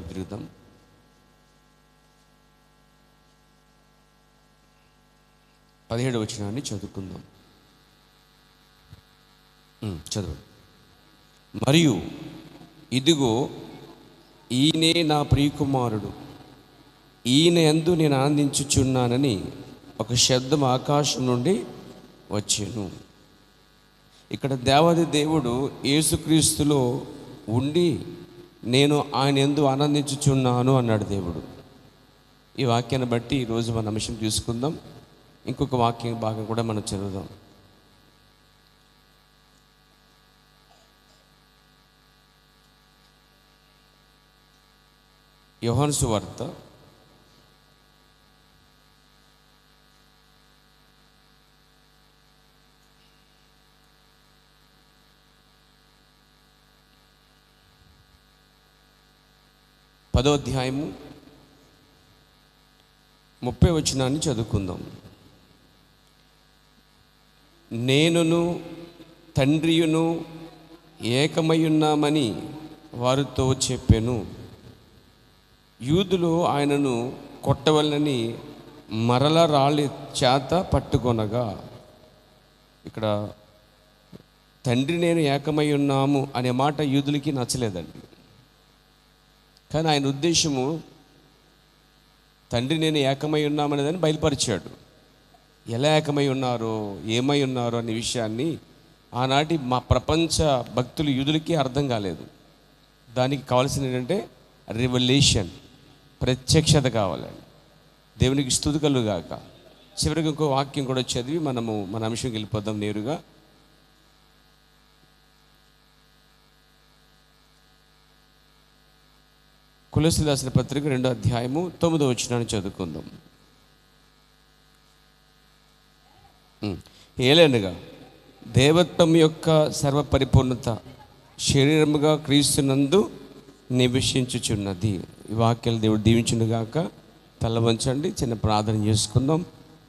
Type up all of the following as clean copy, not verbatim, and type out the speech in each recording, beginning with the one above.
విరుద్ధం 17వ వచనాన్ని చదువుకుందాం. చదువు. మరియు ఇదిగో ఈయనే నా ప్రియకుమారుడు, ఈయన యందు నేను ఆనందించుచున్నానని ఒక శబ్దం ఆకాశం నుండి వచ్చెను. ఇక్కడ దేవాది దేవుడు యేసుక్రీస్తులో ఉండి నేను ఆయన యందు ఆనందించుచున్నాను అన్నాడు దేవుడు. ఈ వాక్యాన్ని బట్టి ఈరోజు మన అంశం తీసుకుందాం. ఇంకొక వాక్యం భాగం కూడా మనం చదువుదాం. యోహాను సువార్త 10వ అధ్యాయము 30వ వచనాన్ని చదువుకుందాం. నేనును తండ్రియును ఏకమయ్యున్నామని వారితో చెప్పెను. యూదులు ఆయనను కొట్టవలనని మరల రాళ్ళ చేత పట్టుకొనగా, ఇక్కడ తండ్రి నేను ఏకమై ఉన్నాము అనే మాట యూదులకి నచ్చలేదండి. కానీ ఆయన ఉద్దేశము తండ్రి నేను ఏకమై ఉన్నామనేదని బయలుపరిచాడు. ఎలా ఏకమై ఉన్నారో ఏమై ఉన్నారో అనే విషయాన్ని ఆనాటి మా ప్రపంచ భక్తులు యూదులకి అర్థం కాలేదు. దానికి కావాల్సింది ఏంటంటే రివల్యూషన్, ప్రత్యక్షత కావాలండి. దేవునికి స్తుతి కలుగుగాక. చివరికి ఇంకో వాక్యం కూడా చదివి మనము మన అంశంకి వెళ్ళిపోదాం నేరుగా. కొలొస్సీయులకు రాసిన పత్రిక 2వ అధ్యాయము 9వ వచనాన్ని చదువుకుందాం. ఏలనగా దేవత్వం యొక్క సర్వపరిపూర్ణత శరీరముగా క్రీస్తునందు నివసించుచున్నది. ఈ వాక్యాలు దేవుడు దీవించునుగాక. తల వంచండి, చిన్న ప్రార్థన చేసుకుందాం.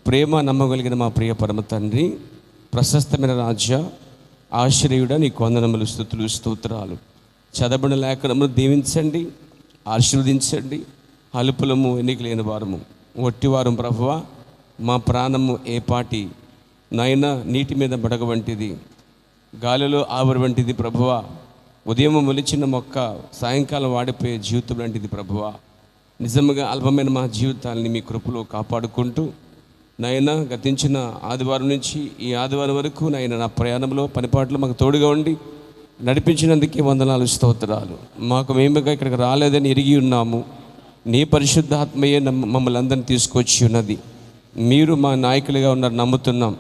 ప్రేమ నమ్మగలిగిన మా ప్రియ పరమ తండ్రి, ప్రశస్తమైన రాజ్య ఆశ్రయుడ, నీకు వందనములు, స్తుతులు, స్తోత్రాలు. చదవబడిన లేఖనములు దీవించండి, ఆశీర్వదించండి. అలుపులము, ఎన్నిక లేని వారము, ఒట్టివారం ప్రభువా, మా ప్రాణము ఏ పాటి నాయన నీటి మీద బడగ వంటిది, గాలిలో ఆవిరి వంటిది ప్రభువా. ఉదయం మొలిచిన మొక్క సాయంకాలం వాడిపోయే జీవితం లాంటిది ప్రభువా. నిజంగా అల్పమైన మా జీవితాలని మీ కృపలో కాపాడుకుంటూ నాయన గతించిన ఆదివారం నుంచి ఈ ఆదివారం వరకు నాయన నా ప్రయాణంలో పనిపాట్లు మాకు తోడుగా ఉండి నడిపించినందుకే వందనాలు, స్తోత్రాలు. మాకు మేముగా ఇక్కడికి రాలేదని ఎరిగి ఉన్నాము. నీ పరిశుద్ధాత్మయే మమ్మల్ని అందరినీ తీసుకొచ్చి ఉన్నది. మీరు మా నాయకులుగా ఉన్నారు, నమ్ముతున్నాం.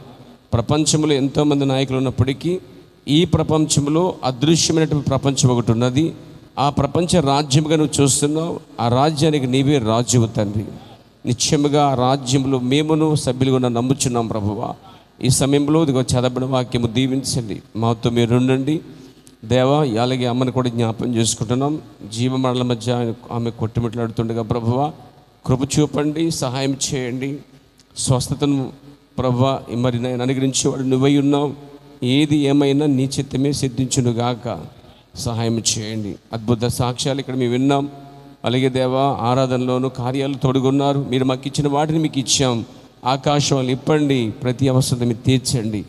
ప్రపంచంలో ఎంతోమంది నాయకులు ఉన్నప్పటికీ ఈ ప్రపంచంలో అదృశ్యమైనటువంటి ప్రపంచం ఒకటి ఉన్నది. ఆ ప్రపంచ రాజ్యంగా నువ్వు చూస్తున్నావు. ఆ రాజ్యానికి నీవే రాజువు తండ్రి. నిశ్చయముగా ఆ రాజ్యంలో మేమును సభ్యులుగా ఉన్న నమ్ముచున్నాం ప్రభువా. ఈ సమయంలో ఇదిగో చదవబడిన వాక్యము దీవించండి, మాతో మీరు ఉండండి దేవా. అలాగే అమ్మని కూడా జ్ఞాపం చేసుకుంటున్నాం. జీవమరణల మధ్య ఆమె కొట్టుమిట్లాడుతుండగా ప్రభువా కృప చూపండి, సహాయం చేయండి. స్వస్థతను ప్రభువా మరి నేను అనుగ్రహించేవాడు నువ్వై ఉన్నావు. ఏది ఏమైనా నీ చిత్తమే సిద్ధించునుగాక, సహాయం చేయండి. అద్భుత సాక్ష్యాలు ఇక్కడ మేము విన్నాం. అలాగే దేవా ఆరాధనలోను కార్యాలు తోడుగున్నారు. మీరు మాకు ఇచ్చిన వాటిని మీకు ఇచ్చాం. ఆకాశం ఇప్పండి, ప్రతి అవసరం మీరు తీర్చండి.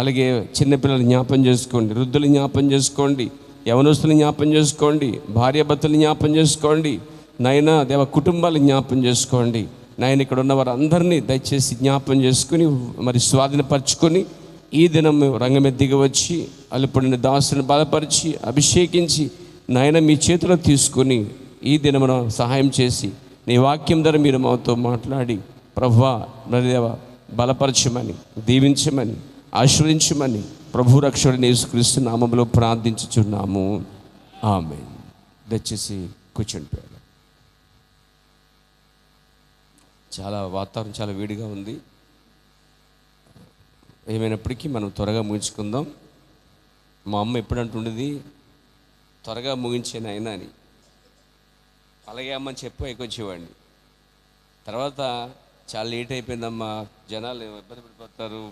అలాగే చిన్నపిల్లలు జ్ఞాపం చేసుకోండి, వృద్ధులు జ్ఞాపం చేసుకోండి, యవనస్తులు జ్ఞాపం చేసుకోండి, భార్యాభర్తలు జ్ఞాపం చేసుకోండి. నాయన దేవ కుటుంబాలు జ్ఞాపం చేసుకోండి. నాయన ఇక్కడ ఉన్న వారందరినీ దయచేసి జ్ఞాపం చేసుకుని మరి స్వాధీనపరచుకొని ఈ దినం రంగం మీద దిగవచ్చి అల్పడిన దాసుని బలపరిచి అభిషేకించి నాయన మీ చేతిలో తీసుకుని ఈ దినమున సహాయం చేసి నీ వాక్యం ద్వారా మీరు మాతో మాట్లాడి ప్రభువా మరి దేవ బలపరచమని, దీవించమని, ఆశీర్వదించమని ప్రభు రక్షకుడైన యేసుక్రీస్తు నామములో ప్రార్థించుచున్నాము. ఆమేన్. దయచేసి కూర్చోండి. చాలా వాతావరణం చాలా వేడిగా ఉంది. ఏమైనప్పటికీ మనం త్వరగా ముగించుకుందాం. మా అమ్మ ఎప్పుడంటుండేది త్వరగా ముగించాను అయినా అని. అలాగే అమ్మని చెప్పు ఎక్కొచ్చేవాడిని. తర్వాత చాలా లేట్ అయిపోయిందమ్మా, జనాలు ఇబ్బంది పడిపోతారు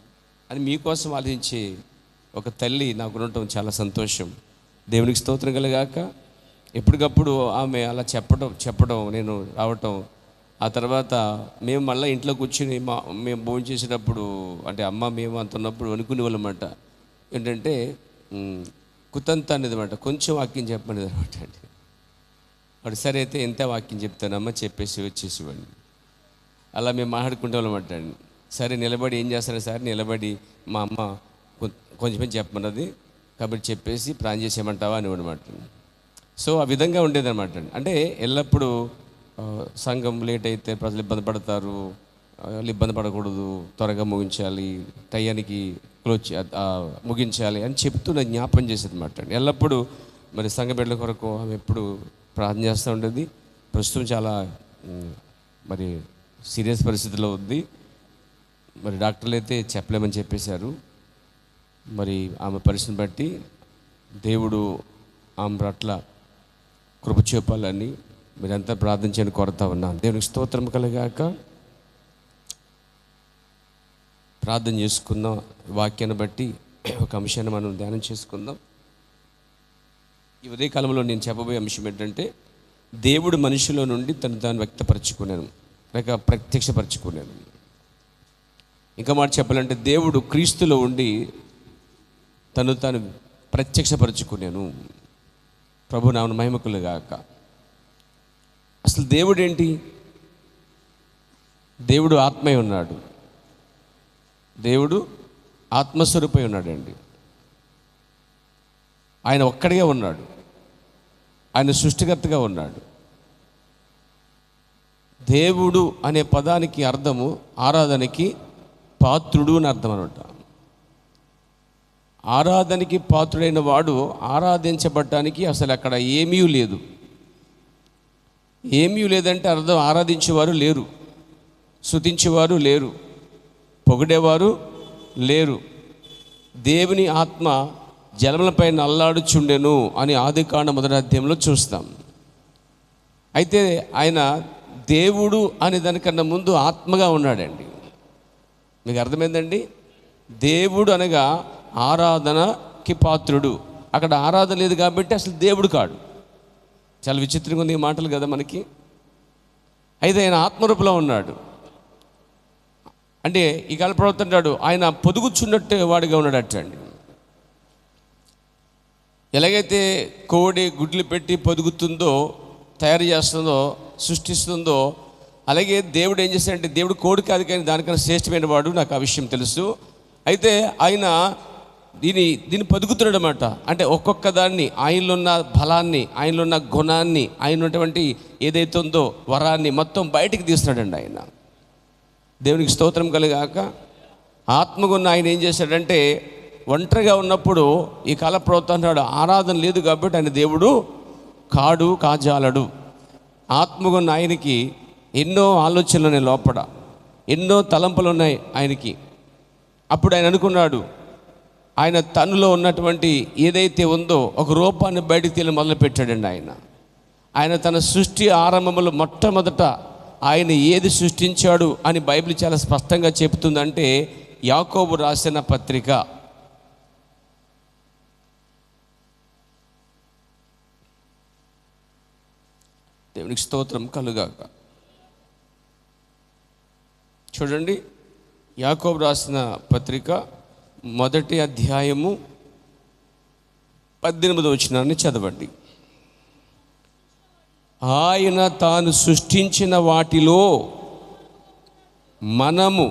అని మీకోసం ఆలోచించి ఒక తల్లి నాకు ఉండటం చాలా సంతోషం. దేవునికి స్తోత్రం కలగాక. ఎప్పటికప్పుడు ఆమె అలా చెప్పడం నేను రావటం. ఆ తర్వాత మేము మళ్ళీ ఇంట్లో కూర్చుని మేము భోజనం చేసేటప్పుడు అంటే అమ్మ మేము అంత ఉన్నప్పుడు అనుకునే వాళ్ళమాట ఏంటంటే కుతంత అనేది అనమాట, కొంచెం వాక్యం చెప్పనేది అనమాట అండి. వాడు సరే అయితే ఎంత వాక్యం చెప్తానమ్మా చెప్పేసి వచ్చేసేవాడిని. అలా మేము మాట్లాడుకుంటే వాళ్ళమాట అండి. సరే నిలబడి ఏం చేస్తారు సార్, నిలబడి మా అమ్మ కొంచెమే చెప్పమన్నది కాబట్టి చెప్పేసి ప్రాణం చేసేయమంటావా అని అనమాట. సో ఆ విధంగా ఉండేదన్నమాట అండి. అంటే ఎల్లప్పుడూ సంఘం లేట్ అయితే ప్రజలు ఇబ్బంది పడతారు, వాళ్ళు ఇబ్బంది పడకూడదు, త్వరగా ముగించాలి, టయానికి ముగించాలి అని చెప్తూ నాకు జ్ఞాపం చేసేది అనమాట అండి. ఎల్లప్పుడూ మరి సంఘ బిడ్డల కొరకు ఆమె ఎప్పుడు ప్రార్థన చేస్తూ ఉండేది. ప్రస్తుతం చాలా మరి సీరియస్ పరిస్థితిలో ఉంది. మరి డాక్టర్లు అయితే చెప్పలేమని చెప్పేశారు. మరి ఆమె పరిస్థితిని బట్టి దేవుడు ఆమె పట్ల కృప చూపాలని మీరంతా ప్రార్థించని కోరుతా ఉన్నాను. దేవునికి స్తోత్రం కలగాక. ప్రార్థన చేసుకుందాం. వాక్యాన్ని బట్టి ఒక అంశాన్ని మనం ధ్యానం చేసుకుందాం. ఈ ఉదయకాలంలో నేను చెప్పబోయే అంశం ఏంటంటే, దేవుడు మనిషిలో నుండి తను తాను వ్యక్తపరచుకున్నాను లేక ప్రత్యక్షపరచుకున్నాను. ఇంకా మాట చెప్పాలంటే దేవుడు క్రీస్తులో ఉండి తను తాను ప్రత్యక్షపరచుకున్నాను. ప్రభు నామమున మహిమకలుగాక. అసలు దేవుడు ఏంటి? దేవుడు ఆత్మై ఉన్నాడు. దేవుడు ఆత్మస్వరూపై ఉన్నాడండి. ఆయన ఒక్కడిగా ఉన్నాడు. ఆయన సృష్టికర్తగా ఉన్నాడు. దేవుడు అనే పదానికి అర్థము ఆరాధనకి పాత్రుడు అని అర్థం అనమాట. ఆరాధనకి పాత్రుడైన వాడు ఆరాధించబడటానికి అసలు అక్కడ ఏమీ లేదు. ఏమీ లేదంటే అర్థం ఆరాధించేవారు లేరు, స్తుతించేవారు లేరు, పొగిడేవారు లేరు. దేవుని ఆత్మ జలములపైన అల్లాడుచుండెను అని ఆదికాండ 1వ అధ్యాయంలో చూస్తాం. అయితే ఆయన దేవుడు అనే దానికన్నా ముందు ఆత్మగా ఉన్నాడండి. మీకు అర్థమైందండి? దేవుడు అనగా ఆరాధనకి పాత్రుడు. అక్కడ ఆరాధన లేదు కాబట్టి అసలు దేవుడు కాడు. చాలా విచిత్రంగా ఉంది ఈ మాటలు కదా మనకి. అయితే ఆయన ఆత్మరూపంలో ఉన్నాడు. అంటే ఈ కాల ప్రవక్త అంటాడు ఆయన పొదుగుచున్నట్టు వాడిగా ఉన్నాడట అండి. ఎలాగైతే కోడి గుడ్లు పెట్టి పొదుగుతుందో, తయారు చేస్తుందో, సృష్టిస్తుందో, అలాగే దేవుడు ఏం చేశాడంటే, దేవుడు కోడి కాదు కానీ దానికన్నా శ్రేష్టమైన వాడు, నాకు ఆ విషయం తెలుసు. అయితే ఆయన దీన్ని పొదుగుతున్నాడు అన్నమాట. అంటే ఒక్కొక్క దాన్ని, ఆయనలో ఉన్న బలాన్ని, ఆయనలో ఉన్న గుణాన్ని, ఆయన ఉన్నటువంటి ఏదైతే ఉందో వరాన్ని మొత్తం బయటికి తీస్తున్నాడండి ఆయన. దేవునికి స్తోత్రం కలిగాక. ఆత్మగున్న ఆయన ఏం చేశాడంటే, ఒంటరిగా ఉన్నప్పుడు ఈ కాల ప్రవక్త అంటాడు ఆరాధన లేదు కాబట్టి ఆయన దేవుడు కాజాలడు. ఆత్మగున్న ఆయనకి ఎన్నో ఆలోచనలు ఉన్నాయి లోపల, ఎన్నో తలంపులు ఉన్నాయి ఆయనకి. అప్పుడు ఆయన అనుకున్నాడు, ఆయన తనలో ఉన్నటువంటి ఏదైతే ఉందో ఒక రూపాన్ని బయటికి తీయడం మొదలుపెట్టాడండి. ఆయన తన సృష్టి ఆరంభంలో మొట్టమొదట ఆయన ఏది సృష్టించాడు అని బైబిల్ చాలా స్పష్టంగా చెబుతుందంటే, యాకోబు రాసిన పత్రిక దేవునికి స్తోత్రం కలుగాక. చూడండి, యాకోబు రాసిన పత్రిక 1వ అధ్యాయము 18వ వచనాన్ని చదవండి. ఆయన తాను సృష్టించిన వాటిలో మనము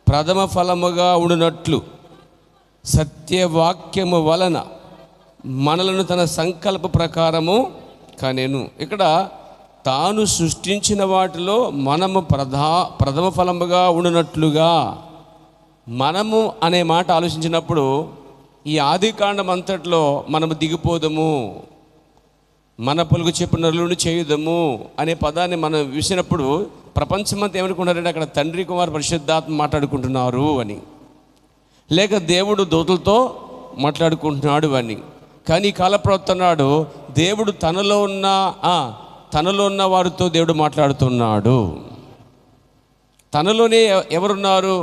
ప్రథమ ఫలముగా ఉండునట్లు సత్యవాక్యము వలన మనలను తన సంకల్ప ప్రకారము కనెను. ఇక్కడ తాను సృష్టించిన వాటిలో మనము ప్రథమ ఫలముగా ఉండునట్లుగా, మనము అనే మాట ఆలోచించినప్పుడు ఈ ఆదికాండం అంతట్లో మనము దిగిపోదము, మన పొలుగు చెప్పు నరులను చేయుదము అనే పదాన్ని మనం విసినప్పుడు ప్రపంచమంతా ఏమనుకుంటారంటే అక్కడ తండ్రి కుమార్ పరిశుద్ధాత్మ మాట్లాడుకుంటున్నారు అని, లేక దేవుడు దూతలతో మాట్లాడుకుంటున్నాడు అని. కానీ కాల ప్రవక్తన్నాడు దేవుడు తనలో ఉన్న వారితో దేవుడు మాట్లాడుతున్నాడు. తనలోనే ఎవరున్నారు?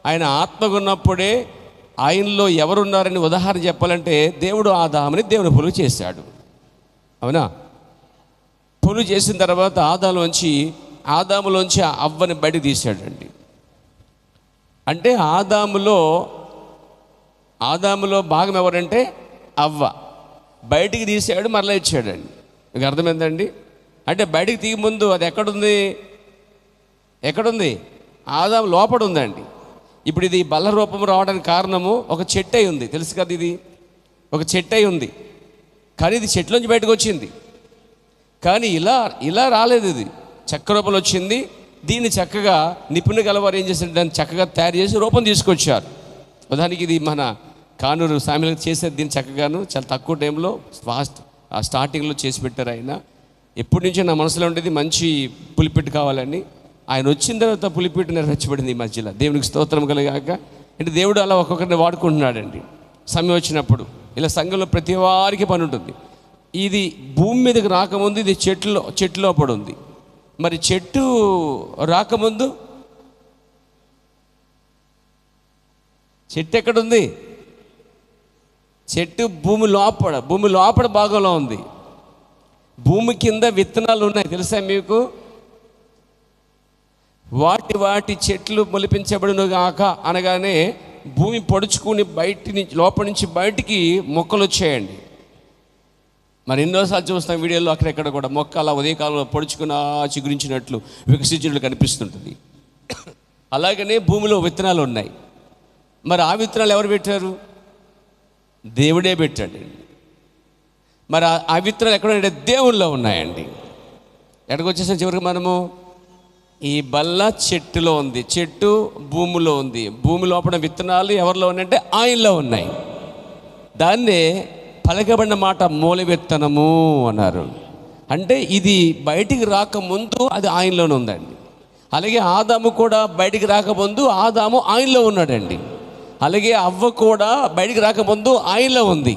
ఆయన ఆత్మగా ఉన్నప్పుడే ఆయనలో ఎవరున్నారని ఉదాహరణ చెప్పాలంటే, దేవుడు ఆదాముని దేవుని పోలిక చేశాడు. అవునా? పొలు చేసిన తర్వాత ఆదాములోంచి అవ్వని బయట తీశాడండి. అంటే ఆదాములో భాగం ఎవరంటే అవ్వ. బయటికి తీసాడు, మరలా ఇచ్చాడండి. మీకు అర్థమైందండి? అంటే బయటికి తీయ ముందు అది ఎక్కడుంది? ఆదాము లోపల ఉందండి. ఇప్పుడు ఇది బల్ల రూపం రావడానికి కారణము ఒక చెట్టు అయి ఉంది. తెలుసు కదా, ఇది ఒక చెట్టు అయి ఉంది. కానీ ఇది చెట్లోంచి బయటకు వచ్చింది. కానీ ఇలా రాలేదు. ఇది చెక్క రూపంలో వచ్చింది. దీన్ని చక్కగా నిపుణులు గలవారు ఏం చేశారు, దాన్ని చక్కగా తయారు చేసి రూపం తీసుకొచ్చారు. ఉదాహరణకి ఇది మన కానూరు సామెలకు చేసేది. దీన్ని చక్కగాను చాలా తక్కువ టైంలో స్టార్టింగ్లో చేసి పెట్టారు. ఆయన ఎప్పటి నుంచో నా మనసులో ఉండేది మంచి పులిపెట్టు కావాలని. ఆయన వచ్చిన తర్వాత పులిపెట్టు నెరవేర్చబడింది ఈ మధ్యలో. దేవునికి స్తోత్రం కలగాక. అంటే దేవుడు అలా ఒక్కొక్కరిని వాడుకుంటున్నాడండి. సమయం వచ్చినప్పుడు ఇలా సంఘంలో ప్రతి వారికి పని ఉంటుంది. ఇది భూమి మీదకి రాకముందు ఇది చెట్టు లోపల ఉంది. మరి చెట్టు రాకముందు చెట్టు ఎక్కడుంది? చెట్టు భూమి లోపల భాగంలో ఉంది. భూమి కింద విత్తనాలు ఉన్నాయి, తెలుసా మీకు? వాటి చెట్లు మొలిపించబడును గాక అనగానే భూమి పొడుచుకుని లోపల నుంచి బయటికి మొక్కలు వచ్చాయండి. మరి ఎన్నోసార్లు చూస్తాం వీడియోలో అక్కడెక్కడ కూడా మొక్క అలా ఉదయకాలంలో పొడుచుకున్న చిగురించినట్లు వికసించినట్లు కనిపిస్తుంటుంది. అలాగనే భూమిలో విత్తనాలు ఉన్నాయి. మరి ఆ విత్తనాలు ఎవరు పెట్టారు? దేవుడే పెట్టాడండి. మరి ఆ విత్తనాలు ఎక్కడంటే దేవుళ్ళలో ఉన్నాయండి. ఎక్కడికి వచ్చేసాం చివరికి మనము? ఈ బల్ల చెట్టులో ఉంది, చెట్టు భూమిలో ఉంది. భూమి లోపల విత్తనాలు ఎవరిలో ఉన్నాయంటే ఆయనలో ఉన్నాయి. దాన్నే పలకబడిన మాట మూల విత్తనము అన్నారు. అంటే ఇది బయటికి రాకముందు అది ఆయనలోనే ఉందండి. అలాగే ఆదాము కూడా బయటికి రాకముందు ఆదాము ఆయనలో ఉన్నాడండి. అలాగే అవ్వ కూడా బయటికి రాకముందు ఆయనలో ఉంది.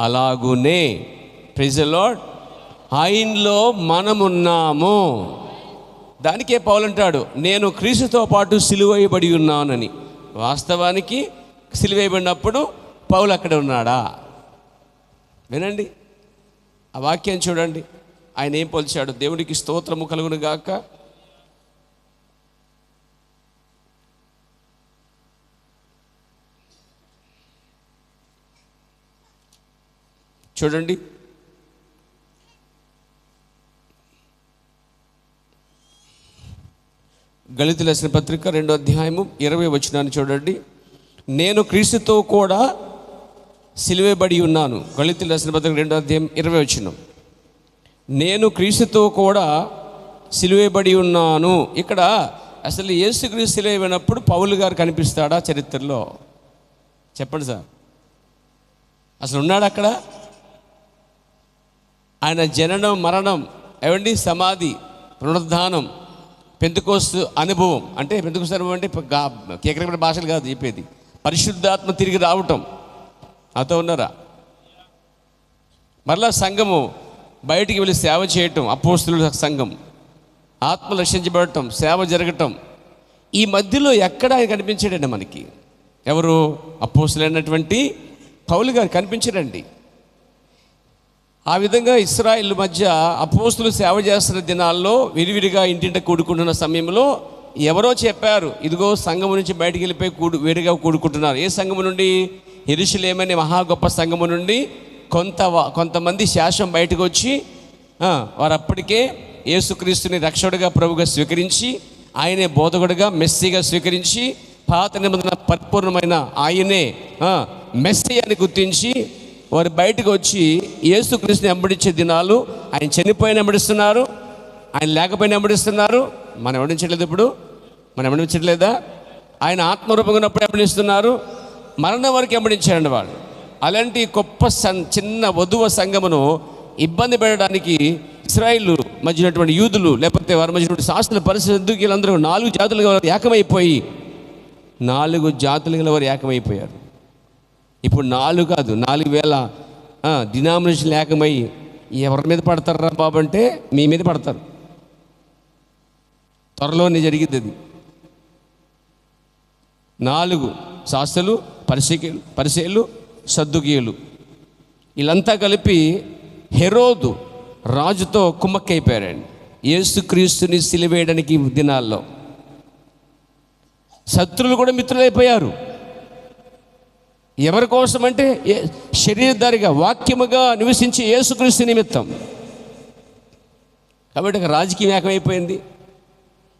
అలాగునే ప్రైజ్ ది లార్డ్, ఆయనలో మనమున్నాము. దానికే పౌలు అంటాడు, నేను క్రీస్తుతో పాటు సిలువేయబడి ఉన్నానని. వాస్తవానికి సిలువేయబడినప్పుడు పౌలు అక్కడ ఉన్నాడా? వినండి, ఆ వాక్యం చూడండి. ఆయన ఏం పోల్చాడు? దేవుడికి స్తోత్రము కలుగును గాక. చూడండి, గళితీయులకు రాసిన పత్రిక 2వ అధ్యాయము 20వ వచనాన్ని చూడండి. నేను క్రీస్తుతో కూడా సిలువేయబడి ఉన్నాను. గళితీయులకు రాసిన పత్రిక 2వ అధ్యాయం 20వ వచనం. నేను క్రీస్తుతో కూడా సిలువేయబడి ఉన్నాను. ఇక్కడ అసలు యేసుక్రీస్తు సిలువేయబడినప్పుడు పౌలు గారు కనిపిస్తాడా చరిత్రలో? చెప్పండి సార్, అసలు ఉన్నాడు అక్కడ? ఆయన జననం, మరణం, ఏమండి, సమాధి, పునరుద్ధానం, పెంతెకోస్తు అనుభవం. అంటే పెంతెకోస్తు అనుభవం అంటే కేకరమైన భాషలు కాదు చెప్పేది, పరిశుద్ధాత్మ తిరిగి రావటం. నాతో ఉన్నారా? మరలా సంఘము బయటికి వెళ్ళి సేవ చేయటం, అపోస్తలుల సంఘం, ఆత్మ రక్షించబడటం, సేవ జరగటం. ఈ మధ్యలో ఎక్కడ ఆయన కనిపించాడండి మనకి? ఎవరు? అపోస్తలులైనటువంటి పౌలు గారు కనిపించారండి. ఆ విధంగా ఇశ్రాయేలు మధ్య అపోస్తులు సేవ చేస్తున్న దినాల్లో విరివిరిగా ఇంటింట కూడుకుంటున్న సమయంలో ఎవరో చెప్పారు, ఇదిగో సంఘము నుంచి బయటికి వెళ్ళిపోయి వేడిగా కూడుకుంటున్నారు. ఏ సంఘము నుండి? యెరూషలేమనే మహా గొప్ప సంఘము నుండి కొంతమంది శాశ్వం బయటకు వచ్చి వారు అప్పటికే యేసుక్రీస్తుని రక్షకుడిగా, ప్రభుగా స్వీకరించి, ఆయనే బోధకుడిగా, మెస్సీగా స్వీకరించి, పాత నిబంధన పరిపూర్ణమైన ఆయనే మెస్సీ అని గుర్తించి వారు బయటకు వచ్చి యేసుక్రీస్తుని వెంబడించే దినాలు. ఆయన చనిపోయిన వెంబడిస్తున్నారు, ఆయన లేకపోయినా వెంబడిస్తున్నారు. మనం వెంబడించట్లేదు. ఇప్పుడు మనం వెంబడించట్లేదా? ఆయన ఆత్మరూపంగా ఉన్నప్పుడు వెంబడిస్తున్నారు, మరణం వరకు వెంబడించారండి వాళ్ళు. అలాంటి గొప్ప చిన్న వధువ సంఘమును ఇబ్బంది పెట్టడానికి ఇశ్రాయేలు మధ్య ఉన్నటువంటి యూదులు, లేకపోతే వారి మధ్య ఉన్నటువంటి శాస్త్రుల పరిస్థితి, వీళ్ళందరూ 4 జాతులుగా వారు ఏకమైపోయి 4 జాతులుగా వారు ఏకమైపోయారు. ఇప్పుడు 4 కాదు, 4000 డినామినేషన్ ఏకమై ఎవరి మీద పడతారా బాబు అంటే మీ మీద పడతారు. త్వరలోనే జరిగింది అది. 4 శాస్త్రులు, పరిసయ్యులు, సద్దూకీయులు, వీళ్ళంతా కలిపి హెరోదు రాజుతో కుమ్మక్కైపోయారండి. యేసుక్రీస్తుని సిలువేయడానికి దినాల్లో శత్రువులు కూడా మిత్రులైపోయారు. ఎవరి కోసం అంటే శరీరధారిగా వాక్యముగా నివసించే యేసుక్రీస్తు నిమిత్తం. కాబట్టి రాజకీయం ఏకమైపోయింది.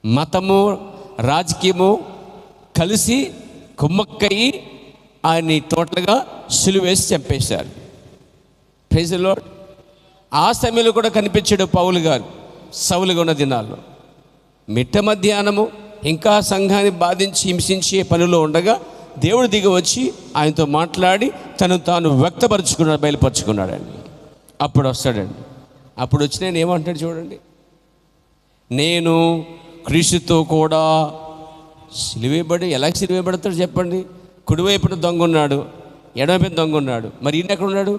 మతము రాజకీయము కలిసి కుమ్మక్కయి ఆయన్ని టోటల్గా సిలువేసి చంపేశారు. Praise the lord. ఆ సమయంలో కూడా కనిపించాడు పౌలు గారు సౌలుగా ఉన్న దినాల్లో. మిట్ట మధ్యాహ్నము ఇంకా సంఘాన్ని బాధించి హింసించే పనిలో ఉండగా దేవుడు దిగి వచ్చి ఆయనతో మాట్లాడి తను తాను వ్యక్తపరుచుకున్నాడు, బయలుపరుచుకున్నాడండి. అప్పుడు వస్తాడండి. అప్పుడు వచ్చి నేను ఏమంటాడు చూడండి, నేను క్రీస్తుతో కూడా సిలువేయబడి. ఎలా సిలువేయబడతాడు చెప్పండి? కుడివైపున దొంగ ఉన్నాడు, ఎడమవైపున దొంగ ఉన్నాడు. మరి ఈయన ఎక్కడ ఉన్నాడు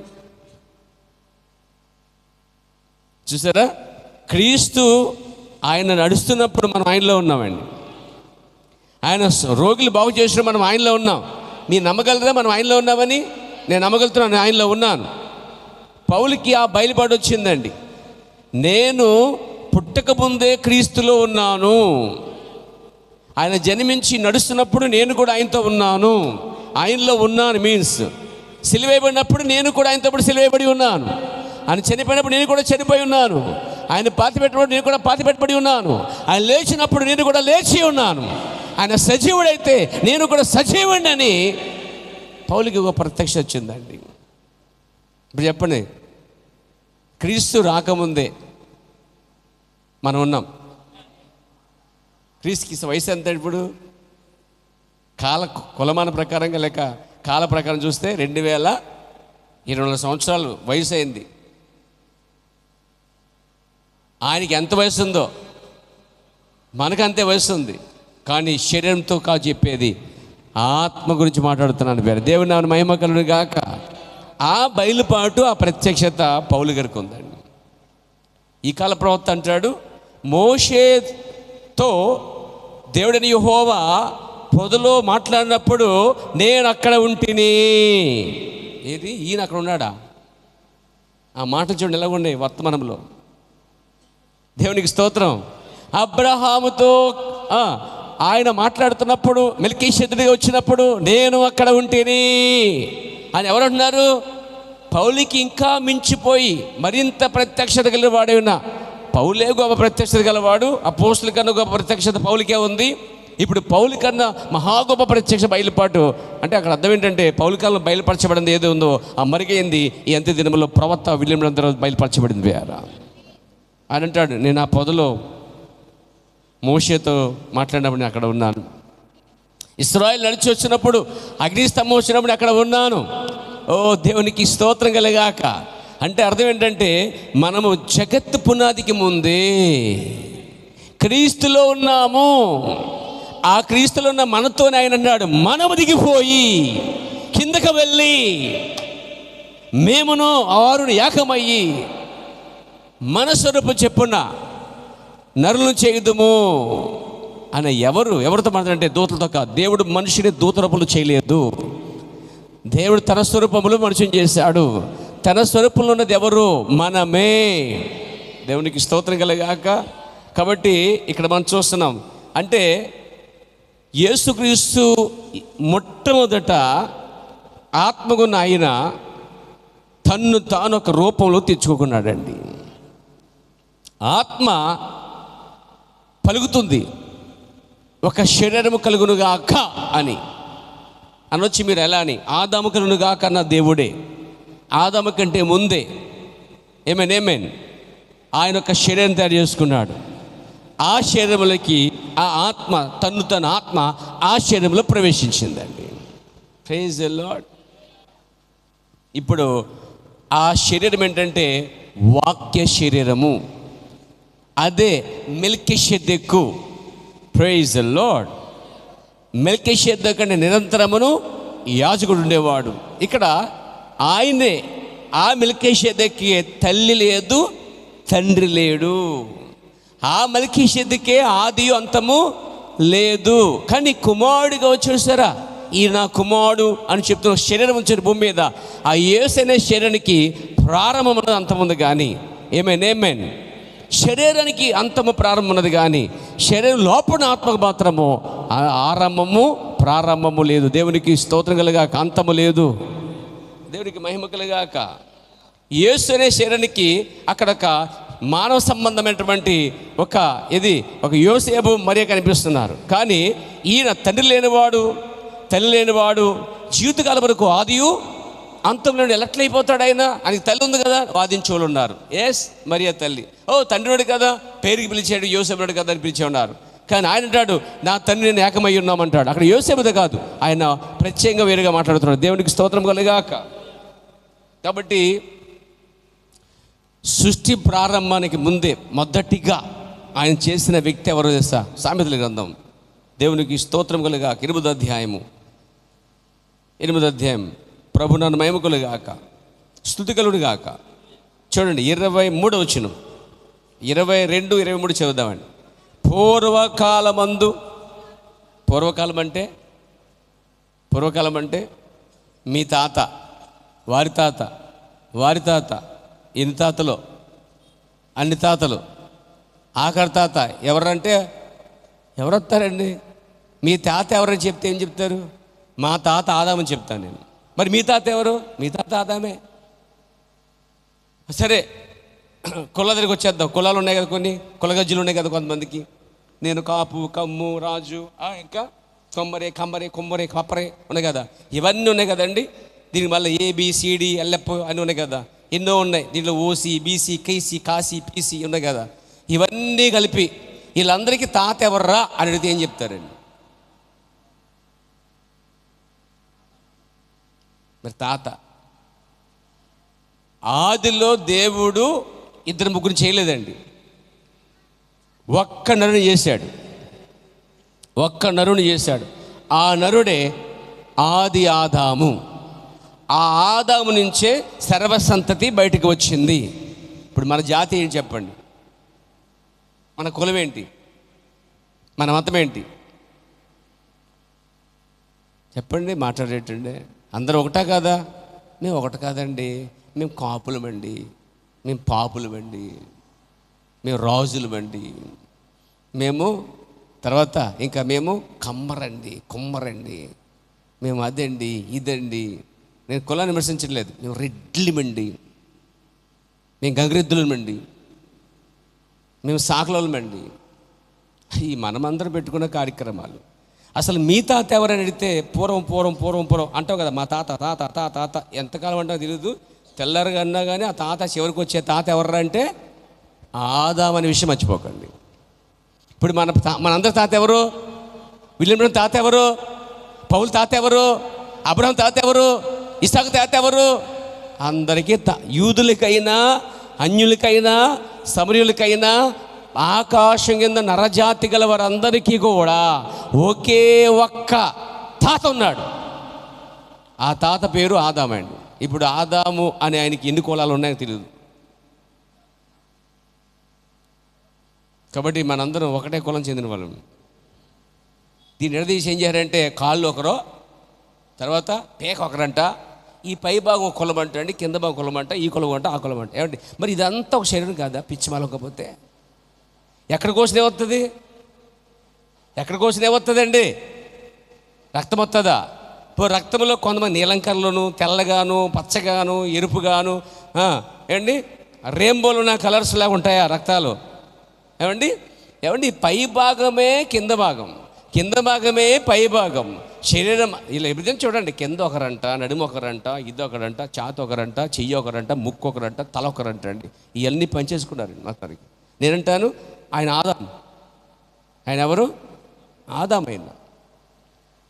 చూసారా? క్రీస్తు ఆయన నడుస్తున్నప్పుడు మనం ఆయనలో ఉన్నామండి. ఆయన రోగులు బాగు చేసిన మనం ఆయనలో ఉన్నాం. మీరు నమ్మగలరా మనం ఆయనలో ఉన్నామని? నేను నమ్మగలుగుతున్నాను, ఆయనలో ఉన్నాను. పౌలుకి ఆ బయలుపాటు వచ్చిందండి. నేను పుట్టక ముందే క్రీస్తులో ఉన్నాను. ఆయన జన్మించి నడుస్తున్నప్పుడు నేను కూడా ఆయనతో ఉన్నాను, ఆయనలో ఉన్నాను. మీన్స్ సిలువేయబడినప్పుడు నేను కూడా ఆయనతో పాటు సిలువేయబడి ఉన్నాను. ఆయన చనిపోయినప్పుడు నేను కూడా చనిపోయి ఉన్నాను. ఆయన పాతిపెట్టినప్పుడు నేను కూడా పాతిపెట్టబడి ఉన్నాను. ఆయన లేచినప్పుడు నేను కూడా లేచి ఉన్నాను. ఆయన సజీవుడైతే నేను కూడా సజీవుడిని అని పౌలుకి ఒక ప్రత్యక్ష వచ్చిందండి. ఇప్పుడు చెప్పండి, క్రీస్తు రాకముందే మనం ఉన్నాం. క్రీస్తుకి వయసు ఎంత ఇప్పుడు? కొలమాన ప్రకారంగా లేక కాల ప్రకారం చూస్తే 2024 సంవత్సరాలు వయసు అయింది. ఆయనకి ఎంత వయసు ఉందో మనకు అంతే వయసు ఉంది. కానీ శరీరంతో కాదు చెప్పేది, ఆత్మ గురించి మాట్లాడుతున్నాను. వేరే దేవుని నామమున మహిమ కలుగును గాక. ఆ బయలుపాటు, ఆ ప్రత్యక్షత పౌలు గారికి ఉందండి. ఈ కాల ప్రవక్త అంటాడు, మోషేతో దేవుడని యెహోవా పొదలో మాట్లాడినప్పుడు నేను అక్కడ ఉంటిని. ఏది? ఈయన అక్కడ ఉన్నాడా? ఆ మాట చూడండి ఎలా ఉన్నాయి వర్తమానంలో. దేవునికి స్తోత్రం. అబ్రహాముతో ఆయన మాట్లాడుతున్నప్పుడు, మెల్కీషెదెకుగా వచ్చినప్పుడు నేను అక్కడ ఉంటిని అని ఎవరంటున్నారు? పౌలుకి ఇంకా మించిపోయి మరింత ప్రత్యక్షత గలవాడే ఉన్నా. పౌలే గొప్ప ప్రత్యక్షత గలవాడు. అపోస్తుల కన్నా గొప్ప ప్రత్యక్షత పౌలుకే ఉంది. ఇప్పుడు పౌలు కన్నా మహా గొప్ప ప్రత్యక్ష బయలుపాటు అంటే అక్కడ అర్థం ఏంటంటే, పౌలు కాలంలో బయలుపరచబడింది ఏది ఉందో ఆ మరుగైంది ఈ అంత్య దినములో ప్రవక్త విలియం గ్రంథంలో బయలుపరచబడింది. వేరా ఆయన అంటాడు, నేను ఆ పొదలో మోషేతో మాట్లాడినప్పుడు నేను అక్కడ ఉన్నాను. ఇశ్రాయేలు నడిచి వచ్చినప్పుడు అగ్నిస్తంభం వచ్చినప్పుడు అక్కడ ఉన్నాను. ఓ దేవునికి స్తోత్రం కలగాక. అంటే అర్థం ఏంటంటే, మనము జగత్తు పునాదికి ముందే క్రీస్తులో ఉన్నాము. ఆ క్రీస్తులో ఉన్న మనతోనే ఆయన అన్నాడు, మనము దిగిపోయి కిందకు వెళ్ళి మేమును ఆరును ఏకమయ్యి మన స్వరూపం చెప్పున నరులను చేయుదుము అని. ఎవరితో మాట్లాడంటే దూతలతో కాదు. దేవుడు మనిషిని దూతరూపంలో చేయలేదు. దేవుడు తన స్వరూపంలో మనిషిని చేశాడు. తన స్వరూపంలో ఉన్నది ఎవరు? మనమే. దేవునికి స్తోత్రం కలగాక. కాబట్టి ఇక్కడ మనం చూస్తున్నాం అంటే యేసుక్రీస్తు మొట్టమొదట ఆత్మగున్న ఆయన తన్ను తాను ఒక రూపంలో తెచ్చుకున్నాడండి. ఆత్మ పలుకుతుంది, ఒక శరీరము కలుగునుగాక అని అనొచ్చి మీరు ఎలా అని. ఆదాము కలుగునుగాక అన్న దేవుడే ఆదాము కంటే ముందే ఏమేన్ ఆయన ఒక శరీరం తయారు చేసుకున్నాడు. ఆ శరీరంలోకి ఆ ఆత్మ తన ఆత్మ ఆ శరీరంలో ప్రవేశించిందండి. Praise the lord. ఇప్పుడు ఆ శరీరం ఏంటంటే వాక్య శరీరము. అదే Melchizedek. Praise the Lord. Melchizedek అంటే నిరంతరమును యాజకుడు ఉండేవాడు. ఇక్కడ ఆయనే. ఆ మెల్కీషెదెకుకి తల్లి లేదు, తండ్రి లేడు. ఆ మెల్కీషెదెకే ఆది అంతము లేదు. కానీ కుమారుడిగా వచ్చేసారా, ఈ నా కుమారుడు అని చెప్తున్న శరీరం ఉంచిన భూమి మీద ఆ యేసు అనే శరీరానికి ప్రారంభం ఉన్నది అంతముంది. కానీ ఏమేన్. శరీరానికి అంతము ప్రారంభం ఉన్నది, కానీ శరీరం లోపల ఆత్మకు మాత్రము ఆరంభము ప్రారంభము లేదు. దేవునికి స్తోత్రం కలుగాక. అంతము లేదు. దేవునికి మహిమ కలుగాక. యేసు అనే శరీరానికి అక్కడ ఒక మానవ సంబంధమైనటువంటి ఒక యోసేపు మరియ కనిపిస్తున్నారు. కానీ ఈయన తండ్రి లేనివాడు, తల్లి లేనివాడు, జీవితకాలం వరకు ఆదియు అంతంలో ఎట్లయిపోతాడు ఆయన? ఆయనకి తల్లి ఉంది కదా, వాదించోళ్ళు ఉన్నారు. ఎస్, మరియ తల్లి. తండ్రివాడు కదా, పేరుకి పిలిచాడు, యోసేపుడు కదా అని పిలిచే ఉన్నారు. కానీ ఆయన అంటాడు, నా తండ్రి నేను ఏకమై ఉన్నామంటాడు. అక్కడ యోసేపుది కాదు, ఆయన ప్రత్యేకంగా వేరుగా మాట్లాడుతున్నాడు. దేవునికి స్తోత్రం కలుగాక. కాబట్టి సృష్టి ప్రారంభానికి ముందే మొదటిగా ఆయన చేసిన వ్యక్తి ఎవరో తెలుసా? సామెతల గ్రంథం. దేవునికి స్తోత్రం కలుగాక. 8వ అధ్యాయం. ప్రభు నన్ను మహిమ కలుగాక, స్తుతి కలుగును గాక. చూడండి 23వ వచనం, 22, 23 చదువుదామండి. పూర్వకాలం అంటే మీ తాత, వారి తాత, వారి తాత, ఎన్ని తాతలో అన్ని తాతలు, ఆఖరి తాత ఎవరంటే ఎవరు వస్తారండి? మీ తాత ఎవరని చెప్తే ఏం చెప్తారు? మా తాత ఆదామని చెప్తాను నేను. మరి మీ తాత ఎవరు? మీ తాత ఆదామే. సరే, కుల దగ్గరికి వచ్చేద్దాం. కులాలు ఉన్నాయి కదా, కొన్ని కులగజ్జులు ఉన్నాయి కదా కొంతమందికి. నేను కాపు, కమ్ము, రాజు, ఇంకా కమ్మరే, కప్పరే ఉన్నాయి కదా. ఇవన్నీ ఉన్నాయి కదండి. దీనికి మళ్ళీ ABCD LF అని ఉన్నాయి కదా, ఎన్నో ఉన్నాయి. దీంట్లో OC, BC, KC, Kashi, PC ఉన్నాయి కదా. ఇవన్నీ కలిపి వీళ్ళందరికీ తాత ఎవర్రా అని అడిగితే ఏం చెప్తారండి? మరి తాత ఆదిలో దేవుడు 2, 3 చేయలేదండి. ఒక్క నరుని చేశాడు. ఆ నరుడే ఆది ఆదాము. ఆ ఆదాము నుంచే సర్వసంతతి బయటికి వచ్చింది. ఇప్పుడు మన జాతి ఏంటి చెప్పండి? మన కులం ఏంటి? మన మతం ఏంటి చెప్పండి? మాట్లాడేటండి. అందరూ ఒకటా కాదా? మేము ఒకటి కాదండి. మేము కాపులమండి, మేము పాపులమండి, మేము రాజులమండి, మేము తర్వాత ఇంకా మేము కుమ్మరండి, మేము అదండి ఇదండి. నేను కులాన్ని విమర్శించట్లేదు. మేము రెడ్లమండి, మేము గంగిరెద్దులమండి, మేము సాకలోలమండి. ఈ మనమందరం పెట్టుకున్న కార్యక్రమాలు. అసలు మీ తాత ఎవరని అడిగితే పూర్వం అంటావు కదా, మా తాత ఎంతకాలం అంటావు తెలియదు. తెల్లారుగా అన్నా కానీ ఆ తాత చివరికి వచ్చే తాత ఎవరు అంటే ఆదాం అనే విషయం మర్చిపోకండి. ఇప్పుడు మనందరి తాత ఎవరు? విలియం తాత ఎవరు? పౌలు తాత ఎవరు? అబ్రహం తాత ఎవరు? ఇసాకు తాత ఎవరు? అందరికీ యూదులకైనా, అన్యులకైనా, సమరయులకైనా, ఆకాశం కింద నరజాతి గల వారందరికీ కూడా ఒకే ఒక్క తాత ఉన్నాడు. ఆ తాత పేరు ఆదామండి. ఇప్పుడు ఆదాము అని ఆయనకి ఎన్ని కులాలు ఉన్నాయో తెలియదు. కాబట్టి మనందరం ఒకటే కులం చెందిన వాళ్ళం. దీన్ని ఎడదీసి ఏం చేయారంటే, కాళ్ళు ఒకరు, తర్వాత పేక ఒకరంట, ఈ పై భాగం కులం అంట అండి, కింద భాగం కులం అంట, ఈ కులం అంట, ఆ కులం అంట. ఏమండి మరి ఇదంతా ఒక శరీరం కాదా? పిచ్చి మాలకపోతే ఎక్కడ కోసిన ఏమవుతుంది? ఏమవుతుందండి? రక్తం వస్తుందా? ఇప్పుడు రక్తంలో కొంతమంది నీలం కలర్లోను, తెల్లగాను, పచ్చగాను, ఎరుపుగాను, ఏమండి రెయిన్బోలు ఉన్న కలర్స్ లాగా ఉంటాయా రక్తాలు? ఏమండి పై భాగమే కింద భాగమే పై భాగం. శరీరం ఇలా ఎప్పుడైనా చూడండి, కింద ఒకరంట, నడుము ఒకరంట, ఇది ఒకరంట, ఛాతి ఒకరంట, చెయ్యి ఒకరంట, ముక్కు ఒకరంట, తల ఒకరంట అండి. ఇవన్నీ పనిచేసుకున్నారండి మొత్తానికి. నేనంటాను ఆయన ఆదాం. ఆయన ఎవరు? ఆదామైన.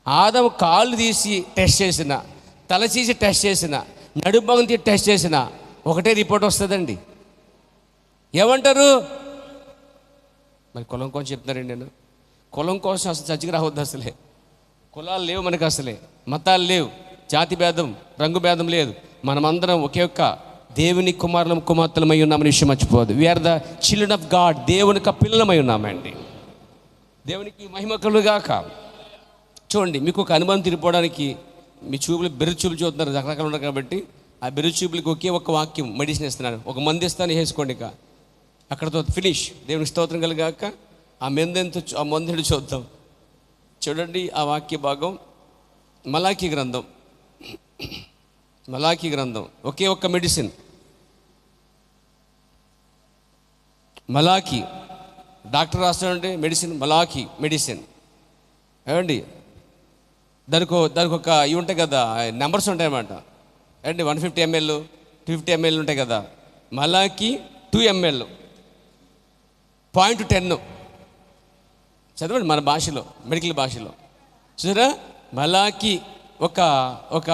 ఆదాము కాళ్ళు తీసి టెస్ట్ చేసిన, తల తీసి టెస్ట్ చేసిన, నడుము తీసి టెస్ట్ చేసిన ఒకటే రిపోర్ట్ వస్తుందండి. ఏమంటారు? మరి కులం కోసం చెప్తున్నారండి. నేను కులం కోసం అసలు చచ్చికి రావద్దు. అసలే కులాలు లేవు మనకు, అసలే మతాలు లేవు, జాతి భేదం, రంగు భేదం లేదు. మనమందరం ఒకే ఒక్క దేవుని కుమార్తెలమై ఉన్నామని విషయం మర్చిపోదు. We're the children of God. దేవుని యొక్క పిల్లలమై ఉన్నామండి. దేవునికి మహిమ కలుగాక. చూడండి, మీకు ఒక అనుభవం తిరిగిపోవడానికి మీ చూపులు బెర్రి చూపులు చూస్తున్నారు, రకరకాలు ఉన్నారు కాబట్టి ఆ బెరుచూపులకి ఒకే ఒక వాక్యం మెడిసిన్ ఇస్తున్నాను, ఒక మందు ఇస్తాను, వేసుకోండి, ఇక అక్కడతో ఫినిష్. దేవునికి స్తోత్రం కలిగాక ఆ మందుని చూద్దాం. చూడండి ఆ వాక్య భాగం మలాకీ గ్రంథం ఒకే ఒక్క మెడిసిన్. మలాకీ డాక్టర్ రాస్తాడంటే మెడిసిన్, మలాకీ మెడిసిన్. ఏమండి దానికి ఒక ఇవి ఉంటాయి కదా, నెంబర్స్ ఉంటాయన్నమాట. ఏమండి 150 ml 250 ml ఉంటాయి కదా. మలాకీ 2 ml 0.10 చదవండి మన భాషలో, మెడికల్ భాషలో. చూసారా, మలాకీ ఒక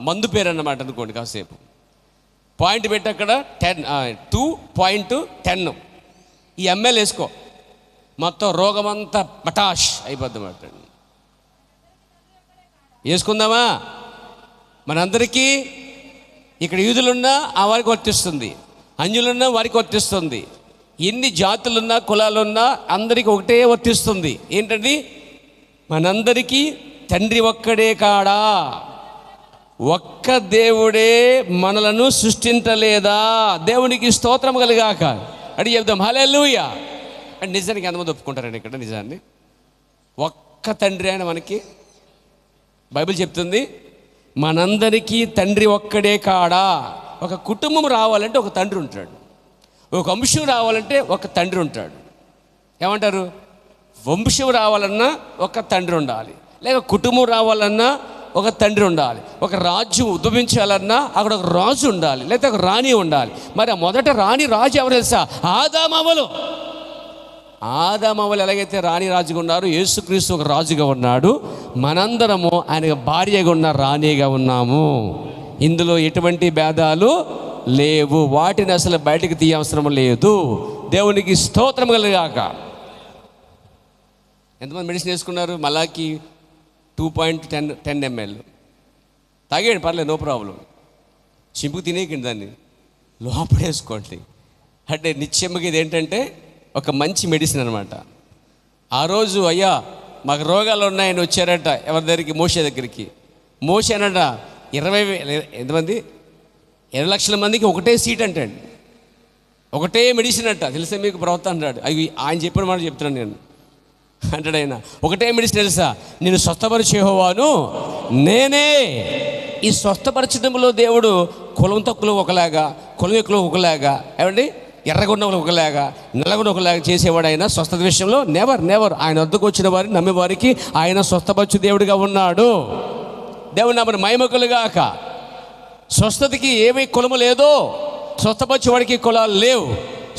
మందు పేరు అన్నమాట అనుకోండి. కాసేపు పాయింట్ పెట్టి అక్కడ 2.10 ఈ ml వేసుకో, మొత్తం రోగమంతా పటాష్ అయిపోద్ది అన్నమాట. వేసుకుందామా? మనందరికీ ఇక్కడ యూదులున్నా ఆ వారికి వర్తిస్తుంది, అన్యులున్నా వారికి వర్తిస్తుంది, ఎన్ని జాతులున్నా కులాలున్నా అందరికీ ఒకటే వర్తిస్తుంది. ఏంటండి? మనందరికీ తండ్రి ఒక్కడే కాడా? ఒక్క దేవుడే మనలను సృష్టించలేదా? దేవునికి స్తోత్రం కలిగాక అడిగి చెప్దాం హల్లెలూయా. అంటే నిజానికి ఎంతమంది ఒప్పుకుంటారండి ఇక్కడ నిజాన్ని? ఒక్క తండ్రి ఆయన మనకి. బైబిల్ చెప్తుంది మనందరికీ తండ్రి ఒక్కడే కాడా. ఒక కుటుంబం రావాలంటే ఒక తండ్రి ఉంటాడు, ఒక వంశం రావాలంటే ఒక తండ్రి ఉంటాడు. ఏమంటారు? వంశం రావాలన్నా ఒక తండ్రి ఉండాలి, లేక కుటుంబం రావాలన్నా ఒక తండ్రి ఉండాలి. ఒక రాజ్యం ఉద్భవించాలన్నా అక్కడ ఒక రాజు ఉండాలి, లేకపోతే ఒక రాణి ఉండాలి. మరి మొదట రాజు ఎవరు తెలుసా? ఆదామవలు ఎలాగైతే రాణి రాజుగా ఉన్నారు, యేసుక్రీస్తు ఒక రాజుగా ఉన్నాడు. మనందరము ఆయన భార్యగా ఉన్న రాణిగా ఉన్నాము. ఇందులో ఎటువంటి భేదాలు లేవు. వాటిని అసలు బయటకు తీయవసరం లేదు. దేవునికి స్తోత్రం కలుగాక. ఎంతమంది మెడిసిన్ వేసుకున్నారు? మలాకి 2.10 ml తాగేయండి, పర్లేదు, నో ప్రాబ్లం. చింపుకు తినేకండి, దాన్ని లోపడేసుకోండి. అంటే నిత్యముగా ఇది ఏంటంటే ఒక మంచి మెడిసిన్ అనమాట. ఆ రోజు అయ్యా మాకు రోగాలు ఉన్నాయని వచ్చారట ఎవరి దగ్గరికి? మోషే దగ్గరికి. మోషే అనట 20 లక్షల మందికి ఒకటే సీట్ అంటాడు, ఒకటే మెడిసిన్ అంట. తెలుసా మీకు? ప్రవక్త అంటాడు. అవి ఆయన చెప్పిన మాట చెప్తున్నాను నేను. అంటాడు ఆయన, ఒకటే మెడిసిన్ తెలుసా? నేను స్వస్థపరిచే యెహోవాను నేనే. ఈ స్వస్థపరచడంలో దేవుడు కులం తక్కువ ఒకలాగా, కులం ఎక్కువ ఒకలాగా, ఏమండి ఎర్రగొండ ఒకలాగా, నల్లగొండ ఒకలాగా చేసేవాడు ఆయన. స్వస్థత విషయంలో నెవర్ ఆయన వద్దకు వచ్చిన వారిని నమ్మేవారికి ఆయన స్వస్థపరచు దేవుడిగా ఉన్నాడు. దేవుడు నమ్మని మహిమకులుగాక. స్వస్థతకి ఏమీ కులము లేదో, స్వస్థపరిచేవాడికి కులాలు లేవు,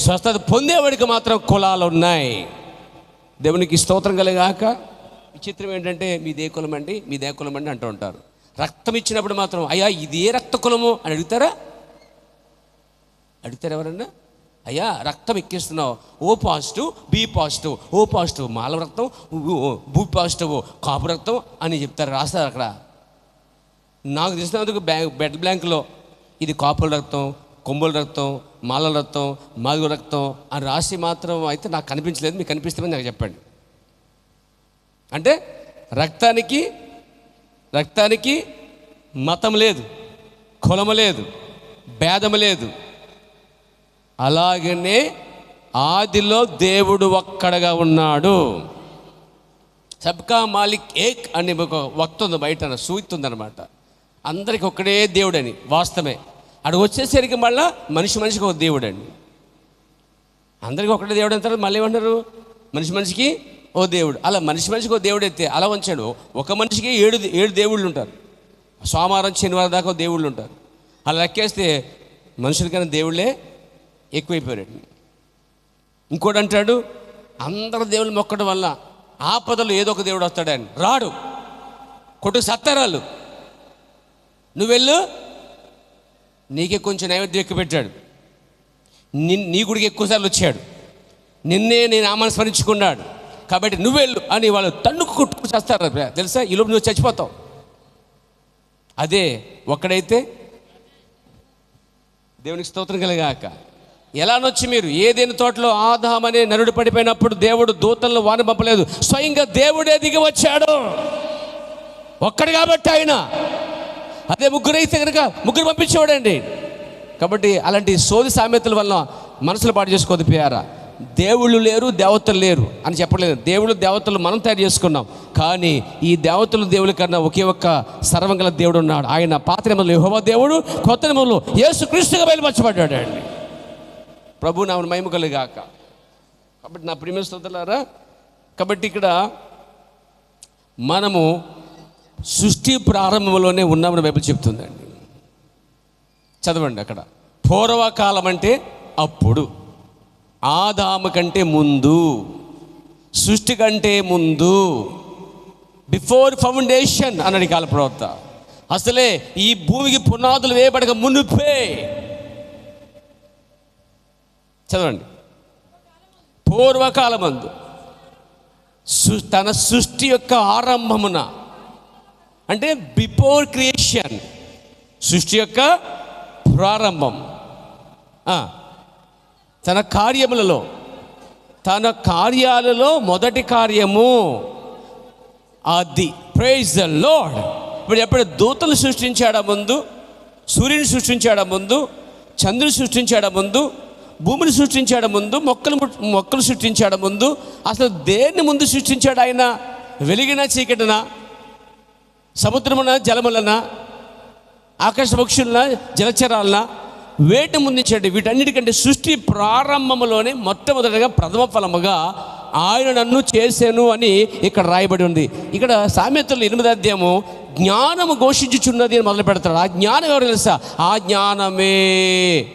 స్వస్థత పొందేవాడికి మాత్రం కులాలు ఉన్నాయి. దేవునికి స్తోత్రం కలిగాక. విచిత్రం ఏంటంటే మీదే కులం అండి, మీదే కులం అండి అంటూ ఉంటారు. రక్తం ఇచ్చినప్పుడు మాత్రం అయ్యా ఇది ఏ రక్త కులము అని అడుగుతారా ఎవరన్నా? అయ్యా రక్తం ఎక్కిస్తున్నావు, O positive, B positive, O positive మాల రక్తం, బి పాజిటివ్ కాపు రక్తం అని చెప్తారు, రాస్తారు అక్కడ. నాకు తెలిసినందుకు బెడ్ బ్లాంక్లో ఇది కాపుల రక్తం, కొమ్ముల రక్తం, మాల రక్తం, మాదిగ రక్తం అని రాసి మాత్రం అయితే నాకు కనిపించలేదు. మీకు కనిపిస్తే నాకు చెప్పండి. అంటే రక్తానికి మతం లేదు, కులము లేదు, భేదము లేదు. అలాగనే ఆదిలో దేవుడు ఒక్కడగా ఉన్నాడు. సబ్కా మాలిక్ ఏక్ అని ఒక వక్త ఉంది, బయట సూక్తి ఉందన్నమాట. అందరికి ఒక్కడే దేవుడని వాస్తవమే. అక్కడ వచ్చేసరికి మళ్ళీ మనిషికి ఒక దేవుడు అండి. అందరికీ ఒకటే దేవుడు అంటారు, మళ్ళీ ఏమంటారు? మనిషికి ఓ దేవుడు. అలా మనిషికి ఓ దేవుడు అయితే అలా ఉంచాడు. ఒక మనిషికి 7 దేవుళ్ళు ఉంటారు. సోమవారం శనివారం దాకా దేవుళ్ళు ఉంటారు. అలా లెక్కేస్తే మనుషులకైనా దేవుళ్ళే ఎక్కువైపోయాడు. ఇంకోటి అంటాడు, అందరు దేవుళ్ళు మొక్కడం వల్ల ఆపదలు ఏదో ఒక దేవుడు వస్తాడని. రాడు, కొట్టుకు సత్తారాలు. నువ్వు వెళ్ళు, నీకే కొంచెం నైవేద్యం ఎక్కువ పెట్టాడు, నీ గుడికి ఎక్కువసార్లు వచ్చాడు, నిన్నే నేను నామాన్ని స్మరించుకున్నాడు కాబట్టి నువ్వెళ్ళు అని వాళ్ళు తన్నుకు కొట్టుకు చేస్తారు. తెలుసా? ఈ లోపు నువ్వు చచ్చిపోతావు. అదే ఒక్కడైతే దేవునికి స్తోత్రం కలిగాక. ఎలానొచ్చి మీరు ఏదైనా తోటలో ఆదాము అనే నరుడు పడిపోయినప్పుడు దేవుడు దూతలను వాన పంపలేదు, స్వయంగా దేవుడే దిగి వచ్చాడు. ఒక్కడు కాబట్టి ఆయన అదే ముగ్గురు అయితే కనుక ముగ్గురు పంపించేవాడండి. కాబట్టి అలాంటి సోది సామెతల వల్ల మనసులో పాటు చేసుకోవద్దు ప్రియారా. దేవుళ్ళు లేరు, దేవతలు లేరు అని చెప్పలేదు. దేవుళ్ళు దేవతలు మనం తయారు చేసుకున్నాం. కానీ ఈ దేవతలు దేవుడి కన్నా ఒకే ఒక్క సర్వంగల దేవుడు ఉన్నాడు. ఆయన పాత నిబంధనలో యెహోవా దేవుడు, కొత్త నిబంధనలో యేసుక్రీస్తుగా బయలుపరచబడ్డాడు అండి. ప్రభు నామమున మహిమ కలుగాక. కాబట్టి నా ప్రియమైన స్తోత్రులారా, కాబట్టి ఇక్కడ మనము సృష్టి ప్రారంభంలోనే ఉన్నామని బైబిల్ చెప్తుందండి. చదవండి అక్కడ. పూర్వకాలం అంటే అప్పుడు, ఆదాము కంటే ముందు, సృష్టి కంటే ముందు, బిఫోర్ ఫౌండేషన్ అన్నాడు కాల ప్రవక్త. అసలే ఈ భూమికి పునాదులు వేయబడక మునుపే. చదవండి. పూర్వకాలమందు తన సృష్టి యొక్క ఆరంభమున, అంటే బిఫోర్ క్రియేషన్, సృష్టి యొక్క ప్రారంభం, తన కార్యాలలో మొదటి కార్యము అది. Praise the lord. ఇప్పుడు ఎప్పుడు దూతలు సృష్టించాడా ముందు, సూర్యుని సృష్టించాడా ముందు, చంద్రుని సృష్టించాడా ముందు, భూమిని సృష్టించాడా ముందు, మొక్కలు సృష్టించాడా ముందు, అసలు దేన్ని ముందు సృష్టించాడు ఆయన? వెలిగిన చీకటిన, సముద్రమున జలములన, ఆకాశ పక్షులన, జలచరాలన, వేటి ముందుంచండి? వీటన్నిటికంటే సృష్టి ప్రారంభంలోనే మొట్టమొదటిగా ప్రథమ ఫలముగా ఆయన నన్ను చేశాను అని ఇక్కడ రాయబడి ఉంది. ఇక్కడ సామెతలు 8వ అధ్యాయము జ్ఞానము ఘోషించుచున్నది అని మొదలు పెడతాడు. ఆ జ్ఞానం ఎవరు తెలుసా? ఆ జ్ఞానమే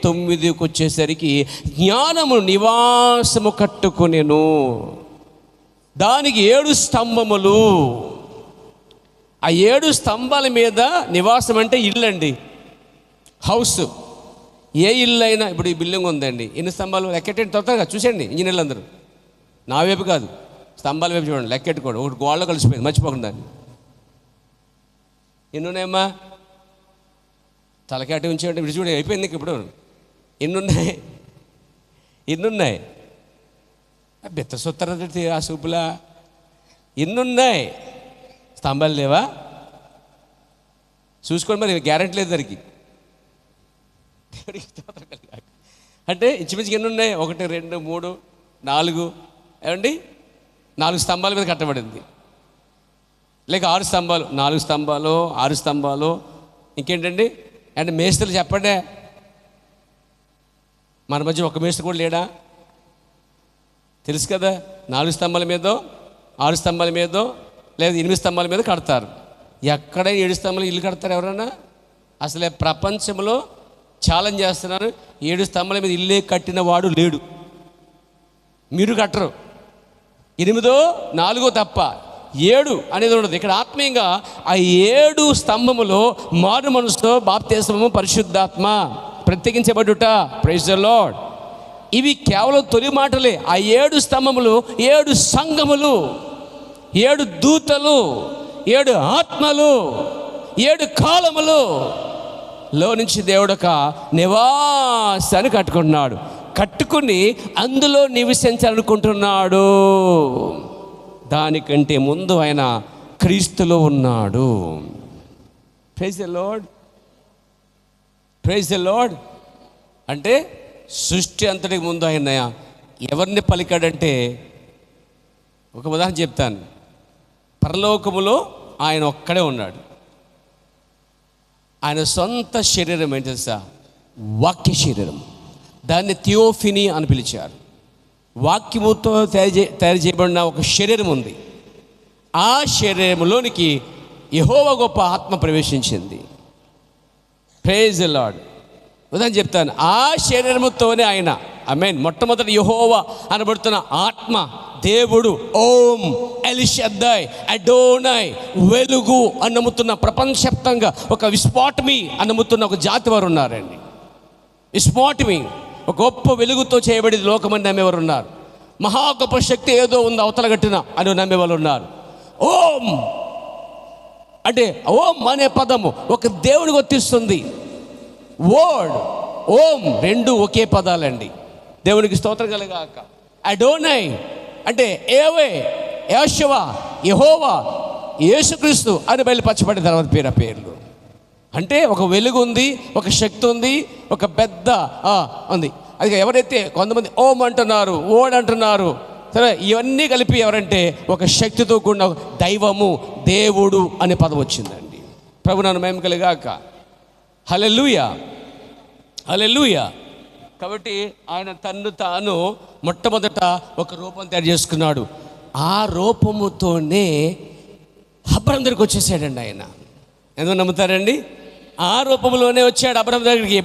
9కి వచ్చేసరికి జ్ఞానము నివాసము కట్టుకొనెను, దానికి 7 స్తంభములు. ఆ 7 స్తంభాల మీద నివాసం అంటే ఇల్లు అండి, హౌస్. ఏ ఇల్లు అయినా, ఇప్పుడు ఈ బిల్డింగ్ ఉందండి, ఎన్ని స్తంభాలు లెక్కెట్టండి, త్వరగా చూసేయండి ఇంజనీర్లు అందరూ. నా వైపు కాదు, స్తంభాల వైపు చూడండి, లెక్కెట్టుకోండి. ఒకటి గోడలో కలిసిపోయింది, మర్చిపోకుండా. ఎన్ని ఉన్నాయమ్మా? తలకాటి ఉంచేయండి, విడిచి చూడండి, అయిపోయింది. ఇప్పుడు ఎన్నున్నాయి? బెత్త సొత్తరది ఆ సూపులా ఎన్నున్నాయి? స్తంభాలు లేవా? చూసుకోండి, మరి గ్యారెంటీ లేదు దానికి. అంటే ఇంచుమించుగా ఎన్ని ఉన్నాయి? 1, 2, 3, 4 ఏమండి? 4 స్తంభాల మీద కట్టబడింది. లేక 6 స్తంభాలు, 4 స్తంభాలు, 6 స్తంభాలు, ఇంకేంటండి? అంటే మేస్త్రులు చెప్పండి, మన మధ్య ఒక మేస్త్రి కూడా లేడా? తెలుసు కదా, 4 స్తంభాల మీదో, 6 స్తంభాల మీదో, లేదా 8 స్తంభాల మీద కడతారు. ఎక్కడ 7 స్తంభాలు ఇల్లు కడతారు ఎవరన్నా? అసలే ప్రపంచంలో ఛాలెంజ్ చేస్తున్నారు, 7 స్తంభాల మీద ఇల్లే కట్టిన వాడు లేడు. మీరు కట్టరు. 8, 4 తప్ప 7 అనేది ఉండదు. ఇక్కడ ఆత్మీయంగా ఆ 7 స్తంభములో మారు మనసుతో బాప్తిస్మము, పరిశుద్ధాత్మ, ప్రత్యేకించబడుట, ప్రైజ్ ద లార్డ్, ఇవి కేవలం తొలి మాటలే. ఆ 7 స్తంభములు 7 సంఘములు, 7 దూతలు, 7 ఆత్మలు, 7 కాలములు లో నుంచి దేవుడు ఒక నివాసాన్ని కట్టుకుంటున్నాడు. కట్టుకుని అందులో నివసించాలనుకుంటున్నాడు. దానికంటే ముందు ఆయన క్రీస్తులో ఉన్నాడు. Praise the lord, praise the lord. అంటే సృష్టి అంతటికి ముందు ఆయన ఎవరిని పలికాడంటే, ఒక ఉదాహరణ చెప్తాను. పరలోకములో ఆయన ఒక్కడే ఉన్నాడు. ఆయన సొంత శరీరం ఏంటి తెలుసా? వాక్య శరీరం. దాన్ని థియోఫినీ అని పిలిచారు. వాక్యముతో తయారు చేయబడిన ఒక శరీరం ఉంది. ఆ శరీరంలోనికి యెహోవా గొప్ప ఆత్మ ప్రవేశించింది. Praise the lord. ఉదాహరణ చెప్తాను. ఆ శరీరముతోనే ఆయన, ఆమేన్, మొట్టమొదటి యెహోవా అనబడుతున్న ఆత్మ, దేవుడు, ఓం, ఎల్షద్దై, అడోనై, వెలుగు అని నమ్ముతున్న, ప్రపంచవ్యాప్తంగా ఒక విస్పాటమీ అని నమ్ముతున్న ఒక జాతి వారు ఉన్నారండి. విస్పాటమీ, ఒక గొప్ప వెలుగుతో చేయబడి లోకమని నమ్మేవారు ఉన్నారు. మహా గొప్ప శక్తి ఏదో ఉంది అవతల గట్టిన అని నమ్మేవాళ్ళు ఉన్నారు. ఓం అంటే, ఓం అనే పదము ఒక దేవుడికి వర్తిస్తుంది. వర్డ్, ఓం, 2 ఒకే పదాలండి. దేవునికి స్తోత్రం కలుగాక. అడోనై అంటే ఏవే, యెహోవా, యెహోవా, యేసుక్రీస్తు అని బయలుపరచబడిన తర్వాత పేర్లు. అంటే ఒక వెలుగు ఉంది, ఒక శక్తి ఉంది, ఒక పెద్ద ఉంది. అది ఎవరైతే కొంతమంది ఓం అంటున్నారు, ఓడ్ అంటున్నారు, సరే ఇవన్నీ కలిపి ఎవరంటే ఒక శక్తితో కూడిన దైవము, దేవుడు అనే పదం వచ్చిందండి. ప్రభు నామమునకు మహిమ కలుగాక. హల్లెలూయా, హల్లెలూయా. కాబట్టి ఆయన తన్ను తాను మొట్టమొదట ఒక రూపం తయారు చేసుకున్నాడు. ఆ రూపముతోనే అబ్రహాం దగ్గరికి వచ్చేసాడండి ఆయన. ఎందుకు నమ్ముతారండి? ఆ రూపంలోనే వచ్చాడు అబ్రహాం దగ్గరికి.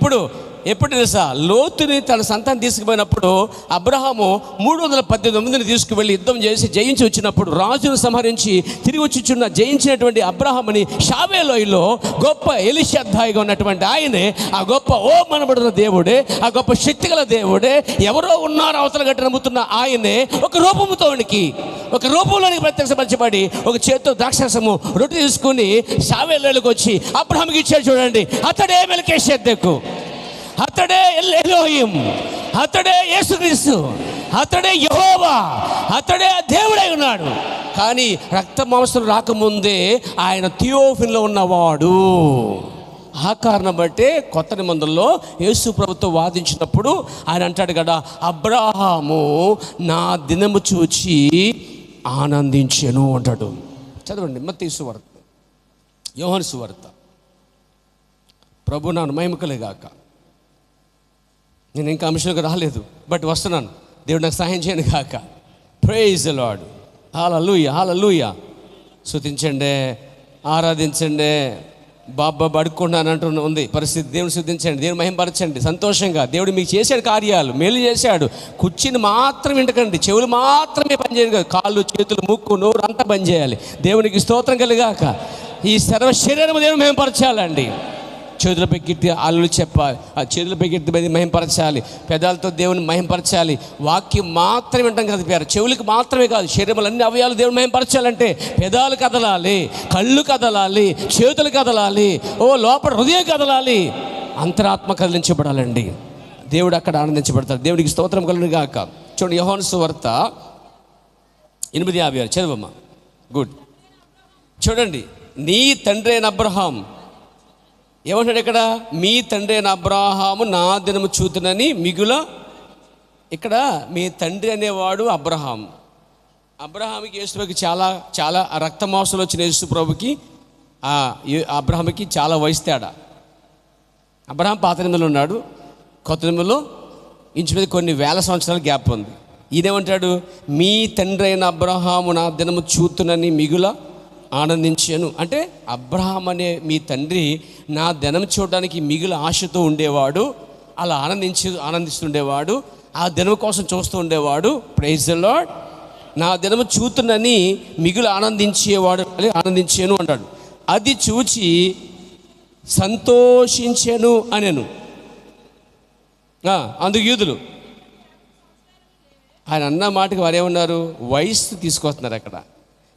ఎప్పుడు తెలుసా? లోతుని తన సంతానం తీసుకుపోయినప్పుడు అబ్రహాము 318 మందిని తీసుకువెళ్ళి యుద్ధం చేసి జయించి వచ్చినప్పుడు, రాజును సంహరించి తిరిగి వచ్చిచున్న జయించినటువంటి అబ్రహాముని షావేలోయలో గొప్ప ఎలీషద్దాయిగా ఉన్నటువంటి ఆయనే, ఆ గొప్ప ఓం అనబడిన దేవుడే, ఆ గొప్ప శక్తిగల దేవుడే, ఎవరో ఉన్నారు అవతల గట్టి నమ్ముతున్న ఆయనే ఒక రూపంలోనికి ప్రత్యక్షపరచబడి ఒక చేత్తో ద్రాక్షరసము రొట్టె తీసుకుని షావేలోయలోకి వచ్చి అబ్రహాముకి ఇచ్చాడు. చూడండి, అతడే మెల్కీషెదెకు, అతడే ఎలోహిం, అతడే యేసుక్రీస్తు, అతడే యెహోవా, అతడే దేవుడై ఉన్నాడు. కానీ రక్త మాంసం రాకముందే ఆయన థియోఫిన్లో ఉన్నవాడు. ఆ కారణం బట్టే కొత్త నిబంధనలో యేసు ప్రభుతో వాదించినప్పుడు ఆయన అంటాడు కదా, అబ్రహాము నా దినము చూచి ఆనందించెను అంటాడు. చదవండి మత్తయి సువార్త, యోహాను సువార్త. ప్రభు నామమునకు మహిమ కలుగాక. నేను ఇంకా అంశంలోకి రాలేదు, బట్ వస్తున్నాను. దేవుడు నాకు సహాయం చేయను కాక. Praise the Lord. Hallelujah, hallelujah. స్తుతించండి, ఆరాధించండి. బాబా అడుక్కున్నాను అంటున్న ఉంది పరిస్థితి. దేవుని స్తుతించండి, దేవుని మహిమపరచండి. సంతోషంగా దేవుడు మీకు చేశాడు కార్యాలు, మేలు చేశాడు. కుర్చీని మాత్రం వింటకండి, చెవులు మాత్రమే పనిచేయదు కదా, కాళ్ళు, చేతులు, ముక్కు, నోరు అంతా పనిచేయాలి. దేవునికి స్తోత్రం కలుగాక. ఈ సర్వ శరీరం దేవుని మహిమపరచాలండి. చేతుల పెట్టి అల్లు చెప్పాలి, ఆ చేతుల పెట్టి మహింపరచాలి, పెదాలతో దేవుని మహింపరచాలి. వాక్యం మాత్రమే వింటాం కదా పేరు, చెవులకి మాత్రమే కాదు, శరీరంలో అన్ని అవయాలు దేవుని మహింపరచాలంటే పెదాలు కదలాలి, కళ్ళు కదలాలి, చేతులు కదలాలి, లోపల హృదయం కదలాలి, అంతరాత్మ కదిలించబడాలండి. దేవుడు అక్కడ ఆనందించబడతాడు. దేవుడికి స్తోత్రం కలుగును గాక. చూడండి, యోహాను సువార్త 8:56 చదవమ్మా. గుడ్. చూడండి, నీ తండ్రి అయిన అబ్రహాం ఏమంటాడు ఇక్కడ? మీ తండ్రి అయిన అబ్రహాము నా దినము చూతునని మిగుల. ఇక్కడ మీ తండ్రి అనేవాడు అబ్రహాం. అబ్రహాముకి యేసుప్రభుకి చాలా చాలా రక్త మాంసంలో వచ్చిన యేసుప్రభుకి అబ్రహాముకి చాలా వయసు తేడా. అబ్రహాం పాత నిబంధనలో ఉన్నాడు, కొత్త నిబంధనలో ఇంచుమీద కొన్ని వేల సంవత్సరాల గ్యాప్ ఉంది. ఈయనేమంటాడు? మీ తండ్రి అయిన అబ్రహాము నా దినము చూతునని మిగుల ఆనందించాను. అంటే అబ్రహాం అనే మీ తండ్రి నా దినం చూడడానికి మిగులు ఆశతో ఉండేవాడు, అలా ఆనందిస్తుండేవాడు, ఆ దినం కోసం చూస్తూ ఉండేవాడు. Praise the lord. నా దినము చూతునని మిగులు ఆనందించాను అంటాడు. అది చూచి సంతోషించాను అనేను. అందుకు యూదులు ఆయన అన్న మాటకి వారేమన్నారు? వయస్సు తీసుకొస్తున్నారు. అక్కడ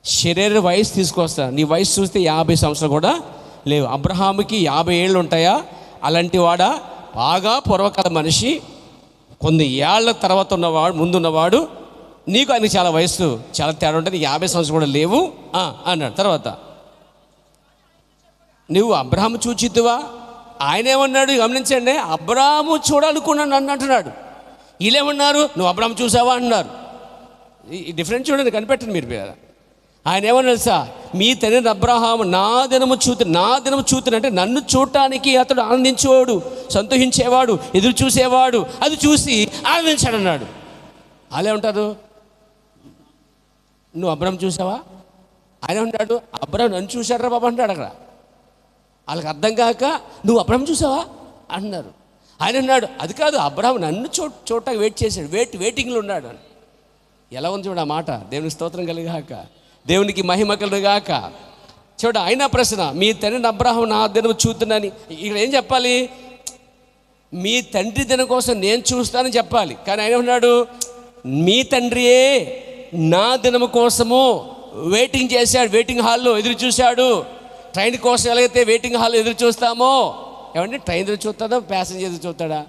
శరీర వయసు తీసుకొస్తారు. నీ వయసు చూస్తే 50 సంవత్సరాలు కూడా లేవు. అబ్రహాముకి 50 ఏళ్ళు ఉంటాయా? అలాంటి వాడా? బాగా పూర్వకాల మనిషి, కొన్ని ఏళ్ల తర్వాత ఉన్నవాడు, ముందున్నవాడు. నీకు ఆయనకి చాలా వయసు చాలా తేడా ఉంటుంది, 50 సంవత్సరాలు కూడా లేవు అన్నాడు. తర్వాత నువ్వు అబ్రహాము చూచిద్దువా? ఆయన ఏమన్నాడు గమనించండి, అబ్రహాము చూడాలనుకున్నాను నన్ను అంటున్నాడు. వీళ్ళేమన్నారు? నువ్వు అబ్రహాము చూసావా అన్నారు. ఈ డిఫరెన్స్ చూడండి, కనిపెట్టండి మీరు. ఆయన ఏమన్నాడు సార్? మీ తండ్రి అబ్రహాము నా దినము చూతుని అంటే నన్ను చూడటానికి అతడు ఆనందించేవాడు, సంతోషించేవాడు, ఎదురు చూసేవాడు. అది చూసి ఆనందించాడు అన్నాడు. వాళ్ళే ఉంటారు, నువ్వు అబ్రహాం చూసావా? ఆయన ఉంటాడు, అబ్రహాం నన్ను చూశాడు రా బాబా అంటాడు. అక్కడ వాళ్ళకి అర్థం కాక నువ్వు అబ్రహాం చూసావా అంటున్నారు. ఆయన అన్నాడు, అది కాదు, అబ్రహాం నన్ను చూడటానికి వెయిట్ చేశాడు, వెయిటింగ్లో ఉన్నాడు అని. ఎలా ఉంది చూడ ఆ మాట. దేవునికి స్తోత్రం కలిగాక, దేవునికి మహిమ కలుగాక. చూడ అయినా ప్రశ్న, మీ తండ్రిని అబ్రహాం నా దినం చూస్తున్నాని. ఇక్కడ ఏం చెప్పాలి? మీ తండ్రి దినం కోసం నేను చూస్తానని చెప్పాలి. కానీ ఆయన ఉన్నాడు, మీ తండ్రియే నా దినము కోసము వెయిటింగ్ చేశాడు, వెయిటింగ్ హాల్లో ఎదురు చూశాడు. ట్రైన్ కోసం ఎలాగైతే వెయిటింగ్ హాల్లో ఎదురు చూస్తామో, ఏమంటే ట్రైన్ ఎదురు చూస్తాడా, ప్యాసింజర్ ఎదురు చూస్తాడా?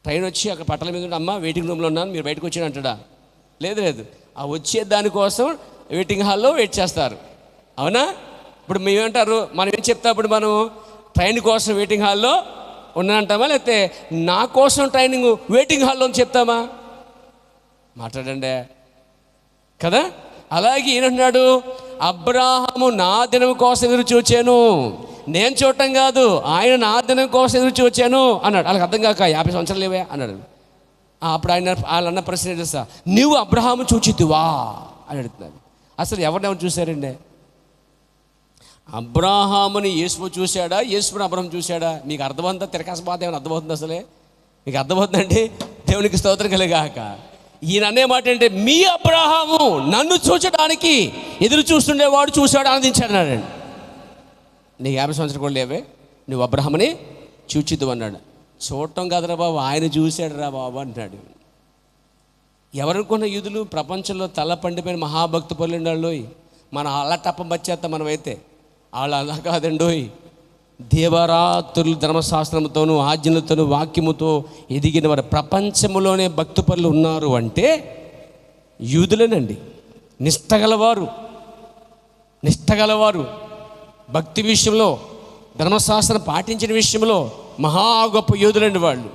ట్రైన్ వచ్చి అక్కడ పట్టల మీద అమ్మ వెయిటింగ్ రూమ్లో ఉన్నాను, మీరు బయటకు వచ్చాడు అంటాడా? లేదు. ఆ వచ్చే దానికోసం వెయిటింగ్ హాల్లో వెయిట్ చేస్తారు, అవునా? ఇప్పుడు మేమేమంటారు, మనం ఏం చెప్తా, ఇప్పుడు మనం ట్రైన్ కోసం వెయిటింగ్ హాల్లో ఉన్నానంటామా, లేకపోతే నా కోసం ట్రైనింగ్ వెయిటింగ్ హాల్లో అని చెప్తామా? మాట్లాడండి కదా. అలాగే ఈయనంటున్నాడు, అబ్రాహాము నా దినం కోసం ఎదురు చూచాను, నేను చూడటం కాదు, ఆయన నా దినం కోసం ఎదురు చూచాను అన్నాడు. వాళ్ళకి అర్థం కాక 50 సంవత్సరాలు లేవే అన్నాడు. అప్పుడు వాళ్ళు అన్న ప్రశ్న ఏంటి సార్, నువ్వు అబ్రహాము చూచితివా అని అడుగుతున్నాను. అసలు ఎవరినెవరు చూశారండి? అబ్రహాముని యేసు చూశాడా, యేసుని అబ్రహాం చూశాడా? మీకు అర్థమవుతుందా? తిరకాసు బాధ ఏమైనా అర్థమవుతుంది? అసలే మీకు అర్థమవుతుందండి? దేవునికి స్తోత్రం కలిగాక. ఈయన అనే మాట అంటే, మీ అబ్రహాము నన్ను చూచడానికి ఎదురు చూస్తుండేవాడు చూశాడు, ఆనందించాడు అన్నాడు. నీకు 50 సంవత్సరాలు కూడా లేవే, నువ్వు అబ్రహాముని చూచిద్దు అన్నాడు. చూడటం కాదురా బాబు, ఆయన చూశాడు రా బాబు అంటున్నాడు. ఎవరనుకున్న యూదులు ప్రపంచంలో తల పండిపోయిన మహాభక్తి పనులుండాలోయ్. మన అలా టప్పం వచ్చేస్తాం మనమైతే, వాళ్ళు అలా కాదండోయ్. దేవరాత్రులు ధర్మశాస్త్రంతోనూ ఆజ్ఞలతోనూ వాక్యముతో ఎదిగిన వారు ప్రపంచంలోనే భక్తి పనులు ఉన్నారు అంటే యూదులేనండి. నిష్టగలవారు భక్తి విషయంలో, ధర్మశాస్త్రం పాటించిన విషయంలో మహా గొప్ప యోధులండి వాళ్ళు.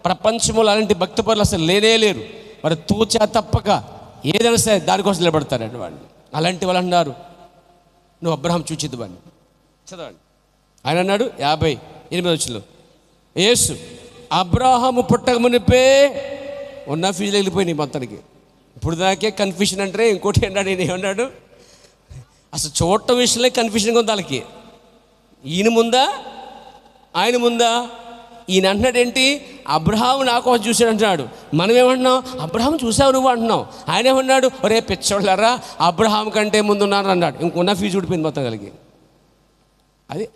ప్రపంచంలో అలాంటి భక్తి పనులు అసలు లేరు. వారు తూచా తప్పక ఏదైనా సరే దానికోసం నిలబడతారండి వాళ్ళు. అలాంటి వాళ్ళు అన్నారు, నువ్వు అబ్రహాం చూచిద్దు అని. చదవండి. ఆయన అన్నాడు 58 యేసు అబ్రహాము పుట్టక మునిపే ఉన్న ఫీజులు వెళ్ళిపోయినాయి మొత్తానికి. ఇప్పుడు దాకే కన్ఫ్యూషన్ అంటే ఇంకోటి అన్నాడు. ఈయన ఏమన్నాడు, అసలు చూడటం విషయంలో కన్ఫ్యూషన్గా ఉంది వాళ్ళకి. ఈయన ముందా ఆయన ముందా? ఈయన అంటున్నాడు ఏంటి, అబ్రహాము నా కోసం చూశాడు అంటున్నాడు. మనం ఏమంటున్నాం, అబ్రహాం చూసావు నువ్వు అంటున్నావు. ఆయన ఏమన్నాడు, ఒరే పిచ్చోళ్ళారా, అబ్రహాం కంటే ముందున్నాను అన్నాడు. ఇంకొన్న ఫీజు ఉడిపోయింది మొత్తం కలిగి. అది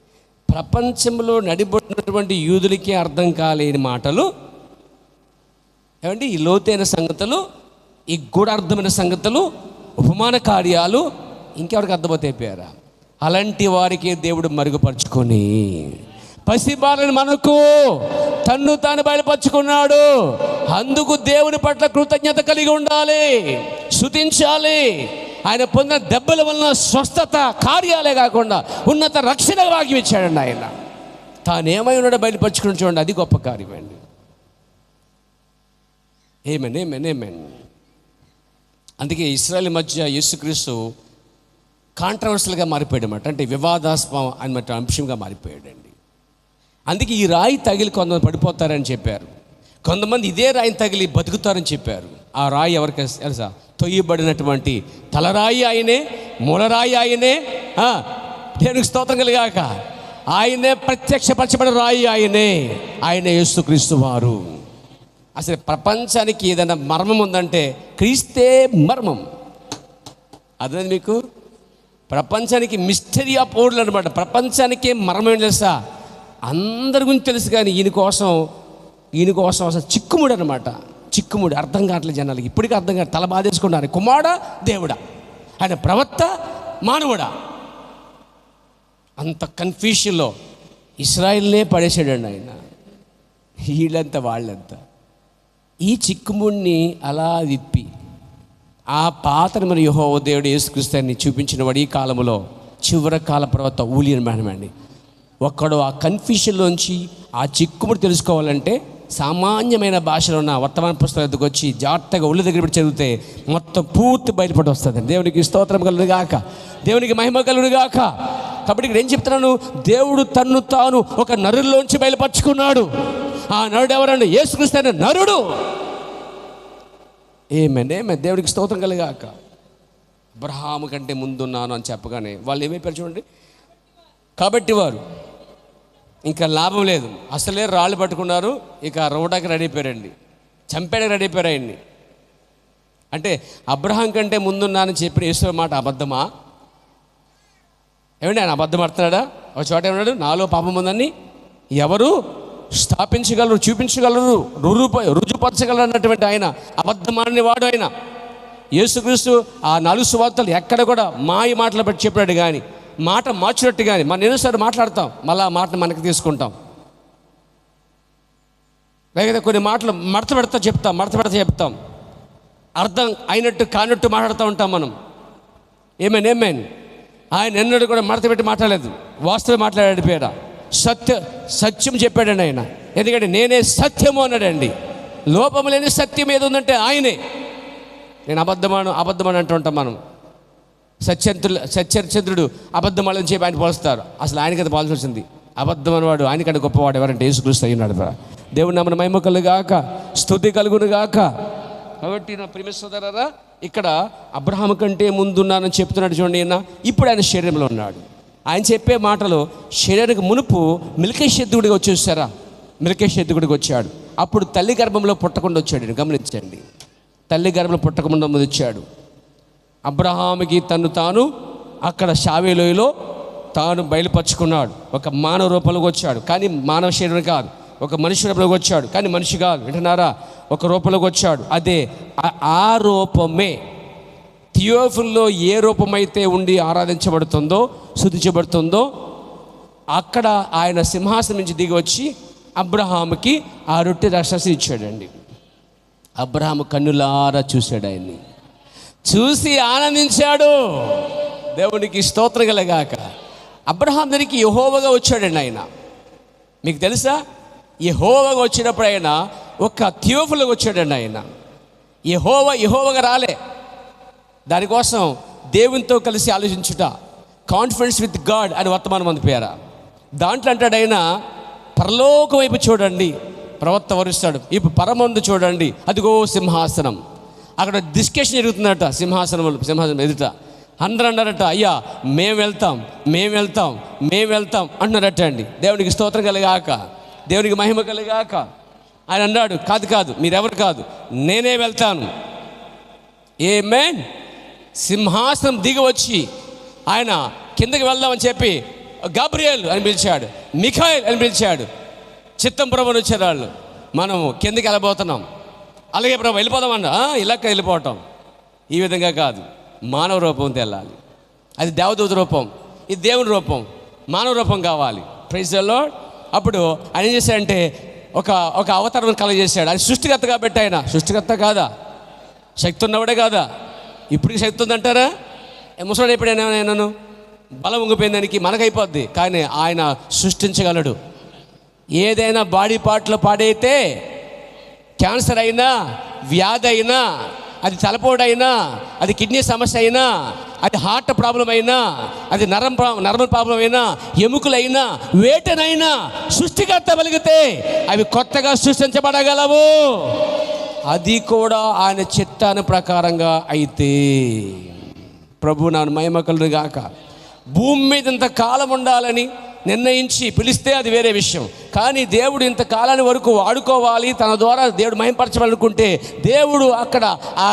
ప్రపంచంలో నడిబడినటువంటి యూదులకే అర్థం కాలేని మాటలు ఏమండి, ఈ లోతైన సంగతులు, ఈ గూఢార్థమైన సంగతులు, ఉపమాన కార్యాలు ఇంకెవరికి అర్థమైపోయారా? అలాంటి వారికి దేవుడు మరుగుపరుచుకొని పసిబాలని మనకు తన్ను తాను బయలుపరుచుకున్నాడు. అందుకు దేవుని పట్ల కృతజ్ఞత కలిగి ఉండాలి, స్తుతించాలి. ఆయన పొందిన దెబ్బల వలన స్వస్థత కార్యాలే కాకుండా ఉన్నత రక్షణ వాక్యం ఇచ్చాడండి. ఆయన తానేమై ఉన్నాడో బయలుపరుచుకుని చూడండి, అది గొప్ప కార్యమండి. ఏమేన్. అందుకే ఇశ్రాయేల్ మధ్య యేసుక్రీస్తు కాంట్రవర్షియల్గా మారిపోయాడు అన్నమాట. అంటే వివాదాస్పదం అన్నమాట అంశంగా మారిపోయాడండి. అందుకే ఈ రాయి తగిలి కొంతమంది పడిపోతారని చెప్పారు, కొంతమంది ఇదే రాయిని తగిలి బతుకుతారని చెప్పారు. ఆ రాయి ఎవరికి తెలుసా? తొయ్యబడినటువంటి తలరాయి ఆయనే, మూలరాయి ఆయనే. దేవునికి స్తోత్రం కలిగాక. ఆయనే ప్రత్యక్షపరచబడిన రాయి ఆయనే యేసుక్రీస్తు వారు. అసలు ప్రపంచానికి ఏదైనా మర్మం ఉందంటే క్రీస్తే మర్మం. అదే మీకు ప్రపంచానికి మిస్టరీ ఆఫ్ ఓర్డ్ అనమాట. ప్రపంచానికే మర్మం తెలుసా? అందరి గురించి తెలుసు, కానీ ఈయన కోసం అసలు చిక్కుముడు అనమాట. చిక్కుముడు అర్థం కావట్లేదు జనాలకి, ఇప్పటికీ అర్థం కాదు. తల బాధేసుకున్నారు, కుమారుడా దేవుడా, ఆయన ప్రవక్త మానవుడా, అంత కన్ఫ్యూషన్లో ఇశ్రాయేల్నే పడేసాడండి ఆయన. వీళ్ళంతా వాళ్ళంతా ఈ చిక్కుముడిని అలా విప్పి ఆ పాత్ర మరి యెహోవా దేవుడు యేసుక్రీస్తుని చూపించిన వాడు ఈ కాలంలో చివరి కాల ప్రవక్త ఊలియన్ మేనమండి. ఒక్కడు ఆ కన్ఫ్యూషన్లోంచి ఆ చిక్కుముడి తెలుసుకోవాలంటే సామాన్యమైన భాషలో ఉన్న వర్తమాన పుస్తకం ఎదుగు వచ్చి జాగ్రత్తగా ఒళ్ళు దగ్గర పెట్టి చదివితే మొత్తం పూర్తి బయటపడి వస్తుంది. దేవునికి స్తోత్రం కలుగును గాక, దేవునికి మహిమ కలుగును గాక. కాబట్టి ఇక్కడ ఏం చెప్తున్నాను, దేవుడు తన్ను తాను ఒక నరుల్లోంచి బయలుపరుచుకున్నాడు. ఆ నరుడు ఎవరండి? యేసుక్రీస్తు అనే నరుడు. ఏమే దేవుడికి స్తోత్రం కలిగాక. అబ్రహాము కంటే ముందున్నాను అని చెప్పగానే వాళ్ళు ఏమైపోయారు చూడండి. కాబట్టి వారు ఇంకా లాభం లేదు, అసలే రాళ్ళు పట్టుకున్నారు, ఇక రోడ్డుకి రెడీ అయిపోయారండి, చంపేయడానికి రెడీ అయిపోయారు ఆయన్ని. అంటే అబ్రహాం కంటే ముందున్నానని చెప్పిన యేసు మాట అబద్ధమా? ఏమండి ఆయన అబద్ధం ఆడుతున్నాడా? ఒక చోట ఏమన్నాడు, నాలో పాపం ఉందని ఎవరు స్థాపించగలరు, చూపించగలరు, రుజుపరచగలరు అన్నటువంటి ఆయన అబద్ధమాడిన వాడు ఆయన. యేసుక్రీస్తు ఆ 4 సువార్తలు ఎక్కడ కూడా మాయ మాటలు పెట్టి చెప్పాడు, కానీ మాట మార్చినట్టు కానీ మనం ఎన్నోసారి మాట్లాడతాం, మళ్ళీ ఆ మాటను మనకి తీసుకుంటాం. లేకపోతే కొన్ని మాటలు మడత పెడతా చెప్తాం, అర్థం అయినట్టు కానట్టు మాట్లాడుతూ ఉంటాం మనం. ఏమేన్ ఆయన ఎన్నడూ కూడా మడత పెట్టి మాట్లాడలేదు, వాస్తవం మాట్లాడాడు. పేర సత్యం చెప్పాడండి ఆయన. ఎందుకంటే నేనే సత్యము అన్నాడండి. లోపము లేని సత్యం ఏది ఉందంటే ఆయనే. నేను అబద్ధమని అంటూ ఉంటాం మనం. సత్యచంద్రుడు అబద్ధమాలని చెప్పి ఆయన పోలుస్తారు. అసలు ఆయనకైతే పోల్సి వచ్చింది. అబద్ధం అనేవాడు ఆయనకంటే గొప్పవాడు ఎవరంటే యేసుక్రీస్తు అయ్యున్నాడు. దేవుని నామమున మహిమ కలుగుగాక, స్తుతి కలుగునుగాక. కాబట్టి నా ప్రియమైన సోదరులారా, ఇక్కడ అబ్రహాము కంటే ముందున్నానని చెప్తున్నాడు చూడండి. ఈయన ఇప్పుడు ఆయన శరీరంలో ఉన్నాడు. ఆయన చెప్పే మాటలు శరీరానికి మునుపు మిల్కీషెదెకుడిగా వచ్చేసారా, మిల్కీషెదెకుడిగా వచ్చాడు. అప్పుడు తల్లి గర్భంలో పుట్టకుండా వచ్చాడు. గమనించండి, తల్లి గర్భంలో పుట్టకుండా ముందు వచ్చాడు. అబ్రహాముకి తాను అక్కడ షావేలోయలో తాను బయలుపరుచుకున్నాడు. ఒక మానవ రూపంలోకి వచ్చాడు, కానీ మానవ శరీరం కాదు. ఒక మనిషి రూపంలోకి వచ్చాడు, కానీ మనిషి కాదు. వింటున్నారా? ఒక రూపంలోకి వచ్చాడు. అదే ఆ రూపమే థియోఫిల్లో ఏ రూపమైతే ఉండి ఆరాధించబడుతుందో, స్తుతించబడుతుందో, అక్కడ ఆయన సింహాసనం నుంచి దిగి వచ్చి అబ్రహాముకి ఆ రొట్టె రక్షణ ఇచ్చాడండి. అబ్రహాము కన్నులారా చూశాడు, ఆయన్ని చూసి ఆనందించాడు. దేవునికి స్తోత్రం కలగాక. అబ్రహాం దగ్గరికి యెహోవాగా వచ్చాడండి ఆయన. మీకు తెలుసా, యెహోవాగా వచ్చినప్పుడు ఆయన ఒక థియోఫిల్గా వచ్చాడండి ఆయన. యెహోవాగా రాలే. దానికోసం దేవునితో కలిసి ఆలోచించుట, కాన్ఫిడెన్స్ విత్ గాడ్ అని వర్తమానం అంది పేర. దాంట్లో అంటాడు ఆయన, పరలోకం వైపు చూడండి, ప్రవక్త వరుస్తాడు. ఇప్పుడు పరమందు చూడండి, అదిగో సింహాసనం. అక్కడ డిస్కషన్ జరుగుతుందట సింహాసనం ఎదుట. అందరూ అన్నారట, అయ్యా మేము వెళ్తాం అంటున్నారట అండి. దేవునికి స్తోత్రం కలిగాక, దేవునికి మహిమ కలిగాక. ఆయన అన్నాడు, కాదు మీరెవరు కాదు, నేనే వెళ్తాను. ఆమేన్. సింహాసనం దిగి వచ్చి ఆయన కిందకి వెళ్దామని చెప్పి గాబ్రియేల్ అని పిలిచాడు, మిఖాయేల్ అని పిలిచాడు. చిత్తం ప్రభుని వచ్చారు వాళ్ళు. మనము కిందకి వెళ్ళబోతున్నాం. అలాగే ప్రభు వెళ్ళిపోదామన్నా, ఇలాగ వెళ్ళిపోవటం. ఈ విధంగా కాదు, మానవ రూపం తెల్లాలి. అది దేవదూత రూపం, ఇది దేవుని రూపం, మానవ రూపం కావాలి. Praise the lord. అప్పుడు ఆయన ఏం చేశాడంటే ఒక అవతారం కలగజేశాడు. ఆయన సృష్టికర్త కాబట్టి, ఆయన సృష్టికర్త కాదా, శక్తి ఉన్నవాడే కాదా? ఇప్పటికి శక్తి ఉందంటారా? ముసలాడు ఎప్పుడైనా నేను బలం ఉంగిపోయిన దానికి మనకైపోద్ది, కానీ ఆయన సృష్టించగలడు. ఏదైనా బాడీ పార్ట్లో పాడైతే, క్యాన్సర్ అయినా, వ్యాధి అయినా, అది తలపోడైనా, అది కిడ్నీ సమస్య అయినా, అది హార్ట్ ప్రాబ్లం అయినా, అది నర్మ ప్రాబ్లం అయినా, ఎముకలైనా, వేటనైనా సృష్టికర్త వెలిగితే అవి కొత్తగా సృష్టించబడగలవు. అది కూడా ఆయన చిత్తాను ప్రకారంగా అయితే. ప్రభు నాను మహిమ కలుగుగాక. భూమి మీద ఇంత కాలం ఉండాలని నిర్ణయించి పిలిస్తే అది వేరే విషయం. కానీ దేవుడు ఇంత కాలాన్ని వరకు వాడుకోవాలి, తన ద్వారా దేవుడు మహిమపరచాలనుకుంటే, దేవుడు అక్కడ ఆ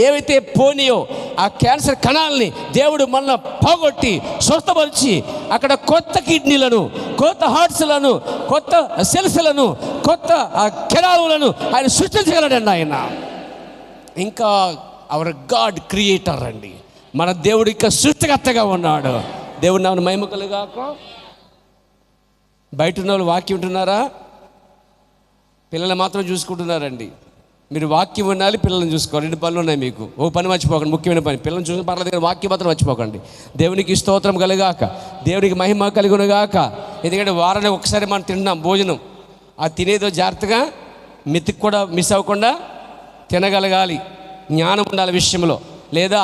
ఏవైతే పోనీయో ఆ క్యాన్సర్ కణాలని దేవుడు మళ్ళీ పోగొట్టి స్వస్థపరిచి అక్కడ కొత్త కిడ్నీలను, కొత్త హార్ట్స్లను, కొత్త సెల్స్లను, కొత్త కెనాలులను ఆయన సృష్టించగలడండి. ఆయన ఇంకా అవర్ గాడ్ క్రియేటర్ అండి. మన దేవుడు ఇంకా సృష్టికర్తగా ఉన్నాడు. దేవుడు నామమున మహిమ కలుగాక. బయట ఉన్న వాళ్ళు వాక్యం వింటున్నారా? పిల్లలు మాత్రం చూసుకుంటున్నారండి. మీరు వాక్యం వినాలి, పిల్లల్ని చూసుకోవాలి. 2 పనులు ఉన్నాయి మీకు. ఓ పని మర్చిపోకండి, ముఖ్యమైన పని. పిల్లల్ని చూసి పర్లేదు, వాక్యం మాత్రం మర్చిపోకండి. దేవునికి స్తోత్రం కలుగాక, దేవునికి మహిమ కలుగునుగాక. ఎందుకంటే వారానికి ఒకసారి మనం తింటున్నాం భోజనం. ఆ తినేదో జాగ్రత్తగా మెతికి కూడా మిస్ అవ్వకుండా తినగలగాలి. జ్ఞానం ఉండాలి విషయంలో, లేదా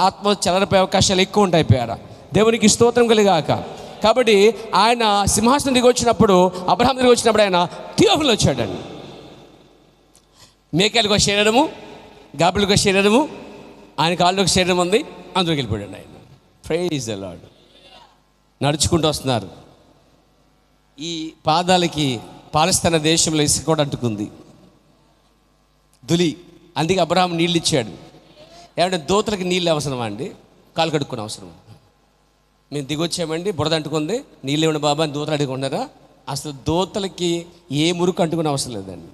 ఆత్మ చెలరిపోయే అవకాశాలు ఎక్కువ ఉంటాయి. పేర దేవునికి స్తోత్రం కలిగాక. కాబట్టి ఆయన సింహాసనం దిగి వచ్చినప్పుడు, అబ్రహాం దిగి వచ్చినప్పుడు ఆయన థియోఫిల్ వచ్చాడండి. మేకలకు ఒక శరీరము, గాబులకు ఒక శరీరము, ఆయన కాళ్ళకు ఒక శరీరం ఉంది, అందులోకి వెళ్ళిపోయాడు ఆయన. Praise the lord. నడుచుకుంటూ వస్తున్నారు. ఈ పాదాలకి పాలస్తీనా దేశంలో ఇసుక కూడా అంటుకుంది, దులి. అందుకే అబ్రహాం నీళ్ళు ఇచ్చాడు. ఏమంటే దోతలకి నీళ్ళు అవసరమా అండి? కాలు కడుక్కునే అవసరం. మేము దిగొచ్చామండి, బురద అంటుకుంది, నీళ్ళు ఇవ్వండి బాబా అని దోతలు అడుగుకున్నారా? అసలు దోతలకి ఏ మురికి అంటుకునే అవసరం లేదండి.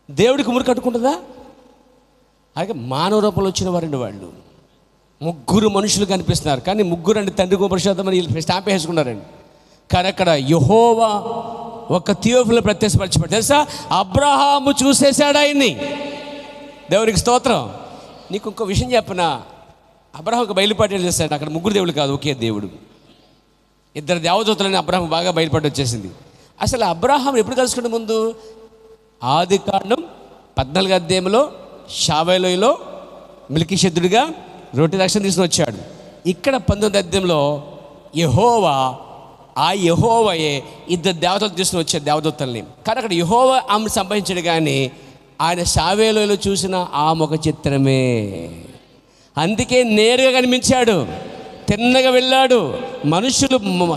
దేవుడికి మురికి అంటుకుంటుందా? అలాగే మానవ రూపంలో వచ్చిన వారండి వాళ్ళు. 3 మనుషులు కనిపిస్తున్నారు, కానీ 3 అండి తండ్రి పరిశుద్ధమని స్టాంప్ వేసుకున్నారండి. కానీ అక్కడ యెహోవా ఒక థియోఫిల్ ప్రత్యక్షపరిచిపోయాడు. తెలుసా, అబ్రహాము చూసేశాడు ఆయన్ని. దేవునికి స్తోత్రం. నీకు ఇంకో విషయం చెప్పనా, అబ్రహాంకు బయలుపాటు చేశాడు. అక్కడ ముగ్గురు దేవుడు కాదు, ఒకే దేవుడు. ఇద్దరు దేవదూతలని అబ్రహాం బాగా బయలుపాటు వచ్చేసింది. అసలు అబ్రహాం ఎప్పుడు కలుసుకునే ముందు ఆదికాండం 14వ అధ్యాయంలో షావేలోయలో మెల్కీషెదెకుగా రొట్టె రక్షణ తీసుకుని వచ్చాడు. ఇక్కడ 19వ అధ్యాయంలో యెహోవాయే ఇద్దరు దేవతలు తీసుకుని వచ్చాడు, దేవదూతల్ని. కానీ అక్కడ యెహోవా ఆమెను సంపాదించాడు, కానీ ఆయన షావేలోయలో చూసిన ఆ ముఖ చిత్రమే. అందుకే నేరుగా కనిపించాడు, తిన్నగా వెళ్ళాడు. మనుషులు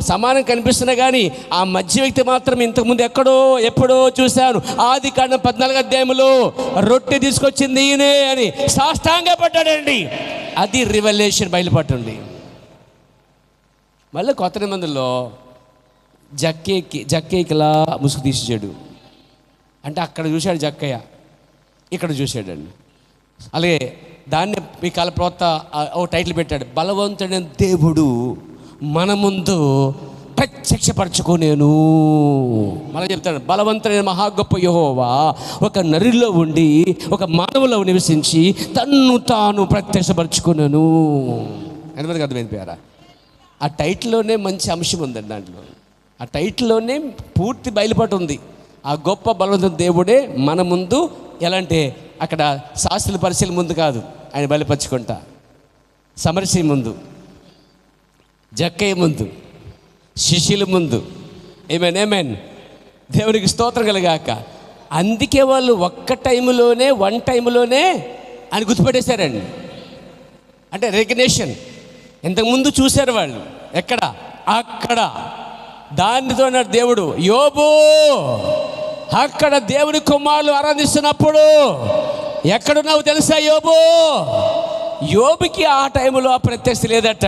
సమానం కనిపిస్తున్నా కానీ ఆ మధ్య వ్యక్తి మాత్రం ఇంతకుముందు ఎప్పుడో చూశాను. ఆదికాండం 14వ అధ్యాయంలో రొట్టె తీసుకొచ్చింది ఈయనే అని సాష్టాంగ పడ్డాడండి. అది రివల్యూషన్, బయలుపట్టుండి. మళ్ళీ కొత్త నిబంధనలో జక్కయ్యకిలా ముసుగు తీసేసాడు. అంటే అక్కడ చూశాడు జక్కయ్య, ఇక్కడ చూశాడండి. అలాగే దాన్ని మీ కాల ప్రవక్త ఓ టైటిల్ పెట్టాడు, బలవంతుడైన దేవుడు మన ముందు ప్రత్యక్షపరచుకోనేను. మళ్ళీ చెప్తాడు, బలవంతుడైన మహా గొప్ప యెహోవా ఒక నరిలో ఉండి ఒక మానవులో నివసించి తన్ను తాను ప్రత్యక్షపరచుకున్నాను. ఎంతమందికి అర్థమైంది పేరా? ఆ టైటిల్లోనే మంచి అంశం ఉందండి. దాంట్లో ఆ టైటిల్లోనే పూర్తి బయలుపాటు ఉంది. ఆ గొప్ప బలవంతుడైన దేవుడే మన ముందు ఎలా అంటే, అక్కడ శాస్త్రుల పరిశీలన ముందు కాదు, ఆయన బయలుపరుచుకుంటా, సమరసి ముందు, జక్కయ్య ముందు, శిష్యుల ముందు. ఏమేన్ దేవునికి స్తోత్రం కలగాక. అందుకే వాళ్ళు వన్ టైంలోనే ఆయన గుర్తుపెట్టేశారండి. అంటే రికగ్నిషన్. ఇంతకుముందు చూశారు వాళ్ళు, ఎక్కడ? అక్కడ. దానితో దేవుడు యోబు అక్కడ దేవుని కుమారులు ఆరాధిస్తున్నప్పుడు ఎక్కడున్నావు తెలుసా యోబు? యోబుకి ఆ టైంలో ఆ ప్రత్యక్షత లేదట.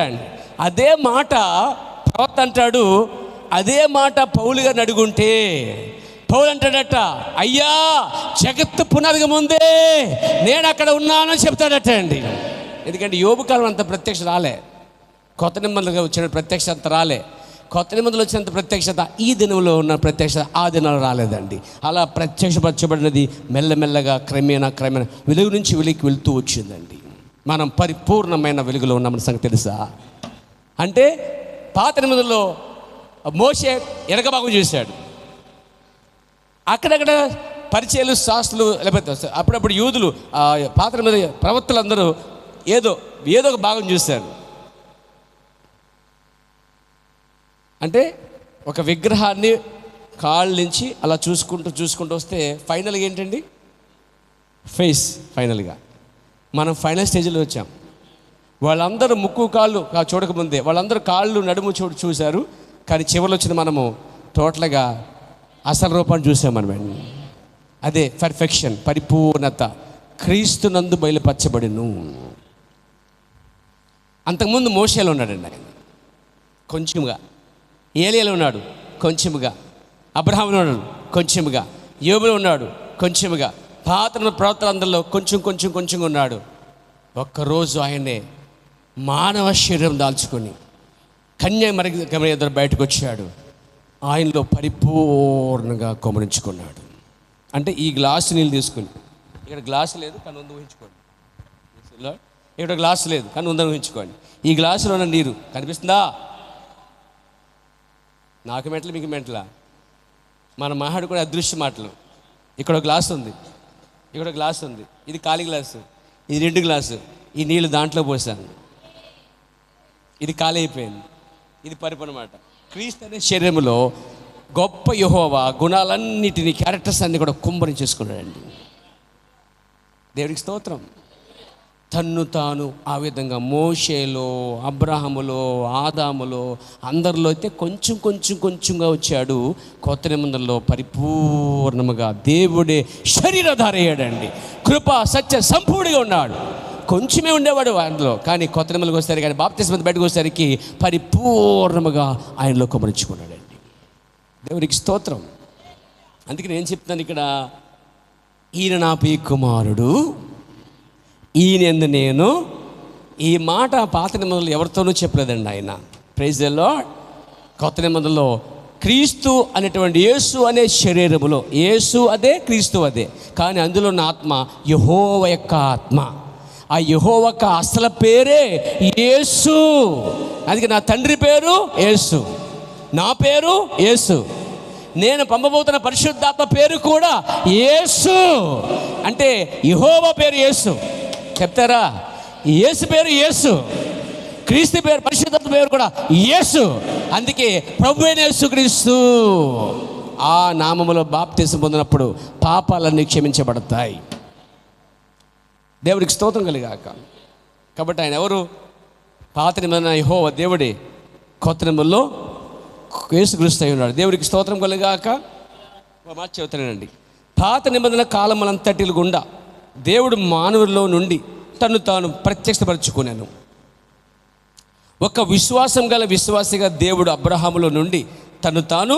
అదే మాట ప్రవక్త అంటాడు, అదే మాట పౌలు గారిని అడుగుంటే పౌలు అంటాడట, అయ్యా జగత్తు పునాదిగా ముందే నేను అక్కడ ఉన్నానని చెప్తాడట అండి. ఎందుకంటే యోబు కాలం అంత ప్రత్యక్ష రాలే, కొత్త నిబంధనలుగా వచ్చిన ప్రత్యక్ష అంత రాలే. కొత్త నిబంధనలు వచ్చినంత ప్రత్యక్షత ఈ దినంలో ఉన్న ప్రత్యక్షత ఆ దినాలు రాలేదండి. అలా ప్రత్యక్షపరచబడినది మెల్లమెల్లగా క్రమేణా వెలుగు నుంచి వెలికి వెళ్తూ వచ్చిందండి. మనం పరిపూర్ణమైన వెలుగులో ఉన్నామని సంగతి తెలుసా? అంటే పాత నిబంధనలో మోషే ఎరగబాగు చేశాడు. అక్కడక్కడ పరిచయాలు, శాస్త్రులు, లేకపోతే అప్పుడప్పుడు యూదులు, పాత నిబంధన ప్రవక్తలందరూ ఏదో ఒక భాగం చూశారు. అంటే ఒక విగ్రహాన్ని కాళ్ళ నుంచి అలా చూసుకుంటూ వస్తే ఫైనల్గా ఏంటండి? ఫేస్. ఫైనల్గా మనం ఫైనల్ స్టేజ్లో వచ్చాం. వాళ్ళందరూ ముక్కు కాళ్ళు చూడకముందే వాళ్ళందరూ కాళ్ళు నడుము చూశారు, కానీ చివరిలో వచ్చిన మనము టోటల్గా అసలు రూపాన్ని చూసామనమాట. అదే పర్ఫెక్షన్, పరిపూర్ణత క్రీస్తునందు బయలుపరచబడిను. అంతకుముందు మోషేలో ఉన్నాడండి ఆయన, కొంచెంగా. ఏలియాలో ఉన్నాడు, కొంచెముగా. అబ్రహాములో ఉన్నాడు, కొంచెముగా. యోబులో ఉన్నాడు, కొంచెముగా. పాత ప్రవక్తలందరిలో కొంచెంగా ఉన్నాడు. ఒక్కరోజు ఆయనే మానవ శరీరం దాల్చుకొని కన్యాకుమారి ఎదురు బయటకు వచ్చాడు. ఆయనలో పరిపూర్ణంగా గమనించుకున్నాడు. అంటే ఈ గ్లాసు నీళ్ళు తీసుకుని, ఇక్కడ గ్లాసు లేదు కానీ ఉందని ఊహించుకోండి. ఇక్కడ గ్లాసు లేదు కానీ ఉందని ఊహించుకోండి. ఈ గ్లాసులో ఉన్న నీరు కనిపిస్తుందా? నాకు మెంటలు, మీకు మెంటలా? మన మాట్లాడుకునే అదృశ్య మాటలు. ఇక్కడ గ్లాస్ ఉంది, ఇక్కడ గ్లాస్ ఉంది, ఇది ఖాళీ గ్లాసు, ఇది 2 గ్లాసు. ఈ నీళ్ళు దాంట్లో పోసాను, ఇది ఖాళీ అయిపోయింది, ఇది పరిపూర్ణమాట. క్రీస్తు అనే శరీరంలో గొప్ప యెహోవా గుణాలన్నిటినీ, క్యారెక్టర్స్ అన్నీ కూడా కుమ్మరించేసుకున్నాడండి. దేవుడికి స్తోత్రం. తన్ను తాను ఆ విధంగా మోషేలో, అబ్రహాములో, ఆదాములో, అందరిలో అయితే కొంచెంగా వచ్చాడు. కొత్త నిబంధనలో పరిపూర్ణముగా దేవుడే శరీరధారి అయ్యాడండి. కృప సత్య సంపూర్ణంగా ఉన్నాడు. కొంచెమే ఉండేవాడు అందులో, కానీ కొత్త నిబంధనలకు వచ్చేసరికి, కానీ బాప్తిస్మం బయటకు వచ్చేసరికి పరిపూర్ణముగా ఆయనలో కుమరించుకున్నాడండి. దేవుడికి స్తోత్రం. అందుకే నేను చెప్తాను ఇక్కడ, ఈయన నా ప్రియ కుమారుడు, ఈయనందు నేను. ఈ మాట పాత నిబంధనలు ఎవరితోనూ చెప్పలేదండి ఆయన. Praise the lord. కొత్త నిబంధనలో క్రీస్తు అనేటువంటి యేసు అనే శరీరములో, యేసు అదే, క్రీస్తు అదే, కానీ అందులో ఉన్న ఆత్మ యెహోవా యొక్క ఆత్మ. ఆ యెహోవాకు అసలు పేరే యేసు. అందుకే నా తండ్రి పేరు యేసు, నా పేరు యేసు, నేను పంపబోతున్న పరిశుద్ధాత్మ పేరు కూడా యేసు. అంటే యెహోవా పేరు యేసు. చెప్తారా? యేసు పేరు యేసు, క్రీస్తు పేరు, పరిశుద్ధాత్మ పేరు కూడా యేసు. అందుకే ప్రభువైన యేసుక్రీస్తు ఆ నామములో బాప్తిసం పొందినప్పుడు పాపాలన్నీ క్షమించబడతాయి. దేవుడికి స్తోత్రం కలిగాక. కాబట్టి ఆయన ఎవరు? పాత నిబంధన యెహోవా దేవుడే, కొత్త నిబంధనలో యేసుక్రీస్తు అయి ఉన్నాడు. దేవుడికి స్తోత్రం కలిగాక. మాట చెబుతానండి. పాత నిబంధన కాలములంతటి గుండా దేవుడు మానవుల్లో నుండి తను తాను ప్రత్యక్షపరచుకున్నాను. ఒక విశ్వాసం గల విశ్వాసిగా దేవుడు అబ్రహాములో నుండి తను తాను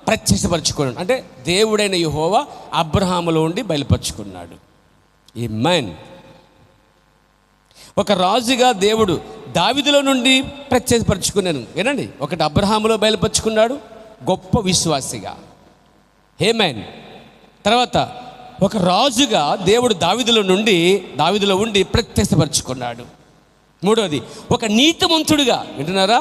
ప్రత్యక్షపరచుకున్నాడు. అంటే దేవుడైన యెహోవా అబ్రహాములో ఉండి బయలుపరుచుకున్నాడు. ఆమేన్. ఒక రాజుగా దేవుడు దావీదులో నుండి ప్రత్యక్షపరచుకున్నాను. వినండి, ఒకటి అబ్రహాములో బయలుపరుచుకున్నాడు గొప్ప విశ్వాసిగా. ఆమేన్. తర్వాత ఒక రాజుగా దేవుడు దావీదులో ఉండి ప్రత్యక్షపరచుకున్నాడు. మూడవది ఒక నీతిమంతుడిగా, వింటున్నారా,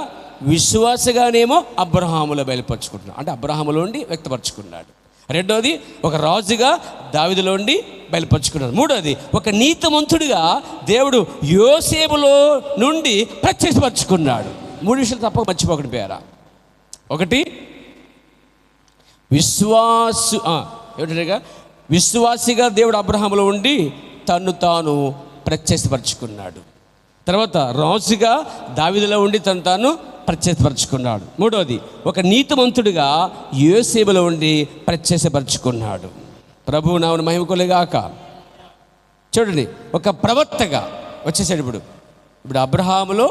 విశ్వాసగానేమో అబ్రహాములో బయలుపరుచుకుంటున్నాడు. అంటే అబ్రహాములో ఉండి వ్యక్తపరచుకున్నాడు. రెండవది ఒక రాజుగా దావీదులో ఉండి బయలుపరుచుకున్నాడు. మూడవది ఒక నీతిమంతుడిగా దేవుడు యోసేపులో నుండి ప్రత్యక్షపరచుకున్నాడు. మూడు విషయాలు తప్పక మర్చిపోకండి పేరా. ఒకటి విశ్వాసిగా దేవుడు అబ్రహాములో ఉండి తను తాను ప్రత్యక్షపరచుకున్నాడు. తర్వాత రాజుగా దావీదులో ఉండి తను తాను ప్రత్యక్షపరచుకున్నాడు. మూడవది ఒక నీతిమంతుడిగా యోసేపులో ఉండి ప్రత్యక్షపరచుకున్నాడు. ప్రభువు నామమున మహిమ కలుగుగాక. చూడండి, ఒక ప్రవక్తగా వచ్చేసాడు. ఇప్పుడు అబ్రహాములో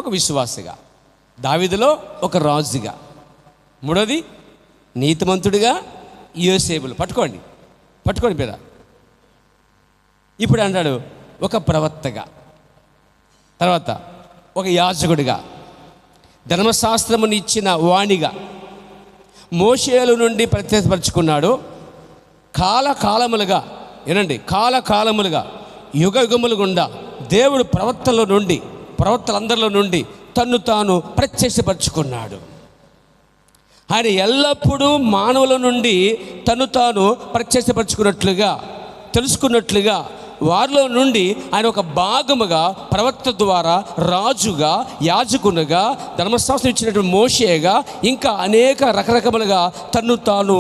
ఒక విశ్వాసిగా, దావీదులో ఒక రాజుగా, మూడవది నీతిమంతుడిగా యోసేపులో. పట్టుకోండి పేద. ఇప్పుడు అన్నాడు ఒక ప్రవక్తగా, తర్వాత ఒక యాజకుడిగా, ధర్మశాస్త్రముని ఇచ్చిన వాణిగా, మోషేలు నుండి ప్రత్యక్షపరచుకున్నాడు. కాలకాలములుగా, వినండి, కాలకాలములుగా యుగములు గుండా దేవుడు ప్రవక్తలందరిలో నుండి తన్ను తాను ప్రత్యక్షపరచుకున్నాడు. ఆయన ఎల్లప్పుడూ మానవుల నుండి తను తాను ప్రత్యక్షపరచుకున్నట్లుగా, తెలుసుకున్నట్లుగా వారిలో నుండి ఆయన ఒక భాగముగా ప్రవక్త ద్వారా రాజుగా, యాజకునిగా, ధర్మశాస్త్రం ఇచ్చినటువంటి మోషేగా, ఇంకా అనేక రకరకములుగా తను తాను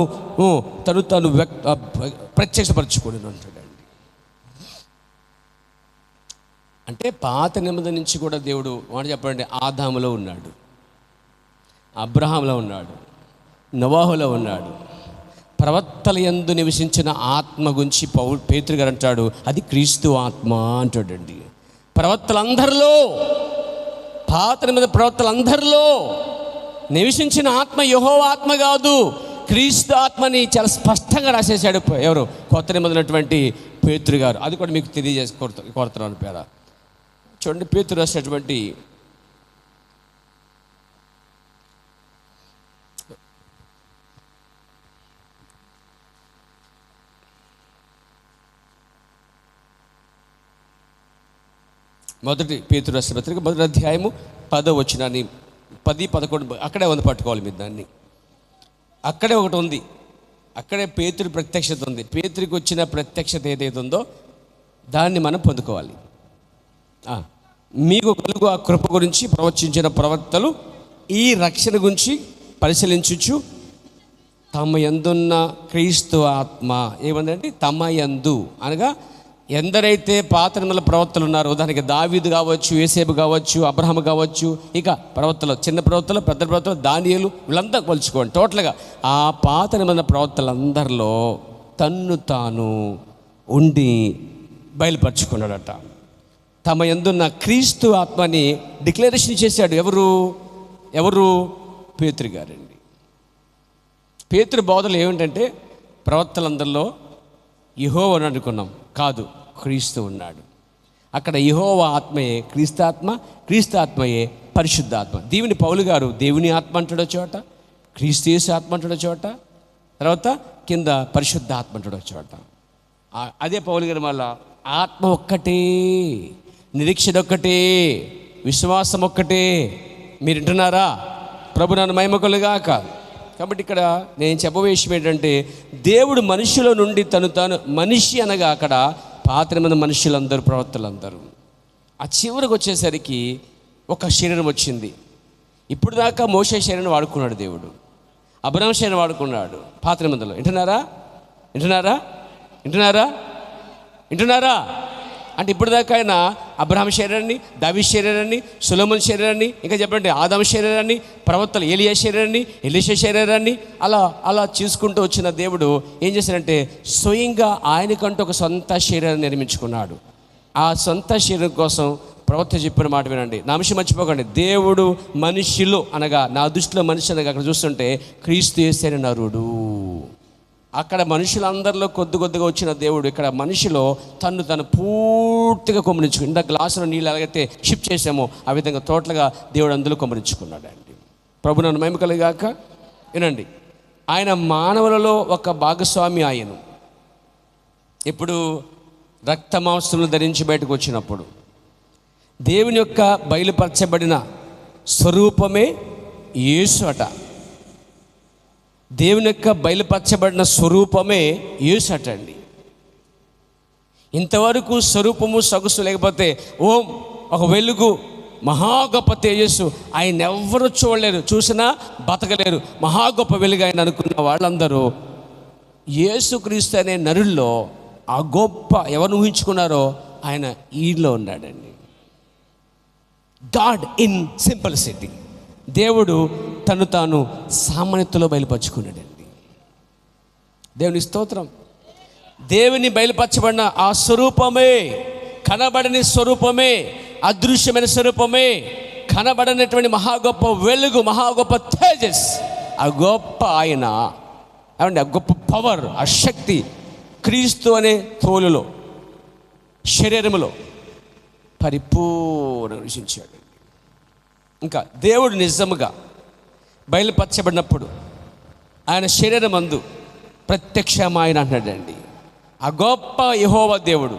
ప్రత్యక్షపరచుకొని ఉంటాడండి. అంటే పాత నిబంధన నుంచి కూడా దేవుడు మాట చెప్పండి, ఆదాములో ఉన్నాడు, అబ్రహాంలో ఉన్నాడు, నోవాహులో ఉన్నాడు. ప్రవక్తల యందు నివసించిన ఆత్మ గురించి పేతురు గారు అంటాడు, అది క్రీస్తు ఆత్మ అంటాడండి. ప్రవక్తలందరిలో, పాత నిబంధన ప్రవక్తలందరిలో నివసించిన ఆత్మ యెహోవా ఆత్మ కాదు, క్రీస్తు ఆత్మని చాలా స్పష్టంగా రాసేసాడు ఎవరు? కొత్త నిబంధనటువంటి పేతురు గారు. అది కూడా మీకు కోరుతున్నాను పేర. చూడండి, పేతురు రాసినటువంటి మొదటి పేతురు రాసిన పత్రిక 1వ అధ్యాయము 10వ వచనాన్ని 10, 11 అక్కడే ఉంది, పట్టుకోవాలి మీరు దాన్ని. అక్కడే ఒకటి ఉంది, అక్కడే పేతురు ప్రత్యక్షత ఉంది. పేతురికి వచ్చిన ప్రత్యక్షత ఏదైతే ఉందో దాన్ని మనం పొందుకోవాలి. మీకు కలుగు ఆ కృప గురించి ప్రవచించిన ప్రవక్తలు ఈ రక్షణ గురించి పరిశీలించుచు తమ యందున్న క్రీస్తు ఆత్మ ఏమందంటే తమ యందు అనగా ఎందరైతే పాత నిబంధనల ప్రవక్తలు ఉన్నారో, దానికి దావీదు కావచ్చు, యోసేపు కావచ్చు, అబ్రహాము కావచ్చు, ఇక ప్రవక్తలు, చిన్న ప్రవక్తలు, పెద్ద ప్రవక్తలు, దానియేలు, వీళ్ళంతా కొలుచుకోండి. టోటల్గా ఆ పాత నిబంధన ప్రవక్తలందరిలో తన్ను తాను ఉండి బయలుపరుచుకున్నాడట. తమ యందున్న క్రీస్తు ఆత్మని డిక్లరేషన్ చేశాడు. ఎవరు? పేతురు గారండి. పేతురు బోధలు ఏమిటంటే ప్రవక్తలందరిలో యెహోవా అనుకున్నాం, కాదు, క్రీస్తు ఉన్నాడు. అక్కడ యెహోవా ఆత్మయే క్రీస్తాత్మ, క్రీస్తాత్మయే పరిశుద్ధాత్మ. దీవిని పౌలు గారు దేవుని ఆత్మ అంటాడో చోట, క్రీస్తు యేసు ఆత్మ అంటాడో చోట, తర్వాత కింద పరిశుద్ధాత్మ అంటాడో చోట. అదే పౌలు గారు మళ్ళా ఆత్మ ఒక్కటే, నిరీక్షణ ఒక్కటే, విశ్వాసం ఒక్కటే. మీరు వింటున్నారా? ప్రభు నన్ను మహిమకొలుగాక. కాబట్టి ఇక్కడ నేను చెప్పబోయే విషయం ఏంటంటే, దేవుడు మనుషుల నుండి తాను మనిషి అనగా అక్కడ పాత నిబంధన మనుషులందరూ, ప్రవక్తలందరూ, ఆ చివరికి వచ్చేసరికి ఒక శరీరం వచ్చింది. ఇప్పుడు దాకా మోషే శరీరాన్ని వాడుకున్నాడు దేవుడు, అబ్రహాం శరీరాన్ని వాడుకున్నాడు పాత నిబంధనలో. వింటున్నారా? వింటున్నారా? వింటున్నారా? వింటున్నారా? అంటే ఇప్పుడు దాకా ఆయన అబ్రహాం శరీరాన్ని, దావీదు శరీరాన్ని, సొలొమోను శరీరాన్ని, ఇంకా చెప్పండి ఆదాము శరీరాన్ని, ప్రవక్తలు ఏలియా శరీరాన్ని, ఎలీషా శరీరాన్ని అలా చూసుకుంటూ వచ్చిన దేవుడు ఏం చేశాడంటే స్వయంగా ఆయనకంటూ ఒక సొంత శరీరాన్ని నిర్మించుకున్నాడు. ఆ సొంత శరీరం కోసం ప్రవక్త చెప్పిన మాట వినండి, నా అంశం మర్చిపోకండి. దేవుడు మనుషులు అనగా, నా దృష్టిలో మనిషి అనగా అక్కడ చూస్తుంటే క్రీస్తు యేసే నరుడు. అక్కడ మనుషులందరిలో కొద్దిగా వచ్చిన దేవుడు ఇక్కడ మనిషిలో తను పూర్తిగా కొమ్మరించుకుని, ఇంత గ్లాసులో నీళ్ళు ఎలాగైతే షిఫ్ట్ చేసామో ఆ విధంగా టోటల్గా దేవుడు అందులో కొమ్మరించుకున్నాడు అండి. ప్రభు నన్ను మహిమ కలుగాక. వినండి, ఆయన మానవులలో ఒక భాగస్వామి ఆయను. ఇప్పుడు రక్త మాంసములు ధరించి బయటకు వచ్చినప్పుడు దేవుని యొక్క బయలుపరచబడిన స్వరూపమే యేసు అట. దేవుని యొక్క బయలుపరచబడిన స్వరూపమే యేసు అట అండి. ఇంతవరకు స్వరూపము సొగసు లేకపోతే ఒక వెలుగు, మహా గొప్ప తేజస్సు, ఆయన ఎవరు చూడలేరు, చూసినా బతకలేరు, మహా గొప్ప వెలుగు ఆయన అనుకున్న వాళ్ళందరూ యేసుక్రీస్తు అనే నరుల్లో ఆ గొప్ప ఎవరు ఊహించుకున్నారో ఆయన ఈలో ఉన్నాడండి. God in simplicity. దేవుడు తాను సామాన్యతలో బయలుపరుచుకున్నాడండి. దేవుని స్తోత్రం. దేవుని బయలుపరచబడిన ఆ స్వరూపమే, కనబడని స్వరూపమే, అదృశ్యమైన స్వరూపమే, కనబడనటువంటి మహా గొప్ప వెలుగు, మహా గొప్ప తేజస్, ఆ గొప్ప ఆయన ఏమండి, ఆ గొప్ప పవర్, ఆ శక్తి క్రీస్తు అనే తోలులో, శరీరములో పరిపూర్ణ నివసించాడు. ఇంకా దేవుడు నిజముగా బయలుపరచబడినప్పుడు ఆయన శరీరం అందు ప్రత్యక్షమైన అంటాడండి. ఆ గొప్ప యెహోవా దేవుడు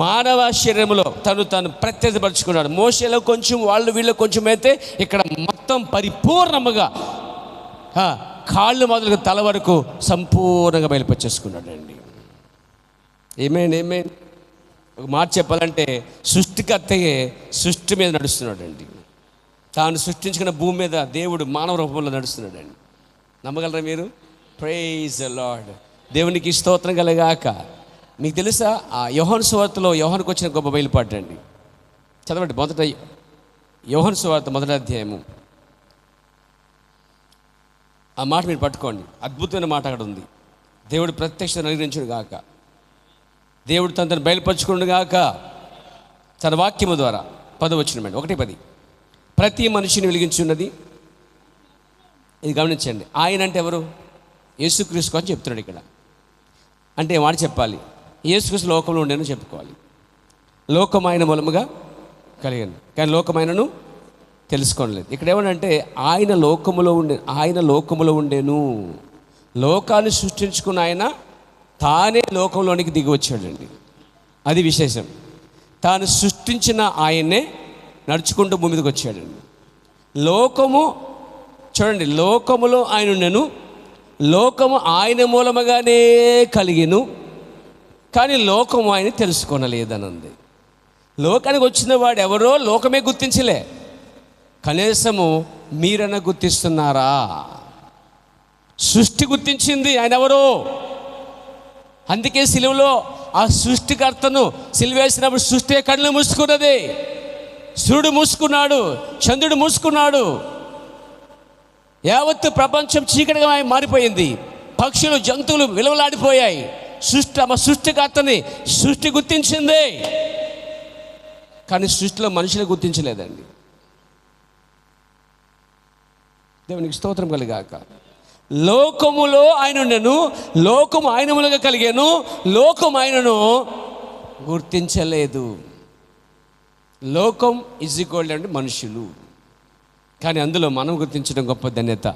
మానవ శరీరంలో తను ప్రత్యక్షపరుచుకున్నాడు. మోషేలో కొంచెం, వీళ్ళు కొంచెం అయితే ఇక్కడ మొత్తం పరిపూర్ణముగా కాళ్ళు మొదలుగా తల వరకు సంపూర్ణంగా బయలుపరిచేసుకున్నాడు అండి. ఏమేన్ ఒక మాట చెప్పాలంటే సృష్టికర్తయే సృష్టి మీద నడుస్తున్నాడు అండి. తాను సృష్టించుకున్న భూమి మీద దేవుడు మానవ రూపంలో నడుస్తున్నాడు అండి. నమ్మగలరా మీరు? Praise the lord. దేవునికి స్తోత్రం కలగాక. మీకు తెలుసా, ఆ యోహాను సువార్తలో యోహానుకు వచ్చిన గొప్ప బయలుపాటు అండి. చదవండి, మొదట యోహాను సువార్త 1వ అధ్యాయము. ఆ మాట మీరు పట్టుకోండి, అద్భుతమైన మాట అక్కడ ఉంది. దేవుడు ప్రత్యక్షత అనుగ్రహించును గాక, దేవుడు తను బయలుపరుచుకును గాక తన వాక్యము ద్వారా. 10వ వచనం, 1:10. ప్రతి మనిషిని వెలిగించున్నది. ఇది గమనించండి. ఆయన అంటే ఎవరు? యేసుక్రీస్తు అని చెప్తున్నాడు ఇక్కడ. అంటే మాట చెప్పాలి, యేసుక్రీస్తు లోకంలో ఉండేను చెప్పుకోవాలి. లోకం ఆయన మూలముగా కలిగాను, కానీ లోకం ఆయనను తెలుసుకోలేదు. ఇక్కడ ఏమనంటే ఆయన లోకములో ఉండేను. లోకాన్ని సృష్టించుకున్న ఆయన తానే లోకంలోనికి దిగి వచ్చాడండి. అది విశేషం. తాను సృష్టించిన ఆయన్నే నడుచుకుంటూ భూమి మీదకి వచ్చాడండి. లోకము చూడండి, లోకములో ఆయన ఉండెను, లోకము ఆయన మూలముగానే కలిగెను, కానీ లోకము ఆయన తెలుసుకోనలేదనంది. లోకానికి వచ్చిన వాడు ఎవరో లోకమే గుర్తించలే. కనీసము మీరన్నా గుర్తిస్తున్నారా? సృష్టి గుర్తించింది ఆయన ఎవరో. అందుకే సిలువలో ఆ సృష్టికర్తను సిలువేసినప్పుడు సృష్టి కళ్ళు మూసుకున్నది. సూర్యుడు మూసుకున్నాడు, చంద్రుడు మూసుకున్నాడు, యావత్తు ప్రపంచం చీకటిగా మారిపోయింది. పక్షులు, జంతువులు విలువలాడిపోయాయి. సృష్టికర్తని సృష్టి గుర్తించింది, కానీ సృష్టిలో మనుషులు గుర్తించలేదండి. దేవునికి స్తోత్రం కలుగాక. లోకములో ఆయన ఉండెను, లోకము ఆయన మూలంగా కలిగాను, లోకం ఆయనను గుర్తించలేదు. లోకం ఈజ్ ఈక్వల్ అంటే మనుషులు, కానీ అందులో మనం గుర్తించడం గొప్ప ధన్యత.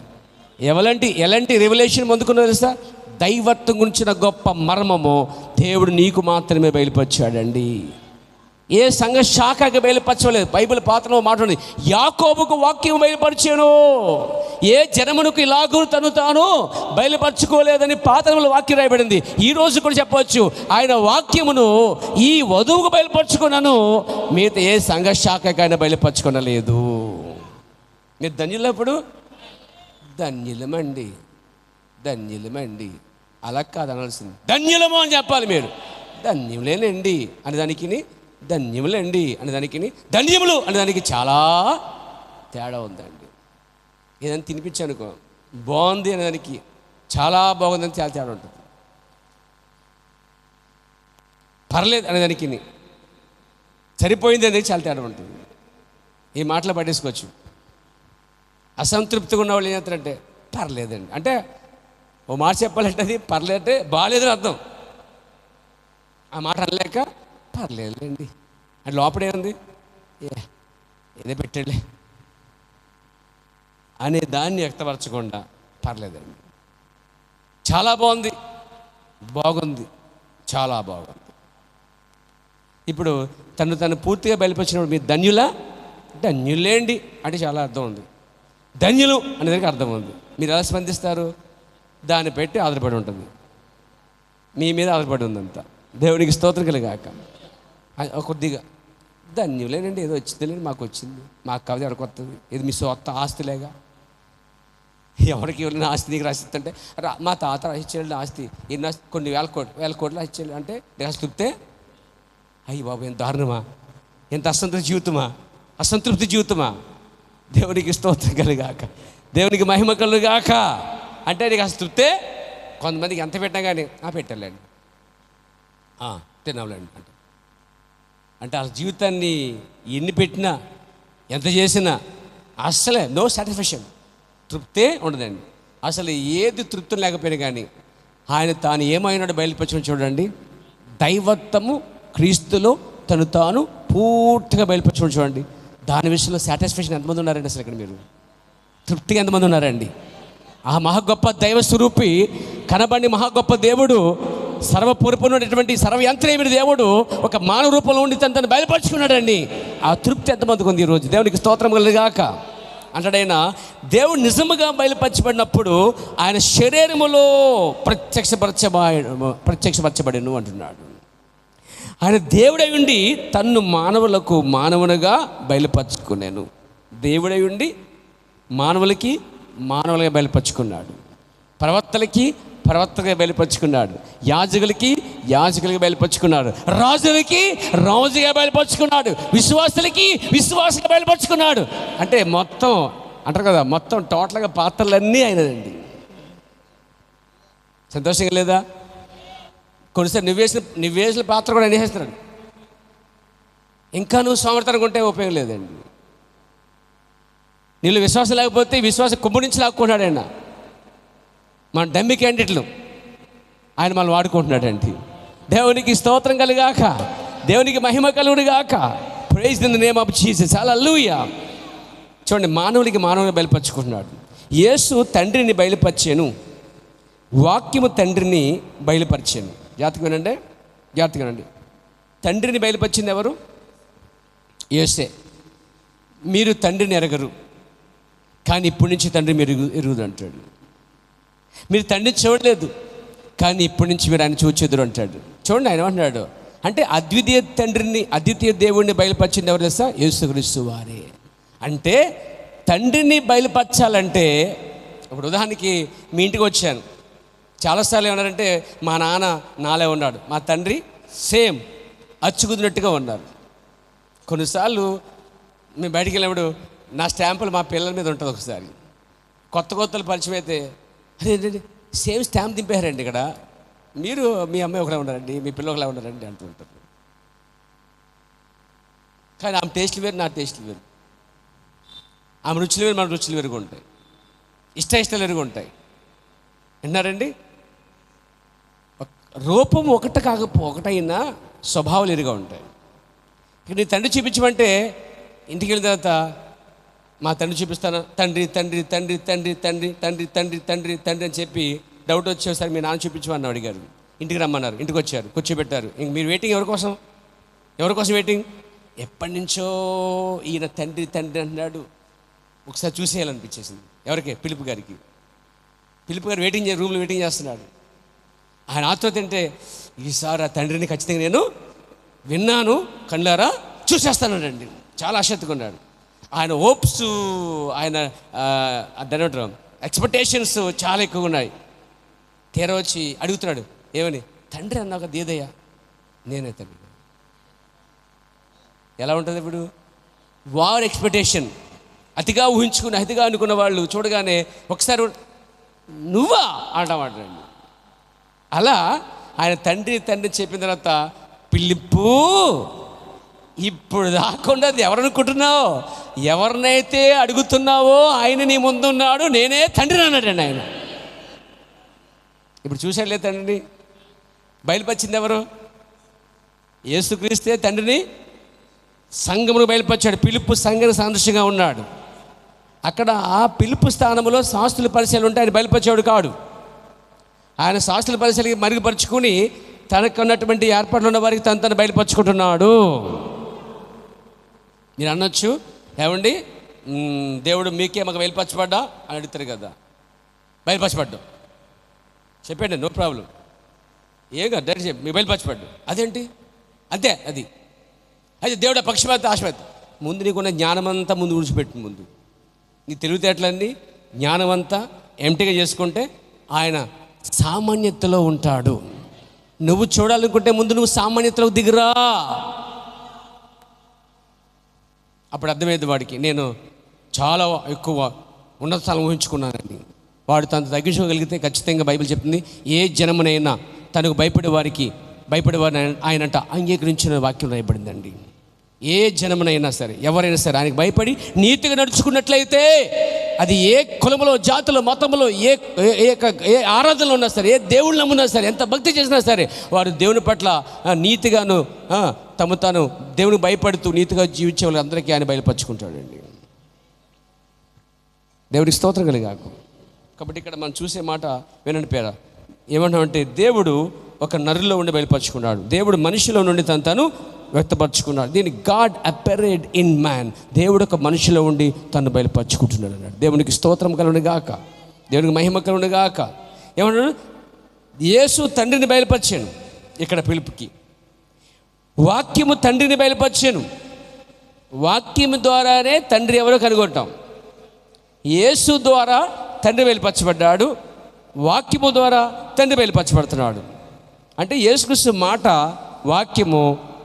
ఎలాంటి రెవల్యూషన్ పొందుకున్నారో తెలుసా? దైవత్వం గురించిన గొప్ప మర్మము దేవుడు నీకు మాత్రమే బయలుపరిచాడండి. ఏ సంఘ శాఖకి బయలుపరచలేదు. బైబిల్ పాత్రలో మాట్లాడి యాకోబుకు వాక్యం బయలుపరిచాను, ఏ జనమునకు ఇలాగూ తను తాను బయలుపరచుకోలేదని పాత్రలో వాక్యం రాయబడింది. ఈరోజు కూడా చెప్పవచ్చు, ఆయన వాక్యమును ఈ వధువుకు బయలుపరచుకున్నాను, మిగతా ఏ సంఘ శాఖకైనా బయలుపరచుకొనలేదు. మీరు ధన్యులప్పుడు ధన్యులమండి, ధన్యులమండి అలా కాదు అనాల్సింది. ధన్యులము అని చెప్పాలి. మీరు ధన్యులేనండి అని దానికి, ధన్యములండి అనే దానికి, ధన్యములు అనే దానికి చాలా తేడా ఉందండి. ఏదైనా తినిపించానుకో బాగుంది అనేదానికి చాలా బాగుందని చాలా తేడా ఉంటుంది. పర్లేదు అనేదానికి సరిపోయింది అనేది చాలా తేడా ఉంటుంది. ఈ మాటలు పట్టేసుకోవచ్చు. అసంతృప్తిగా ఉన్న వాళ్ళు ఏం చేస్తారంటే పర్లేదండి అంటే, ఓ మాట చెప్పాలంటే అది పర్లేదంటే బాగాలేదని అర్థం. ఆ మాట అనలేక పర్లేదులేండి అంటే లోపడే ఉంది, ఏదో పెట్టండి అనే దాన్ని వ్యక్తపరచకుండా పర్లేదండి, చాలా బాగుంది, బాగుంది, చాలా బాగుంది. ఇప్పుడు తను పూర్తిగా బయలుపరిచినప్పుడు మీరు ధన్యులా, ధన్యులేండి అంటే చాలా అర్థం ఉంది. ధన్యులు అనేదానికి అర్థం ఉంది. మీరు ఎలా స్పందిస్తారు దాన్ని పెట్టి ఆధారపడి ఉంటుంది, మీ మీద ఆధారపడి ఉందంతా. దేవునికి స్తోత్రం కలిగాక. కొద్దిగా ధన్యులేనండి, ఏదో వచ్చిందిలేండి, మాకు వచ్చింది, మాకు కావాలి, ఎవరికి వస్తుంది, ఇది మీ సొంత ఆస్తులేగా, ఎవరికి ఎవరైనా ఆస్తి నీకు రాసిస్తుంటే మా తాత రాసిచ్చేయాలి ఆస్తి, ఎన్ని ఆస్తి, కొన్ని వేల కోట్లు రాసిచ్చేయాలి అంటే రాసిస్తే అయ్యి బాబు ఎంత దారుణమా, ఎంత అసంతృప్తి జీవితమా. దేవునికి స్తోత్రం కలిగాక, దేవునికి మహిమ కలుగాక. అంటే నీకు అసంతృప్తే. కొంతమందికి ఎంత పెట్టినా కానీ పెట్టాలండి, తినాలండి అంటే ఆ జీవితాన్ని ఎన్ని పెట్టినా ఎంత చేసినా అస్సలే నో సాటిస్ఫాక్షన్, తృప్తే ఉండదండి. అసలు ఏది తృప్తి లేకపోయినా కానీ ఆయన తాను ఏమైనాడో బయలుపరచడం చూడండి. దైవత్వము క్రీస్తులో తను తాను పూర్తిగా బయలుపరచడం చూడండి. దాని విషయంలో సాటిస్ఫాక్షన్ ఎంతమంది ఉన్నారండి? అసలు ఇక్కడ మీరు తృప్తిగా ఎంతమంది ఉన్నారండి? ఆ మహా గొప్ప దైవ స్వరూపి కనబడి మహా గొప్ప దేవుడు, సర్వపూర్వమైనటువంటి సర్వయంత్రమైన దేవుడు ఒక మానవ రూపంలో ఉండి తను బయలుపరుచుకున్నాడండి. ఆ తృప్తి ఎంతమందికి ఉంది ఈరోజు? దేవునికి స్తోత్రం కలుగాక. అంటాడైనా దేవుడు నిజముగా బయలుపరచబడినప్పుడు ఆయన శరీరములో ప్రత్యక్షపరచబడిను అంటున్నాడు. ఆయన దేవుడై ఉండి తన్ను మానవులకు మానవునిగా బయలుపరుచుకున్నాను. దేవుడై ఉండి మానవులుగా బయలుపరుచుకున్నాడు. ప్రవక్తగా బయలుపరుచుకున్నాడు. యాజకులకి బయలుపరుచుకున్నాడు. రాజుగా బయలుపరుచుకున్నాడు. విశ్వాసుగా బయలుపరుచుకున్నాడు. అంటే మొత్తం అంటారు కదా, మొత్తం టోటల్గా పాత్రలన్నీ అయినదండి. సంతోషంగా లేదా? కొన్నిసారి నువ్వు వేసిన పాత్ర కూడా ఆయన వేసేస్తున్నాడు. ఇంకా నువ్వు సోమర్థనంగా ఉంటే ఉపయోగం లేదండి. నీళ్ళు విశ్వాసం లేకపోతే విశ్వాసం కుమ్ము నుంచి లాక్కుంటున్నాడు ఆయన. మన డమ్మి క్యాండిడేట్లు ఆయన మనం వాడుకుంటున్నాడండి. దేవునికి స్తోత్రం కలుగాక, దేవునికి మహిమ కలుగుగాక. Praise in the name of Jesus. Hallelujah. చూడండి, మానవుని బయలుపరుచుకుంటున్నాడు. యేసు తండ్రిని బయలుపరిచాను, వాక్యము తండ్రిని బయలుపరిచాను. జాగ్రత్తగా వినండి. తండ్రిని బయలుపరిచింది ఎవరు? యేసే. మీరు తండ్రిని ఎరగరు, కానీ ఇప్పటి నుంచి తండ్రి మీరు ఎరుగుదు అంటాడు. మీరు తండ్రిని చూడలేదు, కానీ ఇప్పటి నుంచి మీరు ఆయన చూచెదురు అంటాడు. చూడండి, ఆయన అంటున్నాడు అంటే అద్వితీయ దేవుడిని బయలుపరిచింది ఎవరు తెలుసా? యేసుక్రీస్తు వారే. అంటే తండ్రిని బయలుపరచాలంటే, ఇప్పుడు ఉదాహరణకి మీ ఇంటికి వచ్చాను, చాలాసార్లు ఏమన్నారంటే మా నాన్న నాలే ఉన్నాడు, మా తండ్రి సేమ్ అచ్చుకుదినట్టుగా ఉన్నారు. కొన్నిసార్లు మేము బయటికి వెళ్ళినప్పుడు నా స్టాంపులు మా పిల్లల మీద ఉంటుంది. ఒకసారి కొత్తలు పరిచయం అయితే అదే సేమ్ స్టాంప్ దింపేశారండి, ఇక్కడ మీరు మీ అమ్మాయి ఒకలా ఉన్నారండి, మీ పిల్లలు ఒకలా ఉన్నారండి అంటూ ఉంటారు. కానీ ఆమె టేస్ట్లు వేరు, నా టేస్ట్లు వేరు, ఆమె రుచులు వేరు, మన రుచులు వేరుగా ఉంటాయి, ఇష్టాలు వేరుగా ఉంటాయి. విన్నారండి? రూపం ఒకటైనా స్వభావాలు ఎరుగా ఉంటాయి. ఇక నీ తండ్రి చూపించమంటే ఇంటికి వెళ్ళిన తర్వాత మా తండ్రి చూపిస్తాను, తండ్రి తండ్రి తండ్రి తండ్రి తండ్రి తండ్రి తండ్రి తండ్రి తండ్రి అని చెప్పి డౌట్ వచ్చేసరికి మీ నాన్న చూపించమని అడిగారు. ఇంటికి రమ్మన్నారు, ఇంటికి వచ్చారు, కూర్చోబెట్టారు. ఇంక మీరు వెయిటింగ్ ఎవరి కోసం వెయిటింగ్? ఎప్పటి నుంచో ఈయన తండ్రి అన్నాడు, ఒకసారి చూసేయాలనిపించేసింది. ఎవరికి? పిలుపు గారికి. పిలుపు గారు రూమ్లో వెయిటింగ్ చేస్తున్నాడు. ఆయన ఆత్రుత అంటే ఈసారి ఆ తండ్రిని ఖచ్చితంగా నేను విన్నాను, కళ్ళారా చూసేస్తానండి. చాలా ఆసక్తిగా ఉన్నాడు. ఆయన హోప్స్, ఆయన దాని ఎక్స్పెక్టేషన్స్ చాలా ఎక్కువగా ఉన్నాయి. తీరా వచ్చి అడుగుతున్నాడు, ఏమని? తండ్రి అన్నావు కదా, ఏదయ్యా? నేనే తండ్రి. ఎలా ఉంటుంది ఇప్పుడు? వారి ఎక్స్పెక్టేషన్ అతిగా అతిగా అనుకున్న వాళ్ళు చూడగానే ఒకసారి నువ్వా అంటామంటారండి. అలా ఆయన తండ్రి చెప్పిన తర్వాత, పిలుపు ఇప్పుడు దాకుండా అది ఎవరనుకుంటున్నావు? ఎవరినైతే అడుగుతున్నావో ఆయన నీ ముందున్నాడు, నేనే తండ్రిని అన్నాడండి ఆయన. ఇప్పుడు చూసాడులే తండ్రిని. బయలుపరిచింది ఎవరు? యేసుక్రీస్తే తండ్రిని సంఘమును బయలుపరిచాడు. పిలుపు సంఘం సాదృశ్యంగా ఉన్నాడు. అక్కడ ఆ పిలుపు స్థానంలో శాస్త్రుల పరిచయాలు ఉంటే ఆయన బయలుపరిచేవాడు కాడు. ఆయన శాస్త్రుల పరిచయాలకి మరుగుపరుచుకుని తనకున్నటువంటి ఏర్పాట్లు ఉన్న వారికి తను బయలుపరుచుకుంటున్నాడు. మీరు అనొచ్చు, ఏమండి దేవుడు మీకే మాకు బయలుపరచబడ్డా అని అడుగుతారు కదా. బయలుపరచబడ్డాం చెప్పండి, నో ప్రాబ్లం. ఏం కాదు, డైరెక్ట్ చెప్పి మీకు బయలుపరచబడ్డు. అదేంటి? అంతే. అది అయితే దేవుడు పక్షపాత ఆశపాత. ముందు నీకున్న జ్ఞానమంతా ముందు విడిచిపెట్టు. ముందు నీ తెలివితేటలన్నీ జ్ఞానమంతా ఎంటిగా చేసుకుంటే ఆయన సామాన్యతలో ఉంటాడు. నువ్వు చూడాలనుకుంటే ముందు నువ్వు సామాన్యతలోకి దిగురా. అప్పుడు అర్థమైంది వాడికి, నేను చాలా ఎక్కువ ఉన్నత స్థలం ఊహించుకున్నానండి. వాడు తను తగ్గించుకోగలిగితే ఖచ్చితంగా బైబిల్ చెప్తుంది, ఏ జనమునైనా తనకు భయపడేవారిని ఆయనంట అంగీకరించిన వాక్యం రాయబడిందండి. ఏ జనమునైనా సరే, ఎవరైనా సరే ఆయనకు భయపడి నీతిగా నడుచుకున్నట్లయితే, అది ఏ కులములో, జాతులో, మతంలో, ఏ ఆరాధనలో ఉన్నా సరే, ఏ దేవుళ్ళు నమ్మున్నా సరే, ఎంత భక్తి చేసినా సరే, వారు దేవుని పట్ల నీతిగాను తాను దేవునికి భయపడుతూ నీతిగా జీవించే వాళ్ళందరికీ ఆయన బయలుపరుచుకుంటాడండి. దేవుడికి స్తోత్రం కలిగాకు. కాబట్టి ఇక్కడ మనం చూసే మాట వినండి పేర. ఏమంటామంటే, దేవుడు ఒక నరులో ఉండి బయలుపరుచుకున్నాడు. దేవుడు మనిషిలో నుండి తను వ్యక్తపరచుకున్నాడు. దీన్ని గాడ్ అపెరేడ్ ఇన్ మ్యాన్. దేవుడు ఒక మనిషిలో ఉండి తను బయలుపరుచుకుంటున్నాడు అన్నాడు. దేవునికి స్తోత్రం కలుగును గాక, దేవునికి మహిమ కలుగును గాక. ఏమన్నాడు? యేసు తండ్రిని బయలుపరిచాను. ఇక్కడ పిలుపుకి వాక్యము తండ్రిని బయలుపరిచాను. వాక్యము ద్వారానే తండ్రి ఎవరో కనుగొంటాం. యేసు ద్వారా తండ్రి బయలుపరచబడ్డాడు, వాక్యము ద్వారా తండ్రి బయలుపరచబడుతున్నాడు. అంటే యేసుక్రీస్తు మాట వాక్యము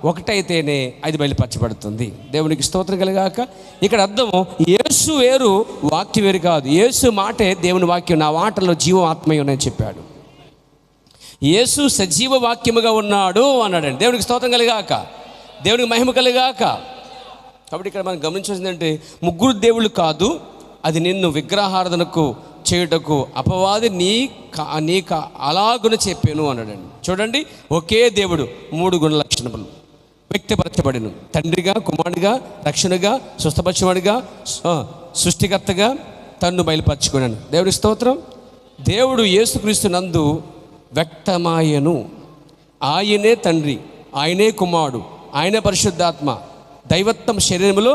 ఒకటైతేనే అది బయలుపరచబడుతుంది. దేవునికి స్తోత్రం కలిగాక. ఇక్కడ అర్థము, యేసు వేరు, వాక్యం వేరు కాదు. యేసు మాటే దేవుని వాక్యం. నా మాటలో జీవం ఆత్మయ్య ఉన్నాయని చెప్పాడు. యేసు సజీవ వాక్యముగా ఉన్నాడు అన్నాడండి. దేవునికి స్తోత్రం కలిగాక, దేవునికి మహిమ కలిగాక. కాబట్టి ఇక్కడ మనం గమనించాల్సిందంటే, ముగ్గురు దేవుళ్ళు కాదు, అది నిన్ను విగ్రహారాధనకు చేయుటకు అపవాది నీకు అలాగున చెప్పాను అన్నాడండి. చూడండి, ఒకే దేవుడు 3 గుణ లక్షణములు వ్యక్తపరచబడిను. తండ్రిగా, కుమారుడిగా, రక్షణగా, స్వస్థపరచవాడిగా, సృష్టికర్తగా తన్ను బయలుపరచుకున్నాను. దేవుడి స్తోత్రం. దేవుడు యేసుక్రీస్తు నందు వ్యక్తమాయను. ఆయనే తండ్రి, ఆయనే కుమారుడు, ఆయనే పరిశుద్ధాత్మ. దైవత్వం శరీరంలో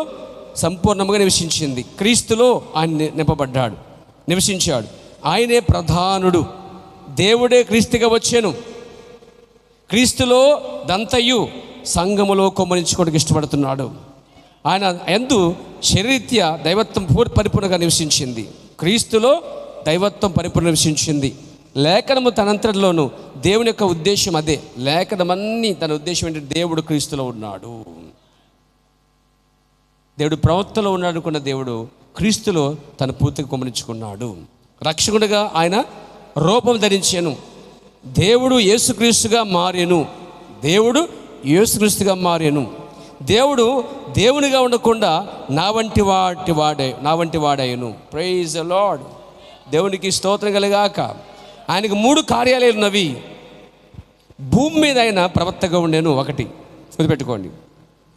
సంపూర్ణంగా నివసించింది. క్రీస్తులో ఆయన నివసించాడు. ఆయనే ప్రధానుడు. దేవుడే క్రీస్తుగా వచ్చాను. క్రీస్తులో దంతయు సంఘములో కొమ్మరించుకోవడానికి ఇష్టపడుతున్నాడు. ఆయన యందు శరీరీత్యా దైవత్వం పరిపూర్ణంగా నివసించింది. క్రీస్తులో దైవత్వం పరిపూర్ణ నివసించింది. లేఖనము తనంతటిలోనూ దేవుని యొక్క ఉద్దేశం అదే. లేఖనమన్నీ తన ఉద్దేశం ఏంటంటే, దేవుడు క్రీస్తులో ఉన్నాడు. దేవుడు ప్రవక్తలో ఉన్నాడు అనుకున్న దేవుడు క్రీస్తులో తన పూర్తిగా కొమ్మరించుకున్నాడు. రక్షకుడిగా ఆయన రూపం ధరించాను. దేవుడు యేసుక్రీస్తుగా మారెను. దేవుడు యేసుక్రీస్తుగా మారెను. దేవుడు దేవునిగా ఉండకుండా నా వంటి వాడాయను. Praise the lord. దేవునికి స్తోత్రం కలిగాక. ఆయనకు 3 కార్యాలయాలు ఉన్నవి. భూమి మీద ఆయన ప్రవక్తగా ఉండేను, 1 గుర్తుపెట్టుకోండి.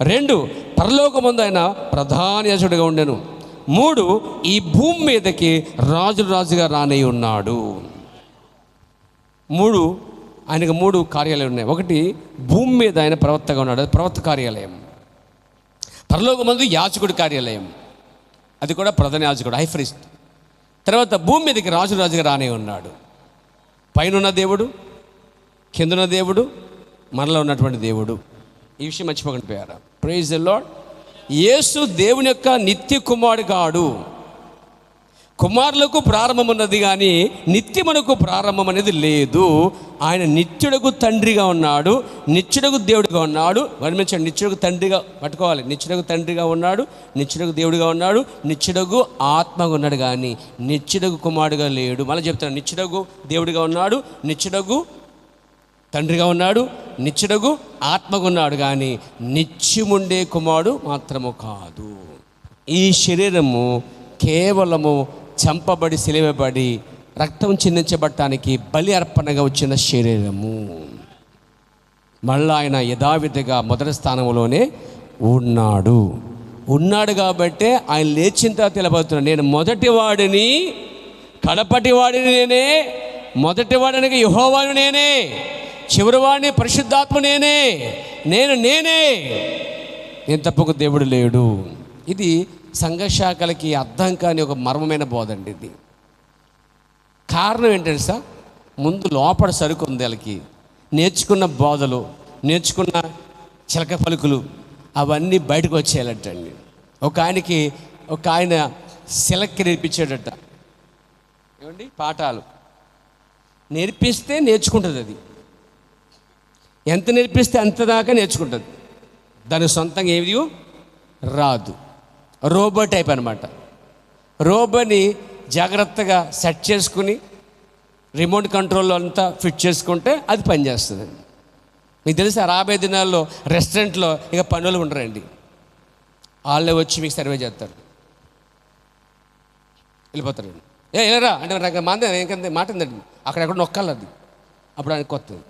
2 పరలోకమందు ఆయన ప్రధాన యాజకుడిగా ఉండెను. 3 ఈ భూమి మీదకి రాజుగా రానై ఉన్నాడు. ఆయనకు 3 కార్యాలయాలు ఉన్నాయి. ఒకటి భూమి మీద ఆయన ప్రవక్తగా ఉన్నాడు, అది ప్రవక్త కార్యాలయం. పరలోకమందు యాజకుడి కార్యాలయం, అది కూడా ప్రధాన యాజకుడు, హై ప్రీస్ట్. తర్వాత భూమి మీదకి రాజుగా రానే ఉన్నాడు. పైన దేవుడు, కిందన్న దేవుడు, మనలో ఉన్నటువంటి దేవుడు. ఈ విషయం మర్చిపోకండి ప్రియులారా. Praise the lord. యేసు దేవుని యొక్క నిత్య కుమారుడు కాడు. కుమారులకు ప్రారంభం ఉన్నది కానీ నిత్యమునకు ప్రారంభం అనేది లేదు. ఆయన నిత్యుడకు తండ్రిగా ఉన్నాడు, నిత్యుడకు దేవుడిగా ఉన్నాడు. గమనించండి, నిత్యుడకు తండ్రిగా పట్టుకోవాలి. నిత్యుడకు తండ్రిగా ఉన్నాడు, నిత్యుడకు దేవుడిగా ఉన్నాడు, నిత్యుడకు ఆత్మగా ఉన్నాడు కానీ నిత్యుడకు కుమారుడుగా లేడు. మళ్ళీ చెప్తాను, నిత్యుడకు దేవుడిగా ఉన్నాడు, నిత్యుడకు తండ్రిగా ఉన్నాడు, నిత్యుడకు ఆత్మగా ఉన్నాడు కానీ నిత్యముండే కుమారుడు మాత్రము కాదు. ఈ శరీరము కేవలము చంపబడి సిలువబడి రక్తం చిందించబడటానికి బలి అర్పణగా వచ్చిన శరీరము. మళ్ళా ఆయన యథావిధిగా మొదటి స్థానంలోనే ఉన్నాడు కాబట్టే ఆయన లేచిన తర్వాత తెలబడుతున్నాడు, నేను మొదటివాడిని కడపటివాడిని నేనే, మొదటివాడిని యెహోవాను నేనే, చివరివాడిని పరిశుద్ధాత్మ నేనే, నేనే తప్పకు దేవుడు లేడు. ఇది సంఘశాఖలకి అర్థం కాని ఒక మర్మమైన బోధ అండి. ఇది కారణం ఏంటంటే సార్, ముందు లోపల సరుకు ఉంది వాళ్ళకి. నేర్చుకున్న బోధలు, నేర్చుకున్న చిలక పలుకులు అవన్నీ బయటకు వచ్చేయాలంటండి. ఒక ఆయన శిలక్కి నేర్పించాడట. ఏమండి, పాఠాలు నేర్పిస్తే నేర్చుకుంటుంది. అది ఎంత నేర్పిస్తే అంత దాకా నేర్చుకుంటుంది. దాని సొంతంగా ఏది రాదు. రోబో టైప్ అనమాట. రోబోని జాగ్రత్తగా సెట్ చేసుకుని రిమోట్ కంట్రోల్లో అంతా ఫిట్ చేసుకుంటే అది పనిచేస్తుంది. మీకు తెలుసా, రాబోయే దినాల్లో రెస్టారెంట్లో ఇక పనులు ఉండరండి. వాళ్ళే వచ్చి మీకు సర్వే చేస్తారు, వెళ్ళిపోతారండి. వెళ్ళరా అంటే నాకు మాట ఉందండి, అక్కడెక్కడ నొక్కాలి. అది అప్పుడు ఆయనకు కొత్తది.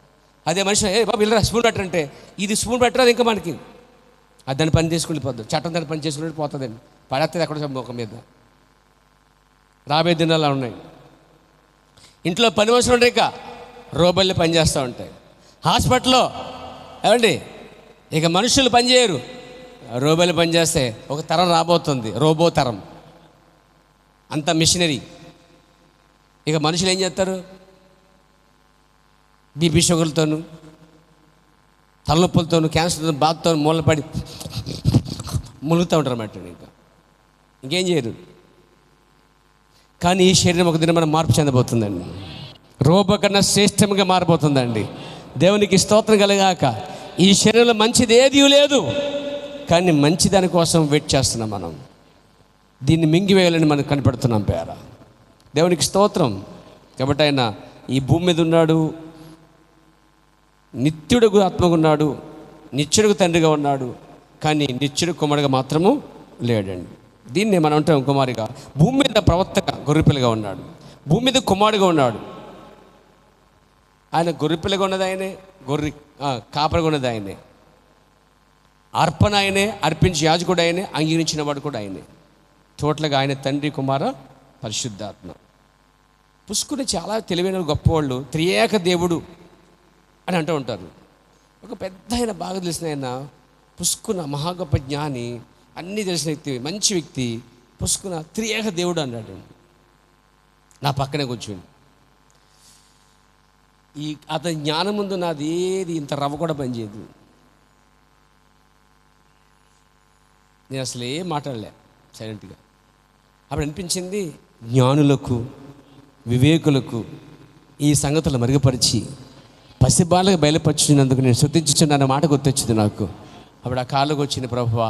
అదే మనిషి బాబు వెళ్ళరా స్పూన్ పెట్టరంటే, ఇది స్పూన్ పెట్టరాదు ఇంకా మనకి, అది దాన్ని పని చేసుకుని వెళ్ళిపోద్దు. చట్టం దాన్ని పని చేసుకుని పోతుందండి, పడేస్తుంది ఎక్కడ ముఖం మీద. రాబోయే దినాలు ఉన్నాయి. ఇంట్లో పని మనుషులు ఉంటాయి, ఇక రోబోలు పనిచేస్తూ ఉంటాయి. హాస్పిటల్లో ఏమండి ఇక మనుషులు పనిచేయరు, రోబోలు పనిచేస్తే ఒక తరం రాబోతుంది, రోబో తరం. అంత మిషనరీ. ఇక మనుషులు ఏం చేస్తారు, బీపీ షుగర్లతోనూ, తలనొప్పులతోనూ, క్యాన్సర్తో, బాధతో మూలపడి ములుగుతూ ఉంటారు అన్నమాట. ఇంకేం చేయరు. కానీ ఈ శరీరం ఒక దినం మనం మార్పు చెందబోతుందండి. రోబో కన్నా శ్రేష్టంగా మారిపోతుందండి. దేవునికి స్తోత్రం కలగాక. ఈ శరీరంలో మంచిది ఏదీ లేదు, కానీ మంచి దానికోసం వెయిట్ చేస్తున్నాం మనం. దీన్ని మింగివేయాలని మనకు కనిపెడుతున్నాం పేర. దేవునికి స్తోత్రం. కాబట్టి ఆయన ఈ భూమి మీద ఉన్నాడు, నిత్యుడుకు ఆత్మగా ఉన్నాడు, నిత్యుడుకు తండ్రిగా ఉన్నాడు, కానీ నిత్యుడు కుమారుడుగా మాత్రము లేడండి. దీన్ని మనం అంటాం కుమారుగా. భూమి మీద ప్రవక్తగా గొర్రెపిల్లగా ఉన్నాడు, భూమి మీద కుమారుడుగా ఉన్నాడు. ఆయన గొర్రెపిల్లగా ఉన్నది ఆయనే, కాపరిగా ఉన్నది ఆయనే, అర్పణ ఆయనే, అర్పించి యాజకుడు ఆయనే, అంగీకరించిన వాడు కూడా ఆయనే. టోటల్గా ఆయన తండ్రి, కుమార, పరిశుద్ధాత్మ. పుష్కుని చాలా తెలివైన గొప్పవాళ్ళు త్రియేక దేవుడు అని అంటూ ఉంటారు. ఒక పెద్ద ఆయన, బాగా తెలిసిన ఆయన, పుష్కున మహా గొప్ప జ్ఞాని, అన్నీ తెలిసిన వ్యక్తి, మంచి వ్యక్తి. పుష్కున త్రియేక దేవుడు అన్నాడు. నా పక్కనే కూర్చోండి. అతని జ్ఞానం ముందు నాది ఏది ఇంత రవ్వ కూడా పనిచేయదు. నేను అసలు ఏం మాట్లాడలే, సైలెంట్గా. అప్పుడు అనిపించింది, జ్ఞానులకు, వివేకులకు ఈ సంగతులు మరుగుపరిచి పసిబాలకు బయలుపరిచినందుకు నేను స్తుతించుచున్న మాట గుర్తొచ్చింది నాకు. అప్పుడు ఆ కాళ్ళకు వచ్చిన ప్రభువా,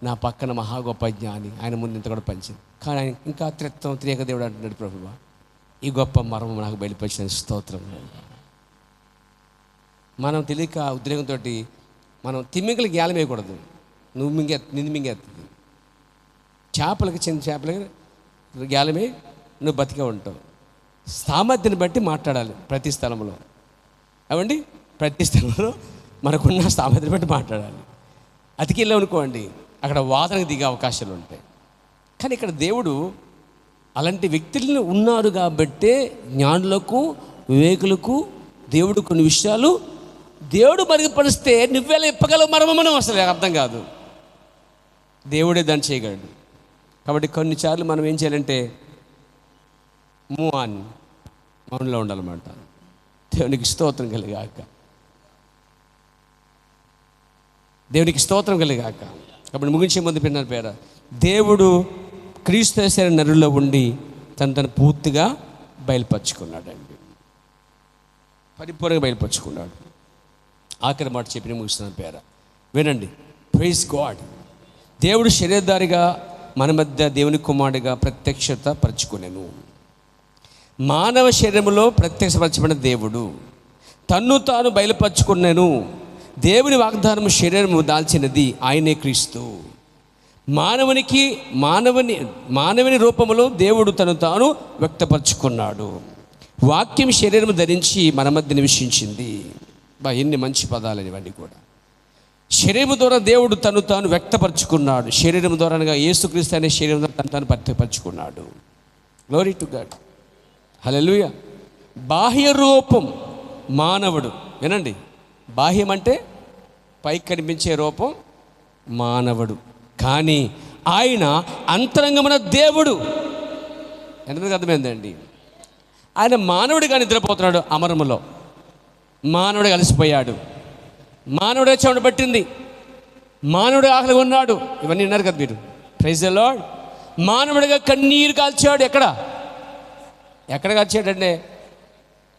నా పక్కన మహా గొప్ప జ్ఞాని, ఆయన ముందు ఇంత కూడా పంచింది. కానీ ఆయన ఇంకా త్రిత్వం, త్రియేక దేవుడు అంటున్నాడు. ప్రభువా, ఈ గొప్ప మర్మం నాకు బయలుపరిచిన స్తోత్రం. మనం తెలియక ఉద్రేకంతో మనం తిమ్మికలకి గ్యాలం వేయకూడదు. నిన్ను మింగేస్తుంది. చేపలకి, చిన్న చేపలకి గ్యాలమే, నువ్వు బతికే ఉంటావు. సామర్థ్యాన్ని బట్టి మాట్లాడాలి ప్రతి స్థలంలో. అవండి, ప్రతి స్థలంలో మనకున్న సామర్థ్యాన్ని బట్టి మాట్లాడాలి. అతికెళ్ళాం అనుకోండి, అక్కడ వాదనకు దిగే అవకాశాలు ఉంటాయి. కానీ ఇక్కడ దేవుడు అలాంటి వ్యక్తులను ఉన్నారు కాబట్టే జ్ఞానులకు, వివేకులకు, దేవుడు కొన్ని విషయాలు దేవుడు మరుగుపరిస్తే నువ్వెలా ఇప్పగలవు మర్మమనం అసలు అర్థం కాదు. దేవుడే దాన్ని చేయగలడు. కాబట్టి కొన్నిసార్లు మనం ఏం చేయాలంటే మూవ్ ఆన్, మౌనంలో ఉండాలన్నమాట. దేవునికి స్తోత్రం కలిగాక, దేవునికి స్తోత్రం కలిగాక. కాబట్టి ముగించే ముందు పిన్న పేర దేవుడు క్రీస్తు యేసు నరుల్లో ఉండి తను పూర్తిగా బయలుపరుచుకున్నాడండి, పరిపూర్ణంగా బయలుపరుచుకున్నాడు. ఆఖరి మాట చెప్పి ముగిస్తున్నాను పేర, వినండి. Praise God. దేవుడు శరీరధారిగా మన మధ్య దేవుని కుమారుడిగా ప్రత్యక్షత పరచుకునేను. మానవ శరీరంలో ప్రత్యక్షపరచబడిన దేవుడు తన్ను తాను బయలుపరుచుకున్నాను. దేవుని వాగ్దానము శరీరము దాల్చినది ఆయనే క్రీస్తు. మానవుని రూపంలో దేవుడు తను తాను వ్యక్తపరచుకున్నాడు. వాక్యం శరీరము ధరించి మన మధ్య నివసించింది. ఎన్ని మంచి పదాలు ఇవన్నీ కూడా. శరీరము ద్వారా దేవుడు తను తాను వ్యక్తపరచుకున్నాడు. శరీరం ద్వారా యేసుక్రీస్తు అనే శరీరం తను తాను వ్యక్తపరచుకున్నాడు. Glory to God. హల్లెలూయా. బాహ్య రూపం మానవుడు. వినండి, బాహ్యం అంటే పైకి కనిపించే రూపం మానవుడు, కానీ ఆయన అంతరంగమున దేవుడు. ఎంతమందికి అర్థమైందండి? ఆయన మానవుడిగా నిద్రపోతున్నాడు అమరములో. మానవుడు కలిసిపోయాడు, మానవుడే చెమట పట్టింది, మానవుడు ఆకలి ఉన్నాడు. ఇవన్నీ విన్నారు కదా మీరు. Praise the lord. మానవుడిగా కన్నీరు కాల్చాడు. ఎక్కడ కాల్చాడండి?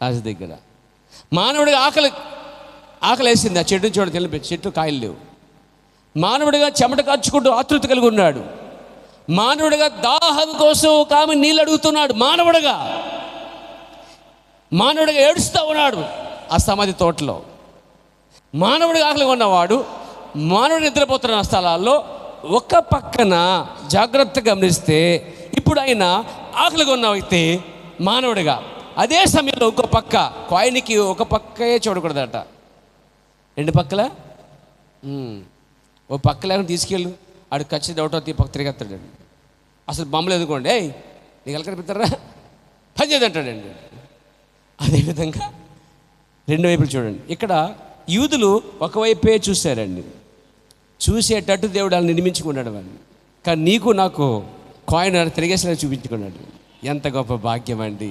రాజు దగ్గర. మానవుడిగా ఆకలి వేసింది. ఆ చెట్టుని చూడ తెలిపి చెట్టు కాయలు లేవు. మానవుడిగా చెమట కాల్చుకుంటూ ఆతృత కలిగి ఉన్నాడు. మానవుడిగా దాహం కోసం ఒక ఆమె నీళ్ళు అడుగుతున్నాడు. మానవుడిగా ఏడుస్తూ ఉన్నాడు ఆ సమాధి తోటలో. మానవుడిగా ఆకలి ఉన్నవాడు మానవుడు నిద్రపోతున్న స్థలాల్లో ఒక పక్కన జాగ్రత్తగా గమనిస్తే ఇప్పుడు ఆయన ఆకలిగా ఉన్న వ్యక్తి మానవుడిగా, అదే సమయంలో ఇంకో పక్క కాయిన్కి ఒక పక్కే చూడకూడదట, రెండు పక్కల. ఓ పక్క లేకుండా తీసుకెళ్ళు, ఆడు ఖచ్చితంగా ఒకటో పక్క తిరిగేస్తాడండి. అసలు బొమ్మలు ఎదుకోండి, నీకు ఎలా కనిపిస్తారా పని చేయదంటాడండి. అదేవిధంగా రెండు వైపులు చూడండి. ఇక్కడ యూదులు ఒకవైపే చూశారండి, చూసేటట్టు దేవుడు వాళ్ళని నిర్మించుకున్నాడు వాడిని. కానీ నీకు నాకు కాయిన్ తిరిగేసేలా చూపించుకున్నాడు. ఎంత గొప్ప భాగ్యం అండి!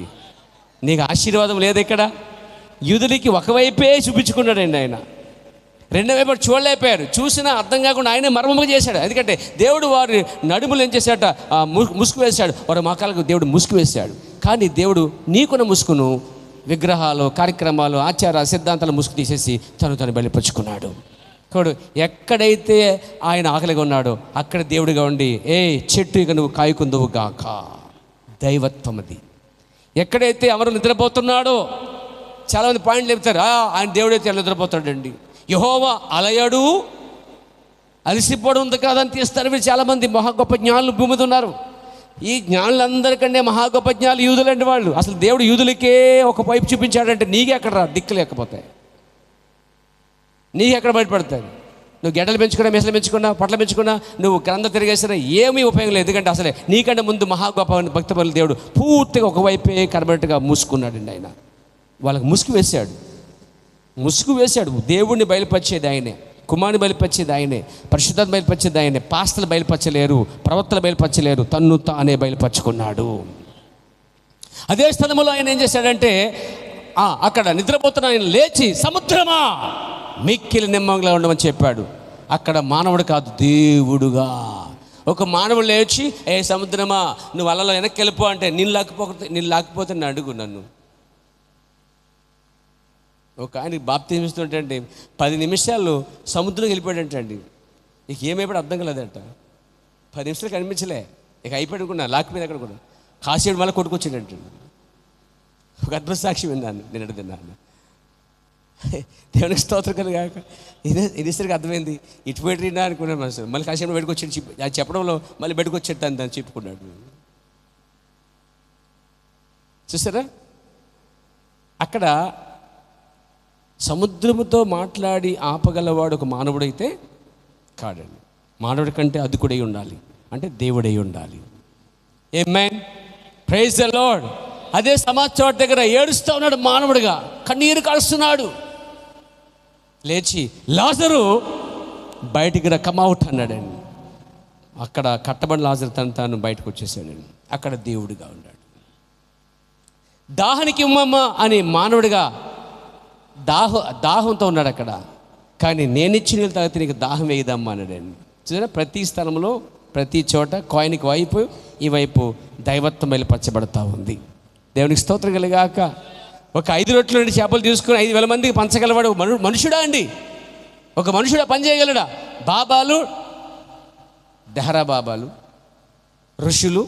నీకు ఆశీర్వాదం లేదు ఇక్కడ. యూదులకి ఒకవైపే చూపించుకున్నాడండి ఆయన, రెండో వైపు చూడలేకపోయారు. చూసినా అర్థం కాకుండా ఆయనే మర్మముగా చేశాడు. ఎందుకంటే దేవుడు వారి నడుములు ఏం చేశాట, ముసుగు వేశాడు. వారి మొఖాలకు దేవుడు ముసుగు వేశాడు. కానీ దేవుడు నీకున్న ముసుగును విగ్రహాలు, కార్యక్రమాలు, ఆచార సిద్ధాంతాలు ముసుగు తీసేసి తను బయలుపరుచుకున్నాడు. కాబట్టి ఎక్కడైతే ఆయన ఆకలిగా ఉన్నాడో అక్కడ దేవుడిగా ఉండి, చెట్టు ఇక నువ్వు కాయకుందువు గాక, దైవత్వం అది. ఎక్కడైతే ఎవరు నిద్రపోతున్నాడో, చాలామంది పాయింట్లు చెప్తారు, ఆయన దేవుడైతే నిద్రపోతాడండి. యెహోవా అలయడు, అలసిపోవడం ఉంది కాదని తీస్తారు మీరు చాలామంది. మహా గొప్ప జ్ఞానులు భూమి మీద ఉన్నారు. ఈ జ్ఞానులందరికంటే మహా గొప్ప జ్ఞానులు యూదులండి వాళ్ళు. అసలు దేవుడు యూదులకే ఒక వైపు చూపించాడంటే నీకే ఎక్కడ దిక్కు లేకపోతాయి, నీకు ఎక్కడ బయటపడతాయి. నువ్వు గెడ్డలు పెంచుకున్నా, మెసలు పెంచుకున్నా, పట్ల పెంచుకున్నా, నువ్వు గ్రంథం తిరిగేసినా ఏమీ ఉపయోగం లేదు. ఎందుకంటే అసలే నీకంటే ముందు మహా గొప్ప భక్తి పనులు దేవుడు పూర్తిగా ఒకవైపే కనబడినట్టుగా మూసుకున్నాడండి. ఆయన వాళ్ళకి ముసుగు వేశాడు. దేవుడిని బయలుపరిచేది ఆయనే, కుమారుని బయలుపరిచేది ఆయనే, పరిశుద్ధాన్ని బయలుపరిచేది ఆయనే. పాస్తలు బయలుపరచలేరు, ప్రవక్తలు బయలుపరచలేరు, తన్ను తానే బయలుపరుచుకున్నాడు. అదే స్థలంలో ఆయన ఏం చేశాడంటే, అక్కడ నిద్రపోతున్న ఆయన లేచి, సముద్రమా మిక్కిలి నిమ్మగా ఉండమని చెప్పాడు. అక్కడ మానవుడు కాదు, దేవుడుగా. ఒక మానవుడు లేచి, సముద్రమా నువ్వు అలలో వెనక్కి వెళ్ళిపో అంటే, నేను లాకపోతే నేను అడుగు నన్ను. ఒక ఆయనకి బాప్తిజం ఇస్తుంటే 10 నిమిషాలు సముద్రంకి వెళ్ళిపోయాడంటండి. ఇక ఏమైపోయాడు అర్థం కలదంట. 10 నిమిషాలు కనిపించలే, ఇక అయిపోయాడు అనుకున్నా, లాక్పోయింది అక్కడ కూడా. కాసేడు మళ్ళీ కొట్టుకొచ్చాడంటండి. ఒక అద్భుత సాక్షి విన్నాను, నేను అడుగుతున్నాను. దేవునికి స్తోత్రం కలుగాక. ఇదిసరికి అర్థమైంది, ఇటు పెట్టినా అనుకున్నాను మనసు. మళ్ళీ కాసేపు బయటకు వచ్చాడు, అది చెప్పడంలో మళ్ళీ బయటకు వచ్చాడు అని చెప్పుకున్నాడు. చూసారా, అక్కడ సముద్రముతో మాట్లాడి ఆపగలవాడు ఒక మానవుడైతే కాడండి. మానవుడి కంటే అధికుడై ఉండాలి, అంటే దేవుడై ఉండాలి. ఆమేన్, ప్రైజ్ ది లార్డ్. అదే సమాధి చోట దగ్గర ఏడుస్తూ ఉన్నాడు మానవుడిగా, కన్నీరు కారుస్తున్నాడు. లేచి లాజరు బయటికి రా, కమ్అవుట్ అన్నాడండి. అక్కడ కట్టబడిన లాజరు తాను బయటకు వచ్చేసాడండి. అక్కడ దేవుడిగా ఉన్నాడు. దాహానికి ఇమ్మమ్మ అని మానవుడిగా దాహంతో ఉన్నాడు అక్కడ. కానీ నేనిచ్చిన నీళ్ళు తాగితే నీకు దాహం వేయదమ్మా అన్నాడండి. చూసారా, ప్రతి స్థలంలో ప్రతి చోట కాయిన్కి వైపు ఈ వైపు దైవత్వం బయలుపరచబడతా ఉంది. దేవునికి స్తోత్రం కలిగాక. ఒక 5 రొట్టెలు 2 చేపలు తీసుకుని 5,000 మందికి పంచగలవాడు మనుషుడా అండి? ఒక మనుషుడా పని చేయగలడా? బాబాలు, దహరా బాబాలు, ఋషులు,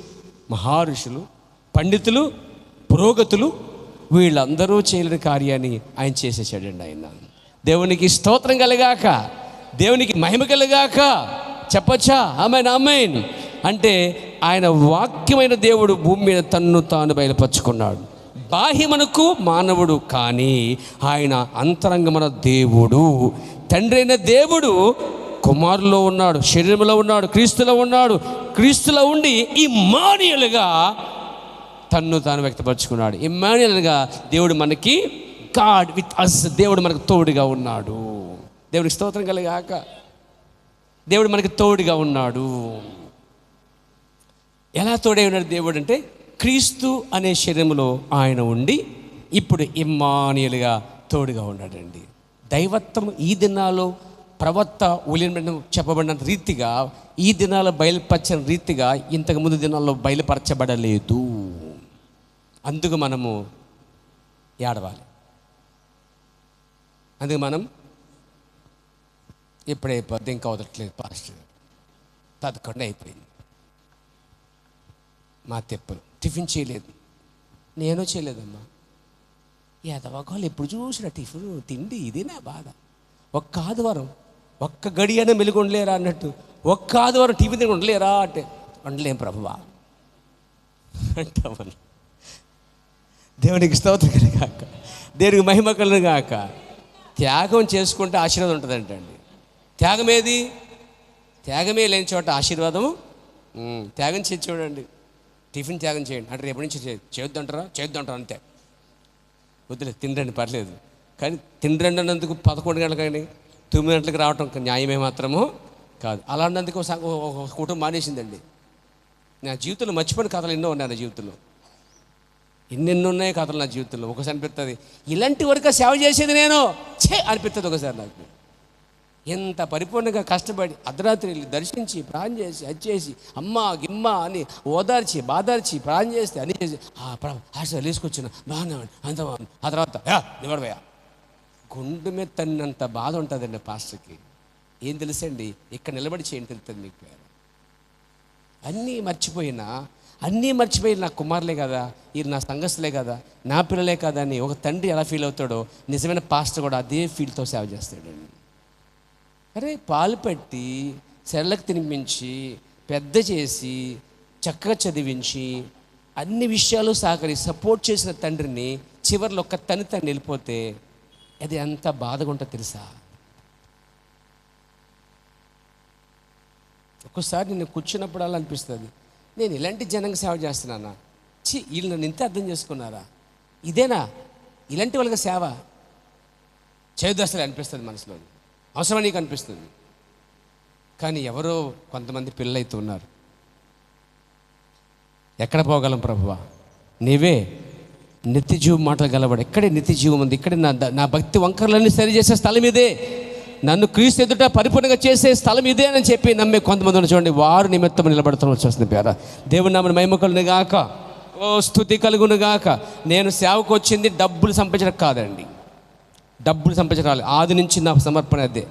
మహారుషులు, పండితులు, పురోగతులు, వీళ్ళందరూ చేయలేని కార్యాన్ని ఆయన చేసేసాడండి. ఆయన దేవునికి స్తోత్రం కలిగాక, దేవునికి మహిమ కలిగాక. చెప్పచ్చా ఆమెన్? ఆమెన్. అంటే ఆయన వాక్యమైన దేవుడు భూమి మీద తన్ను తాను బయలుపరుచుకున్నాడు. బాహ్యమునకు మానవుడు, కానీ ఆయన అంతరంగమున దేవుడు. తండ్రి అయిన దేవుడు కుమారులో ఉన్నాడు, శరీరంలో ఉన్నాడు, క్రీస్తులో ఉన్నాడు. క్రీస్తులో ఉండి ఇమ్మానుయేలుగా తన్ను తాను వ్యక్తపరుచుకున్నాడు. ఇమ్మానుయేలుగా దేవుడు మనకి గాడ్ విత్ అస్, దేవుడు మనకు తోడుగా ఉన్నాడు. దేవుడికి స్తోత్రం కలిగాక. దేవుడు మనకి తోడుగా ఉన్నాడు. ఎలా తోడై ఉన్నాడు దేవుడు అంటే, క్రీస్తు అనే శరీరంలో ఆయన ఉండి ఇప్పుడు ఇమ్మానుయేలుగా తోడుగా ఉన్నాడండి. దైవత్వం ఈ దినాల్లో ప్రవక్త ఉలియన్ చెప్పబడిన రీతిగా, ఈ దినాల్లో బయలుపరచిన రీతిగా ఇంతకుముందు దినాల్లో బయలుపరచబడలేదు. అందుకు మనము ఏడవాలి. అందుకు మనం ఎప్పుడైపోద్ది ఇంకా వదలట్లేదు పాస్టర్, 11 అయిపోయింది. మా తెప్పలు టిఫిన్ చేయలేదు, నేను చేయలేదమ్మా. ఎదవగాళ్ళు ఎప్పుడు చూసిన టిఫిన్ తిండి, ఇది నా బాధ. ఒక్క ఆదివారం ఒక్క గడి అయినా మెలుగు ఉండలేరా అన్నట్టు, ఒక్క ఆదివారం టిఫిన్ తిని ఉండలేరా అంటే, ఉండలేం ప్రభువా అంటామని. దేవునికి స్తోత్రం కలుగాక, దేవునికి మహిమ కలుగాక. త్యాగం చేసుకుంటే ఆశీర్వాదం ఉంటుందంటండి. త్యాగమేది? త్యాగమే లేని చోట ఆశీర్వాదము. త్యాగం చేసి చూడండి. టిఫిన్ త్యాగం చేయండి అంటే రేపటి నుంచి చేయొద్దంటారా? చేయొద్దంటారా అంతే. వద్దులే, తినరండి పర్లేదు. కానీ తినరండి అన్నందుకు 11 గంటలకు కానీ 9 గంటలకు రావటం న్యాయమే మాత్రము కాదు. అలాంటిందుకు ఒక కుటుంబం మానేసిందండి. నా జీవితంలో మర్చిపోయిన కథలు ఎన్నో ఉన్నాయి. నా జీవితంలో ఎన్నెన్నో ఉన్నాయి కథలు నా జీవితంలో. ఒకసారి అనిపిస్తుంది, ఇలాంటి వరకు సేవ చేసేది నేను అనిపిస్తుంది ఒకసారి నాకు. ఎంత పరిపూర్ణంగా కష్టపడి అర్ధరాత్రి వెళ్ళి దర్శించి ప్రాణం చేసి అది చేసి అమ్మ గిమ్మ అని ఓదార్చి బాదార్చి ప్రాణం చేస్తే అని చేసి హాస్టల్ తీసుకొచ్చిన బాగా అంత. ఆ తర్వాత నిలబడబోయా గుండె మీద తన్నంత బాధ ఉంటుందండి పాస్టర్కి. ఏం తెలుసండి, ఇక్కడ నిలబడి చేయండి తెలుస్తుంది మీకు. అన్నీ మర్చిపోయి నా కుమారులే కదా, వీరు నా సంఘస్థులే కదా, నా పిల్లలే కదా అని ఒక తండ్రి ఎలా ఫీల్ అవుతాడో, నిజమైన పాస్టర్ కూడా అదే ఫీల్తో సేవ చేస్తాడండి. అరే పాలు పెట్టి సెరలకు తినిపించి పెద్ద చేసి చక్కగా చదివించి అన్ని విషయాలు సపోర్ట్ చేసిన తండ్రిని చివరిలో ఒక్క తను వెళ్ళిపోతే అది ఎంత బాధగా ఉంటుందో తెలుసా? ఒక్కోసారి నేను కూర్చున్నప్పుడు అలా అనిపిస్తుంది, నేను ఇలాంటి జనంగా సేవ చేస్తున్నానా? వీళ్ళు నన్ను ఇంత అర్థం చేసుకున్నారా? ఇదేనా ఇలాంటి వాళ్ళకి సేవ చేయొద్దు అసలు అనిపిస్తుంది మనసులో. అవసరం నీకు అనిపిస్తుంది. కానీ ఎవరో కొంతమంది పిల్లలైతే ఉన్నారు. ఎక్కడ పోగలం ప్రభువా? నీవే నిత్యజీవం మాటలు గలవాడు. ఎక్కడే నిత్యజీవం ఉంది, ఇక్కడే నా భక్తి వంకరలన్నీ సరి చేసే స్థలం ఇదే, నన్ను క్రీస్తు ఎదుట పరిపూర్ణంగా చేసే స్థలం ఇదే అని చెప్పి నమ్మే కొంతమంది ఉన్నారు చూడండి. వారు నిమిత్తం నిలబడుతున్న వస్తుంది పేర. దేవుని నామమున మహిమ కలుగును గాక. ఓ స్తుతి కలుగును గాక. నేను సేవకు వచ్చింది డబ్బులు సంపాదించడం కాదండి, డబ్బులు సంపాదించడం రాలేదు. ఆది నుంచి నా సమర్పణ అదే.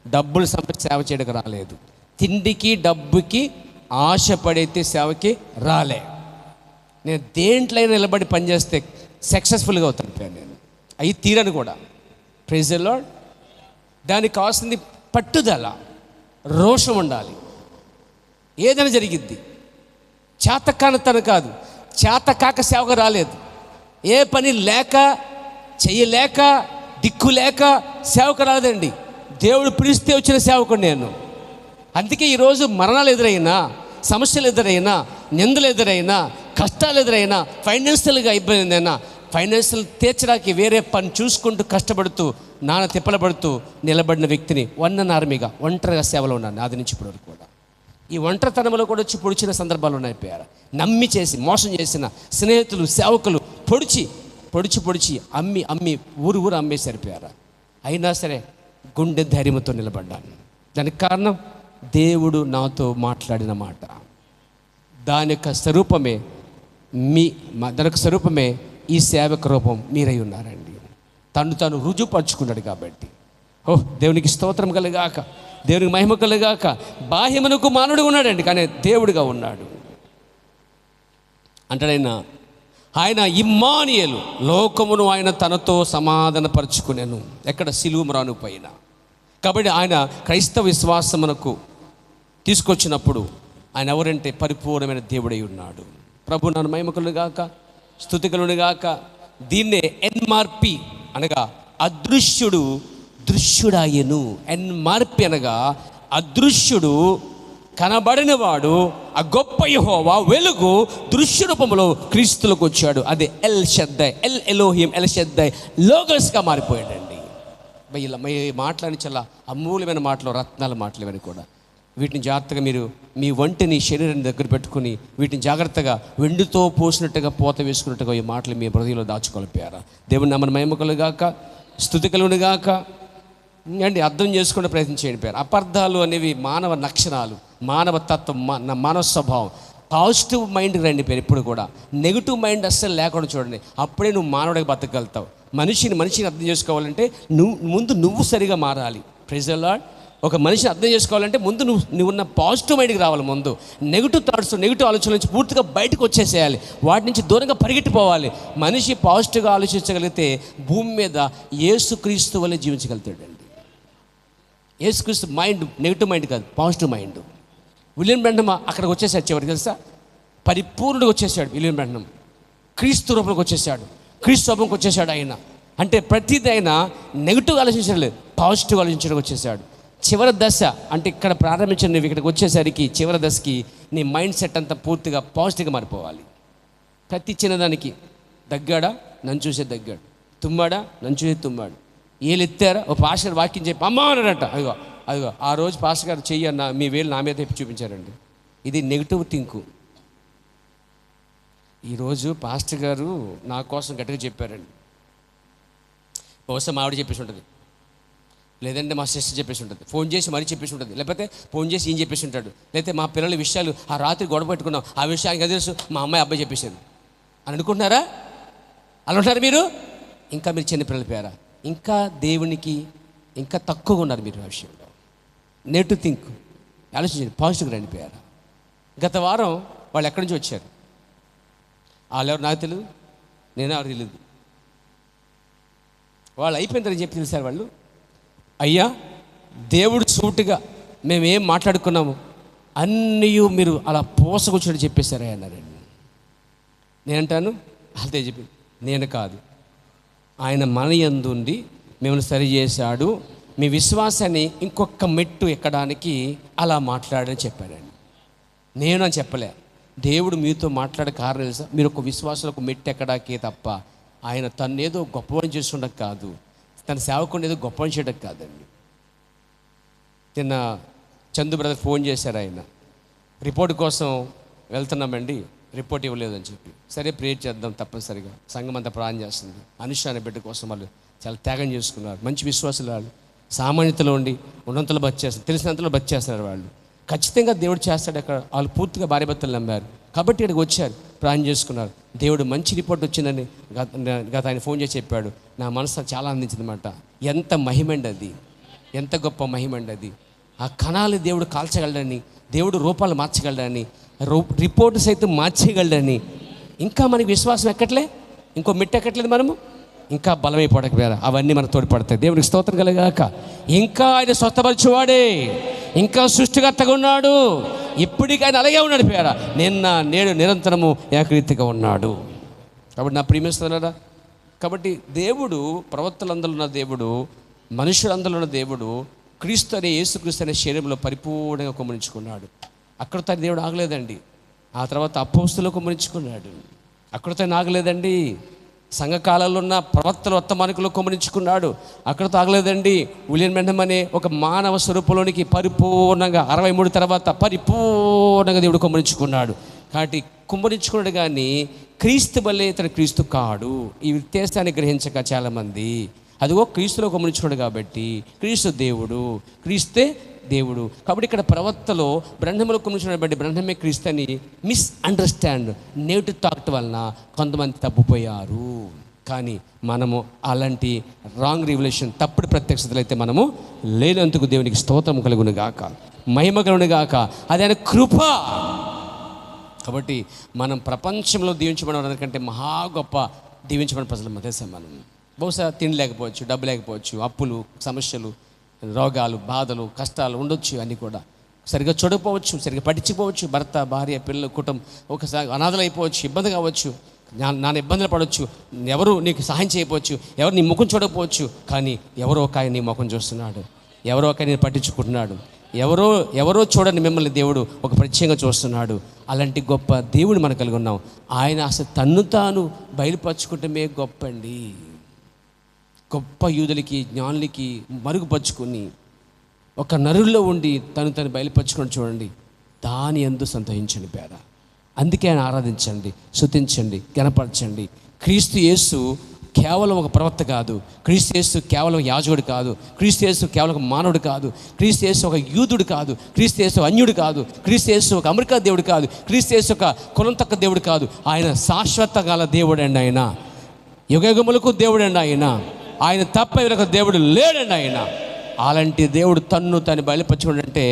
డబ్బులు సంపాదించి సేవ చేయడానికి రాలేదు. తిండికి డబ్బుకి ఆశపడైతే సేవకి రాలే. నేను దేంట్లో నిలబడి పనిచేస్తే సక్సెస్ఫుల్గా అవుతాను నేను, అవి తీరను కూడా. Praise the lord. దానికి కావాల్సింది పట్టుదల, రోషం ఉండాలి. ఏదైనా జరిగిద్ది. చేతకానితనం కాదు, చేతకాక సేవకు రాలేదు. ఏ పని లేక చెయ్యలేక దిక్కు లేక సేవకు రాలేదండి. దేవుడు పిలిస్తే వచ్చిన సేవకుడు నేను. అందుకే ఈరోజు మరణాలు ఎదురైనా, సమస్యలు ఎదురైనా, నిందలు ఎదురైనా, కష్టాలు ఎదురైనా, ఫైనాన్షియల్గా ఇబ్బంది అయినా, ఫైనాన్షియల్ తీర్చడానికి వేరే పని చూసుకుంటూ కష్టపడుతూ నాన్న తిప్పలబడుతూ నిలబడిన వ్యక్తిని ఆర్మీగా ఒంటరిగా సేవలో ఉన్నాను ఆది నుంచి ఇప్పటి వరకు కూడా. ఈ ఒంటరితనంలో కూడా వచ్చి పొడిచిన సందర్భాలు ఉన్నాయి. నమ్మి చేసి మోసం చేసిన స్నేహితులు, సేవకులు పొడిచి అమ్మి ఊరు అమ్మేసరిపోయారు. అయినా సరే గుండె ధైర్యంతో నిలబడ్డాను. దానికి కారణం దేవుడు నాతో మాట్లాడిన మాట. దాని యొక్క స్వరూపమే ఈ సేవక రూపం మీరై ఉన్నారండి. తాను రుజువుపరుచుకున్నాడు కాబట్టి దేవునికి స్తోత్రం కలుగాక, దేవునికి మహిమ కలుగాక. బాహ్యమునకు మానవుడు ఉన్నాడండి, కానీ దేవుడిగా ఉన్నాడు. అంటాడైనా ఆయన ఇమ్మానుయేలు, లోకమును ఆయన తనతో సమాధానపరుచుకునేను. ఎక్కడ? సిలువ మ్రాను పైన. కాబట్టి ఆయన క్రైస్తవ విశ్వాసమునకు తీసుకొచ్చినప్పుడు ఆయన ఎవరంటే పరిపూర్ణమైన దేవుడై ఉన్నాడు. ప్రభు నన్ను మహిమ కలుగాక, స్తుతి కలుగాక. దీన్నే ఎన్మార్పి అనగా అదృశ్యుడు దృశ్యుడాయను. ఎన్మార్పి అనగా అదృశ్యుడు కనబడినవాడు, ఆ గొప్ప యెహోవా వెలుగు దృశ్య రూపంలో క్రీస్తులకు వచ్చాడు. అదే ఎల్ షద్దై, ఎల్ ఎలోహిం, ఎల్ షద్దై లోగస్గా మారిపోయాడండి. ఇలా మాటలని చాలా అమూల్యమైన మాటలు, రత్నాల మాటలు ఇవన్నీ కూడా. వీటిని జాగ్రత్తగా మీరు మీ వంటిని శరీరాన్ని దగ్గర పెట్టుకుని వీటిని జాగ్రత్తగా వెండితో పోసినట్టుగా పోత వేసుకున్నట్టుగా ఈ మాటలు మీ హృదయంలో దాచుకొలిపారా. దేవుని నామమున మహిమ కలుగాక, స్తుతి కలుగునుగాక. అండి అర్థం చేసుకునే ప్రయత్నం చేయండి. అపార్థాలు అనేవి మానవ లక్షణాలు, మానవ తత్వం, మానవ స్వభావం. పాజిటివ్ మైండ్కి రండి ఎప్పుడు కూడా. నెగిటివ్ మైండ్ అస్సలు లేకుండా చూడండి. అప్పుడే నువ్వు మానవుడికి బతకగలుగుతావు. మనిషిని అర్థం చేసుకోవాలంటే నువ్వు సరిగా మారాలి. Praise the lord. ఒక మనిషిని అర్థం చేసుకోవాలంటే ముందు నువ్వు ఉన్న పాజిటివ్ మైండ్కి రావాలి. ముందు నెగిటివ్ థాట్స్, నెగిటివ్ ఆలోచనల నుంచి పూర్తిగా బయటకు వచ్చేసేయాలి. వాటి నుంచి దూరంగా పరిగెట్టిపోవాలి. మనిషి పాజిటివ్గా ఆలోచించగలిగితే భూమి మీద యేసుక్రీస్తు వల్లే జీవించగలుగుతాడండి. యేసుక్రీస్తు మైండ్ నెగిటివ్ మైండ్ కాదు, పాజిటివ్ మైండ్. విలియం బ్రాన్హమ్ అక్కడికి వచ్చేసాడు. చివరికి తెలుసా, పరిపూర్ణుడిగా వచ్చేసాడు విలియం బ్రాన్హమ్. క్రీస్తు రూపంలోకి వచ్చేసాడు, క్రీస్తు రూపంకి వచ్చేసాడు ఆయన. అంటే ప్రతిదైనా నెగిటివ్గా ఆలోచించలేదు, పాజిటివ్గా ఆలోచించడానికి వచ్చేసాడు. చివరి దశ అంటే ఇక్కడ ప్రారంభించిన నువ్వు ఇక్కడికి వచ్చేసరికి చివరి దశకి నీ మైండ్ సెట్ అంతా పూర్తిగా పాజిటివ్గా మారిపోవాలి. ప్రతి చిన్నదానికి దగ్గాడా, నన్ను చూసే దగ్గాడు, తుమ్మాడా, నన్ను చూసే తుమ్మాడు, ఏళ్ళు ఎత్తారా, ఓ పాస్టర్ గారు వాక్యం చెప్పి అమ్మా అన్నాడట. అదిగో ఆ రోజు పాస్టర్ గారు చెయ్యి మీ వేలు నా మీద తెప్పి చూపించారండి. ఇది నెగిటివ్ థింకు. ఈరోజు పాస్టర్ గారు నా కోసం గట్టిగా చెప్పారండి. బహుశా మా ఆవిడ చెప్పేసి ఉంటుంది, లేదంటే మా సిస్టర్ చెప్పేసి ఉంటుంది, ఫోన్ చేసి మరీ చెప్పేసి ఉంటుంది, లేకపోతే ఫోన్ చేసి ఈయన చెప్పేసి ఉంటాడు, లేకపోతే మా పిల్లల విషయాలు ఆ రాత్రి గొడవ పెట్టుకున్నాం, ఆ విషయానికి తెలుసు మా అమ్మాయి అబ్బాయి చెప్పేసారు అని అనుకుంటున్నారా? అలా ఉంటారు మీరు. ఇంకా మీరు చిన్నపిల్లల పేరా, ఇంకా దేవునికి ఇంకా తక్కువగా ఉన్నారు మీరు ఆ విషయంలో. నెగిటివ్ థింక్ ఆలోచించండి, పాజిటివ్గా రండిపోయారా. గత వారం వాళ్ళు ఎక్కడి నుంచి వచ్చారు, వాళ్ళు ఎవరు నాకు తెలియదు, నేను ఎవరు తెలియదు. వాళ్ళు అయిపోయిందని చెప్పి తెలిసారు వాళ్ళు. అయ్యా దేవుడు సూటిగా మేమేం మాట్లాడుకున్నాము అన్నీ మీరు అలా పోసకొచ్చినట్టు చెప్పేశారా అన్నారండి. నేనంటాను అదే చెప్పి, నేను కాదు, ఆయన మన యందుండి మిమ్మల్ని సరిచేశాడు, మీ విశ్వాసాన్ని ఇంకొక మెట్టు ఎక్కడానికి అలా మాట్లాడని చెప్పాడండి. నేను అని చెప్పలే, దేవుడు మీతో మాట్లాడే కారణం తెలుసా, మీరు ఒక విశ్వాసంలో ఒక మెట్టు ఎక్కడాకే తప్ప ఆయన తన్నేదో గొప్పవని చేస్తుండక కాదు, తన సేవకుని ఏదో గొప్పని చేయడం కాదండి. నిన్న చందు బ్రదర్ ఫోన్ చేశారు, ఆయన రిపోర్ట్ కోసం వెళ్తున్నామండి, రిపోర్ట్ ఇవ్వలేదని చెప్పి. సరే ప్రేయర్ చేద్దాం తప్పనిసరిగా, సంఘం అంతా ప్రార్థన చేస్తుంది. అనుష్ఠాన బిడ్డ కోసం వాళ్ళు చాలా త్యాగం చేసుకున్నారు. మంచి విశ్వాసులు వాళ్ళు, సామాన్యతలో ఉండి ఉన్నంతలో బతిచేస్తారు, తెలిసినంతలో బతిచేస్తారు వాళ్ళు. ఖచ్చితంగా దేవుడు చేస్తాడు. అక్కడ వాళ్ళు పూర్తిగా భార్యభర్తలు నమ్మారు కాబట్టి ఇక్కడికి వచ్చారు, ప్రార్థన చేసుకున్నారు. దేవుడు మంచి రిపోర్ట్ వచ్చిందని గత ఆయన ఫోన్ చేసి చెప్పాడు. నా మనసు చాలా అందించింది అన్నమాట. ఎంత మహిమండి అది, ఎంత గొప్ప మహిమండి అది. ఆ కణాలు దేవుడు కాల్చగలడని, దేవుడు రూపాలు మార్చగలడని, రిపోర్టు సైతం మార్చగలడని. ఇంకా మనకి విశ్వాసం ఎక్కట్లే, ఇంకో మెట్టు ఎక్కట్లేదు, మనము ఇంకా బలమైపోవడానికి అవన్నీ మనకు తోడ్పడతాయి. దేవునికి స్తోత్రం కలగాక. ఇంకా ఆయన స్వస్థపరచువాడే, ఇంకా సృష్టికర్తగా ఉన్నాడు. ఇప్పటికీ ఆయన అలాగే ఉన్నాడు పేరా, నిన్న నేడు నిరంతరము ఏకరీతిగా ఉన్నాడు. కాబట్టి నా ప్రియమిస్తున్నారా, కాబట్టి దేవుడు ప్రవక్తలందరూ ఉన్న దేవుడు, మనుషులందరూ ఉన్న దేవుడు క్రీస్తు అనే యేసుక్రీస్తు అనే శరీరంలో పరిపూర్ణంగా కుమ్మరించుకున్నాడు. అక్కడితో దేవుడు ఆగలేదండి. ఆ తర్వాత అపోస్తులు కుమ్మరించుకున్నాడు. అక్కడితో ఆగలేదండి. సంఘకాలంలో ఉన్న ప్రవక్తలు వర్తమానికులు కుమ్మరించుకున్నాడు. అక్కడితో ఆగలేదండి. విలియం బ్రహ్మ్ అనే ఒక మానవ స్వరూపంలోనికి పరిపూర్ణంగా 63 తర్వాత పరిపూర్ణంగా దేవుడు కుమ్మరించుకున్నాడు. కాబట్టి కుమ్మరించుకున్నాడు, కానీ క్రీస్తు వల్లే ఇతడు క్రీస్తు కాడు. ఈ వ్యత్యాసాన్ని గ్రహించక చాలామంది అదిగో క్రీస్తులో కుమ్మరించుకున్నాడు కాబట్టి క్రీస్తు దేవుడు, క్రీస్తే దేవుడు. కాబట్టి ఇక్కడ ప్రవక్తలో బ్రహ్మలో కుమ్మరించుకున్నటువంటి బ్రహ్మమే క్రీస్తు అని మిస్అండర్స్టాండ్ నేటివ్ థాట్ వలన కొంతమంది తప్పిపోయారు. కానీ మనము అలాంటి రాంగ్ రివల్యూషన్, తప్పుడు ప్రత్యక్షతలు అయితే మనము లేనందుకు దేవునికి స్తోత్రం కలుగును గాక, మహిమ కలుగును గాక. అది ఆయన కృప. కాబట్టి మనం ప్రపంచంలో దీవించబడడం కంటే మహా గొప్ప దీవించబడిన ప్రజలు మధ్య మనం బహుశా తిండి లేకపోవచ్చు, డబ్బు లేకపోవచ్చు, అప్పులు, సమస్యలు, రోగాలు, బాధలు, కష్టాలు ఉండొచ్చు. అన్నీ కూడా సరిగ్గా చూడకపోవచ్చు, సరిగ్గా పట్టించుకోవచ్చు. భర్త, భార్య, పిల్లలు, కుటుంబం ఒకసారి అనాథలు అయిపోవచ్చు, ఇబ్బంది కావచ్చు, నాన్న ఇబ్బందులు పడవచ్చు, ఎవరు నీకు సహాయం చేయకపోవచ్చు, ఎవరు నీ ముఖం చూడకపోవచ్చు. కానీ ఎవరో ఒక ఆయన నీ ముఖం చూస్తున్నాడు, ఎవరో ఒక ఆయన పట్టించుకుంటున్నాడు, ఎవరో చూడని మిమ్మల్ని దేవుడు ఒక ప్రత్యేకంగా చూస్తున్నాడు. అలాంటి గొప్ప దేవుడు మనం కలిగి ఉన్నాం. ఆయన అసలు తన్ను తాను బయలుపరచుకుంటమే గొప్ప అండి. గొప్ప యూదులకి, జ్ఞానులకి మరుగుపరుచుకొని ఒక నరుల్లో ఉండి తను బయలుపరచుకొని చూడండి. దాని యందు సంతోషించండి పేర. అందుకే ఆయన ఆరాధించండి, స్తుతించండి, గణపరచండి. క్రీస్తు యేసు కేవలం ఒక ప్రవక్త కాదు, క్రీస్తు యేసు కేవలం యాజకుడు కాదు, క్రీస్తు యేసు కేవలం ఒక మానవుడు కాదు, క్రీస్తు యేసు ఒక యూదుడు కాదు, క్రీస్తు యేసు అన్యుడు కాదు, క్రీస్తు యేసు ఒక అమెరికా దేవుడు కాదు, క్రీస్తు యేసు ఒక కులం తక్క దేవుడు కాదు. ఆయన శాశ్వత కాల దేవుడు అండి. ఆయన యుగయుగములకు దేవుడు అండి. ఆయన తప్ప వీళ్ళకి దేవుడు లేడండి. ఆయన అలాంటి దేవుడు తను బయలుపరచుకుంటే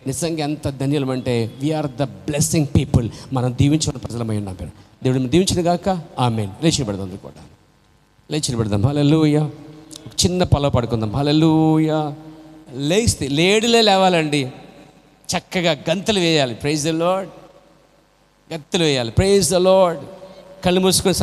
నిజంగా ఎంత ధన్యులం అంటే వీఆర్ ద బ్లెస్సింగ్ పీపుల్. మనం దీవించిన ప్రజలమై ఉన్నాం. దేవుడు దీవించిన గాక. ఆమేన్. లేచి పెడదాం, కూడా లేచి పెడదాం. హల్లెలూయా. చిన్న పల్లవ పడుకుందాం. హల్లెలూయా. లేస్తే లేడులే లేవాలండి, చక్కగా గంతులు వేయాలి. Praise the lord. గంతులు వేయాలి. Praise the lord. కళ్ళు మూసుకొని